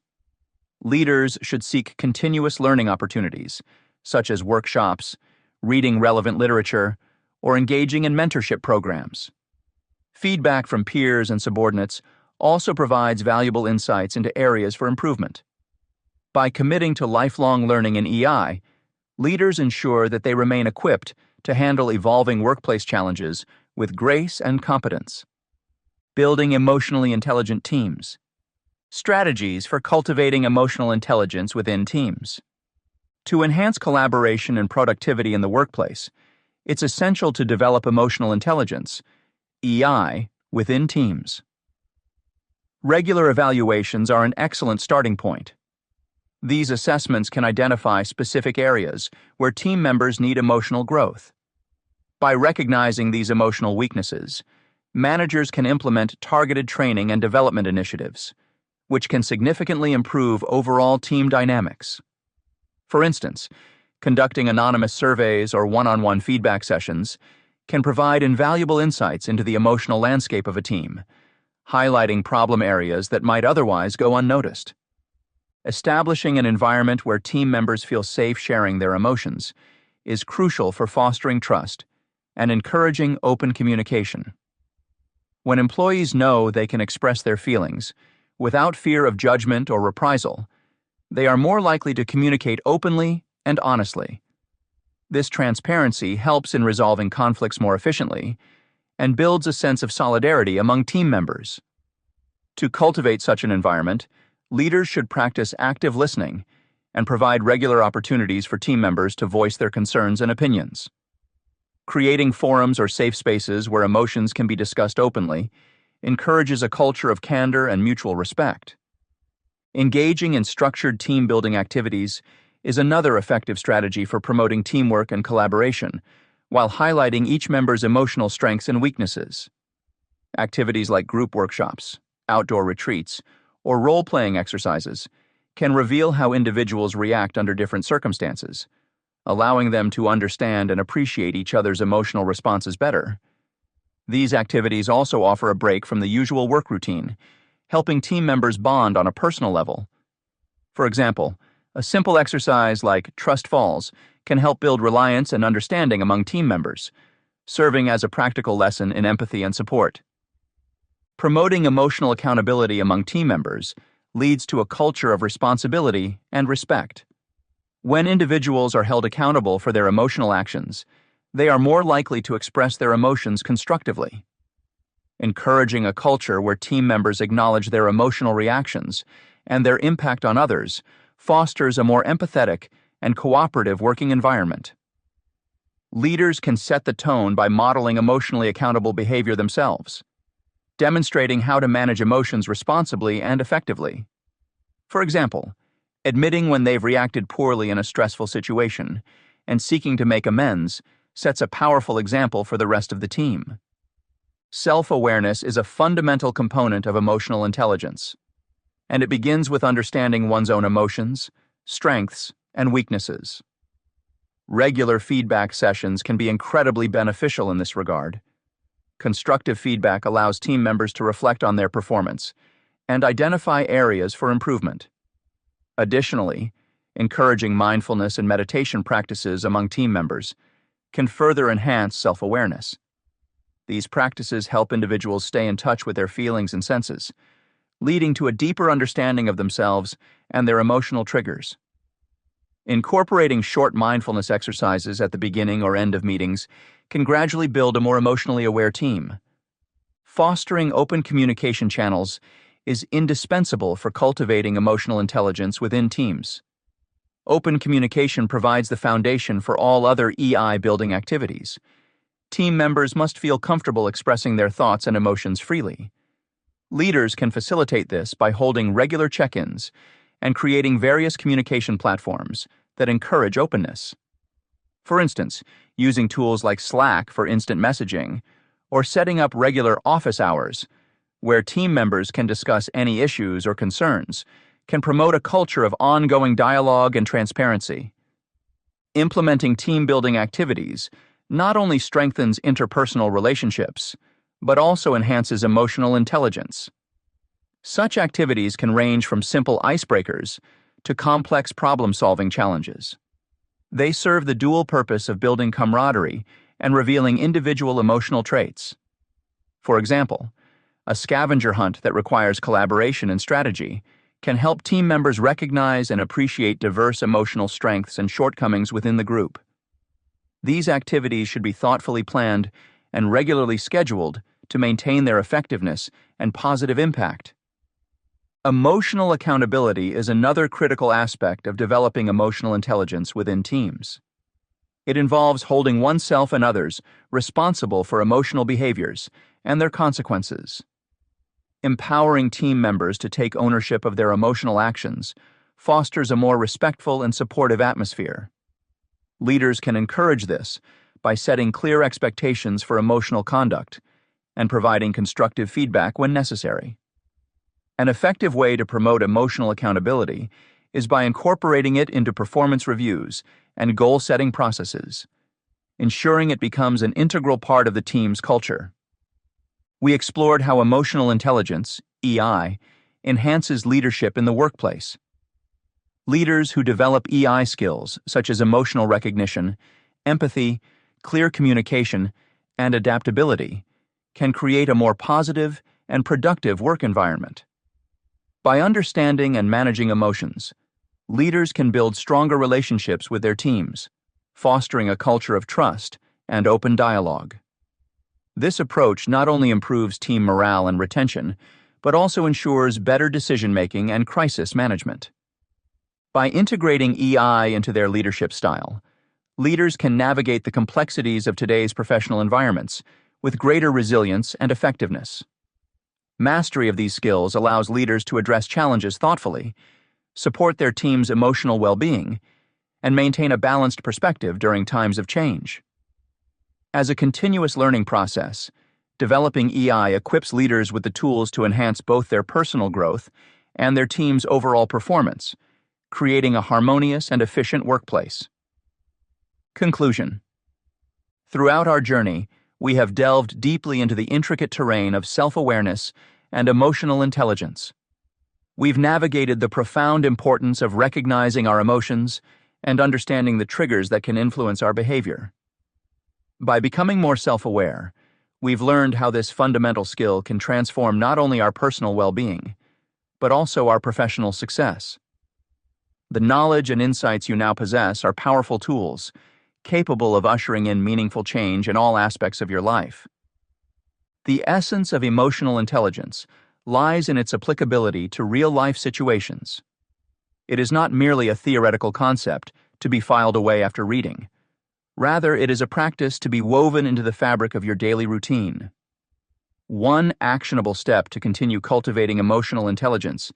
Leaders should seek continuous learning opportunities, such as workshops, reading relevant literature, or engaging in mentorship programs. Feedback from peers and subordinates also provides valuable insights into areas for improvement. By committing to lifelong learning in EI, leaders ensure that they remain equipped to handle evolving workplace challenges with grace and competence. Building emotionally intelligent teams. Strategies for cultivating emotional intelligence within teams. To enhance collaboration and productivity in the workplace, it's essential to develop emotional intelligence, EI, within teams. Regular evaluations are an excellent starting point. These assessments can identify specific areas where team members need emotional growth. By recognizing these emotional weaknesses, managers can implement targeted training and development initiatives, which can significantly improve overall team dynamics. For instance, conducting anonymous surveys or one-on-one feedback sessions can provide invaluable insights into the emotional landscape of a team, highlighting problem areas that might otherwise go unnoticed. Establishing an environment where team members feel safe sharing their emotions is crucial for fostering trust and encouraging open communication. When employees know they can express their feelings without fear of judgment or reprisal, they are more likely to communicate openly and honestly. This transparency helps in resolving conflicts more efficiently and builds a sense of solidarity among team members. To cultivate such an environment, leaders should practice active listening and provide regular opportunities for team members to voice their concerns and opinions. Creating forums or safe spaces where emotions can be discussed openly encourages a culture of candor and mutual respect. Engaging in structured team-building activities is another effective strategy for promoting teamwork and collaboration, while highlighting each member's emotional strengths and weaknesses. Activities like group workshops, outdoor retreats, or role-playing exercises can reveal how individuals react under different circumstances, allowing them to understand and appreciate each other's emotional responses better. These activities also offer a break from the usual work routine, helping team members bond on a personal level. For example, a simple exercise like Trust Falls can help build reliance and understanding among team members, serving as a practical lesson in empathy and support. Promoting emotional accountability among team members leads to a culture of responsibility and respect. When individuals are held accountable for their emotional actions, they are more likely to express their emotions constructively. Encouraging a culture where team members acknowledge their emotional reactions and their impact on others fosters a more empathetic and cooperative working environment. Leaders can set the tone by modeling emotionally accountable behavior themselves, demonstrating how to manage emotions responsibly and effectively. For example, admitting when they've reacted poorly in a stressful situation and seeking to make amends sets a powerful example for the rest of the team. Self-awareness is a fundamental component of emotional intelligence, and it begins with understanding one's own emotions, strengths, and weaknesses. Regular feedback sessions can be incredibly beneficial in this regard. Constructive feedback allows team members to reflect on their performance and identify areas for improvement. Additionally, encouraging mindfulness and meditation practices among team members can further enhance self-awareness. These practices help individuals stay in touch with their feelings and senses, leading to a deeper understanding of themselves and their emotional triggers. Incorporating short mindfulness exercises at the beginning or end of meetings can gradually build a more emotionally aware team. Fostering open communication channels is indispensable for cultivating emotional intelligence within teams. Open communication provides the foundation for all other EI-building activities. Team members must feel comfortable expressing their thoughts and emotions freely. Leaders can facilitate this by holding regular check-ins and creating various communication platforms that encourage openness. For instance, using tools like Slack for instant messaging or setting up regular office hours where team members can discuss any issues or concerns can promote a culture of ongoing dialogue and transparency. Implementing team-building activities not only strengthens interpersonal relationships, but also enhances emotional intelligence. Such activities can range from simple icebreakers to complex problem-solving challenges. They serve the dual purpose of building camaraderie and revealing individual emotional traits. For example, a scavenger hunt that requires collaboration and strategy can help team members recognize and appreciate diverse emotional strengths and shortcomings within the group. These activities should be thoughtfully planned and regularly scheduled to maintain their effectiveness and positive impact. Emotional accountability is another critical aspect of developing emotional intelligence within teams. It involves holding oneself and others responsible for emotional behaviors and their consequences. Empowering team members to take ownership of their emotional actions fosters a more respectful and supportive atmosphere. Leaders can encourage this by setting clear expectations for emotional conduct and providing constructive feedback when necessary. An effective way to promote emotional accountability is by incorporating it into performance reviews and goal-setting processes, ensuring it becomes an integral part of the team's culture. We explored how emotional intelligence, EI, enhances leadership in the workplace. Leaders who develop EI skills, such as emotional recognition, empathy, clear communication, and adaptability, can create a more positive and productive work environment. By understanding and managing emotions, leaders can build stronger relationships with their teams, fostering a culture of trust and open dialogue. This approach not only improves team morale and retention, but also ensures better decision-making and crisis management. By integrating EI into their leadership style, leaders can navigate the complexities of today's professional environments with greater resilience and effectiveness. Mastery of these skills allows leaders to address challenges thoughtfully, support their team's emotional well-being, and maintain a balanced perspective during times of change. As a continuous learning process, developing EI equips leaders with the tools to enhance both their personal growth and their team's overall performance, creating a harmonious and efficient workplace. Conclusion. Throughout our journey, we have delved deeply into the intricate terrain of self-awareness and emotional intelligence. We've navigated the profound importance of recognizing our emotions and understanding the triggers that can influence our behavior. By becoming more self-aware, we've learned how this fundamental skill can transform not only our personal well-being, but also our professional success. The knowledge and insights you now possess are powerful tools, capable of ushering in meaningful change in all aspects of your life. The essence of emotional intelligence lies in its applicability to real-life situations. It is not merely a theoretical concept to be filed away after reading. Rather, it is a practice to be woven into the fabric of your daily routine. One actionable step to continue cultivating emotional intelligence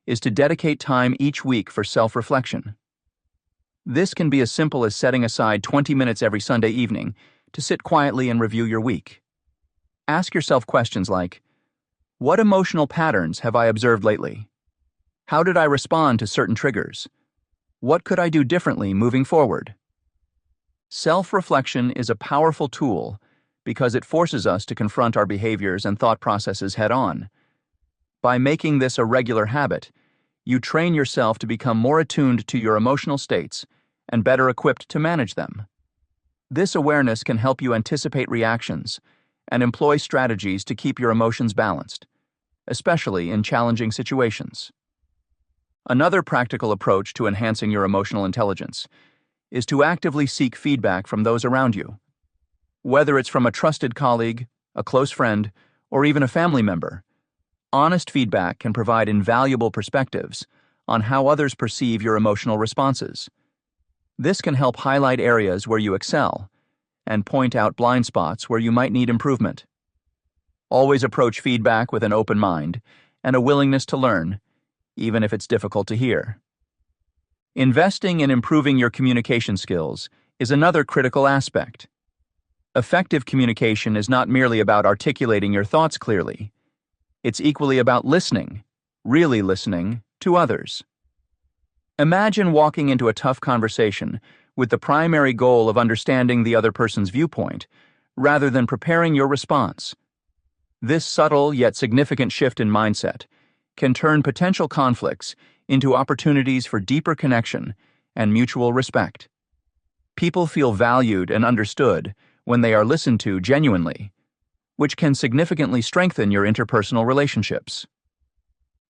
is to dedicate time each week for self-reflection. This can be as simple as setting aside 20 minutes every Sunday evening to sit quietly and review your week. Ask yourself questions like, what emotional patterns have I observed lately? How did I respond to certain triggers? What could I do differently moving forward? Self-reflection is a powerful tool because it forces us to confront our behaviors and thought processes head-on. By making this a regular habit, you train yourself to become more attuned to your emotional states and better equipped to manage them. This awareness can help you anticipate reactions and employ strategies to keep your emotions balanced, especially in challenging situations. Another practical approach to enhancing your emotional intelligence is to actively seek feedback from those around you. Whether it's from a trusted colleague, a close friend, or even a family member, honest feedback can provide invaluable perspectives on how others perceive your emotional responses. This can help highlight areas where you excel and point out blind spots where you might need improvement. Always approach feedback with an open mind and a willingness to learn, even if it's difficult to hear. Investing in improving your communication skills is another critical aspect. Effective communication is not merely about articulating your thoughts clearly. It's equally about listening, really listening, to others. Imagine walking into a tough conversation with the primary goal of understanding the other person's viewpoint, rather than preparing your response. This subtle yet significant shift in mindset can turn potential conflicts into opportunities for deeper connection and mutual respect. People feel valued and understood when they are listened to genuinely, which can significantly strengthen your interpersonal relationships.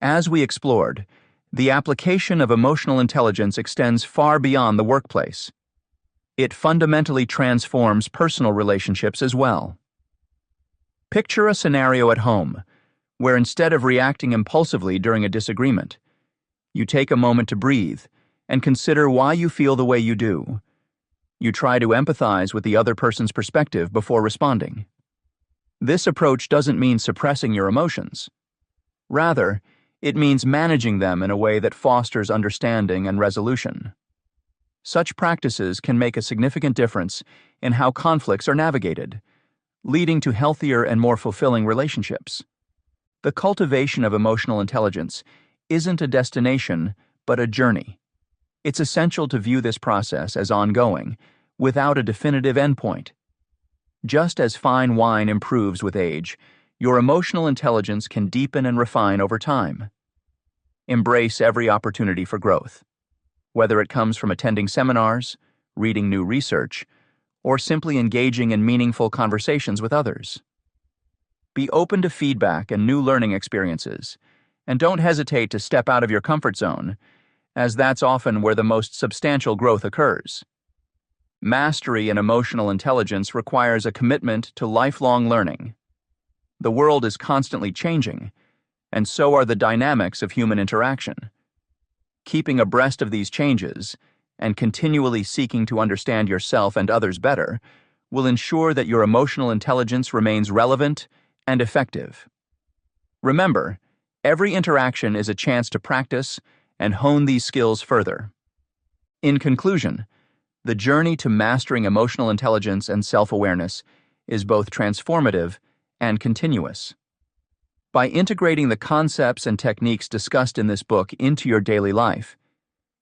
As we explored, the application of emotional intelligence extends far beyond the workplace. It fundamentally transforms personal relationships as well. Picture a scenario at home where instead of reacting impulsively during a disagreement, you take a moment to breathe and consider why you feel the way you do. You try to empathize with the other person's perspective before responding. This approach doesn't mean suppressing your emotions. Rather, it means managing them in a way that fosters understanding and resolution. Such practices can make a significant difference in how conflicts are navigated, leading to healthier and more fulfilling relationships. The cultivation of emotional intelligence isn't a destination, but a journey. It's essential to view this process as ongoing, without a definitive endpoint. Just as fine wine improves with age, your emotional intelligence can deepen and refine over time. Embrace every opportunity for growth, whether it comes from attending seminars, reading new research, or simply engaging in meaningful conversations with others. Be open to feedback and new learning experiences, and don't hesitate to step out of your comfort zone, as that's often where the most substantial growth occurs. Mastery in emotional intelligence requires a commitment to lifelong learning. The world is constantly changing, and so are the dynamics of human interaction. Keeping abreast of these changes and continually seeking to understand yourself and others better will ensure that your emotional intelligence remains relevant and effective. Remember, every interaction is a chance to practice and hone these skills further. In conclusion, the journey to mastering emotional intelligence and self-awareness is both transformative and continuous. By integrating the concepts and techniques discussed in this book into your daily life,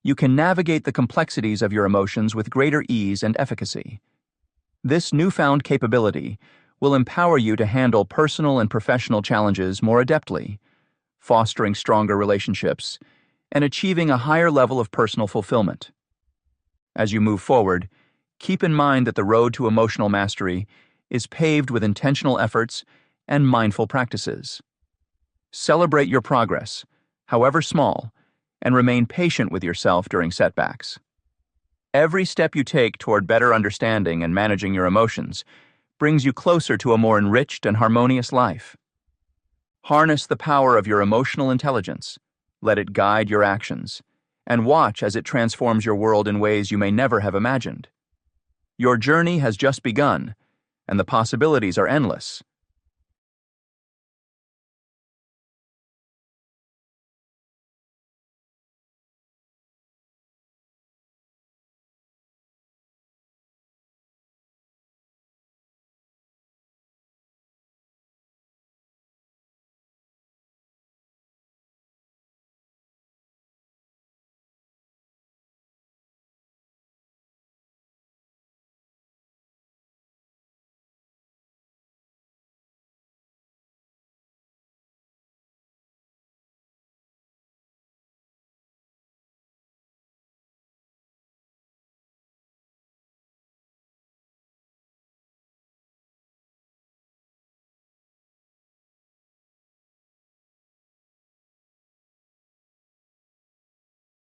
you can navigate the complexities of your emotions with greater ease and efficacy. This newfound capability will empower you to handle personal and professional challenges more adeptly, fostering stronger relationships and achieving a higher level of personal fulfillment. As you move forward, keep in mind that the road to emotional mastery is paved with intentional efforts and mindful practices. Celebrate your progress, however small, and remain patient with yourself during setbacks. Every step you take toward better understanding and managing your emotions brings you closer to a more enriched and harmonious life. Harness the power of your emotional intelligence, let it guide your actions, and watch as it transforms your world in ways you may never have imagined. Your journey has just begun, and the possibilities are endless.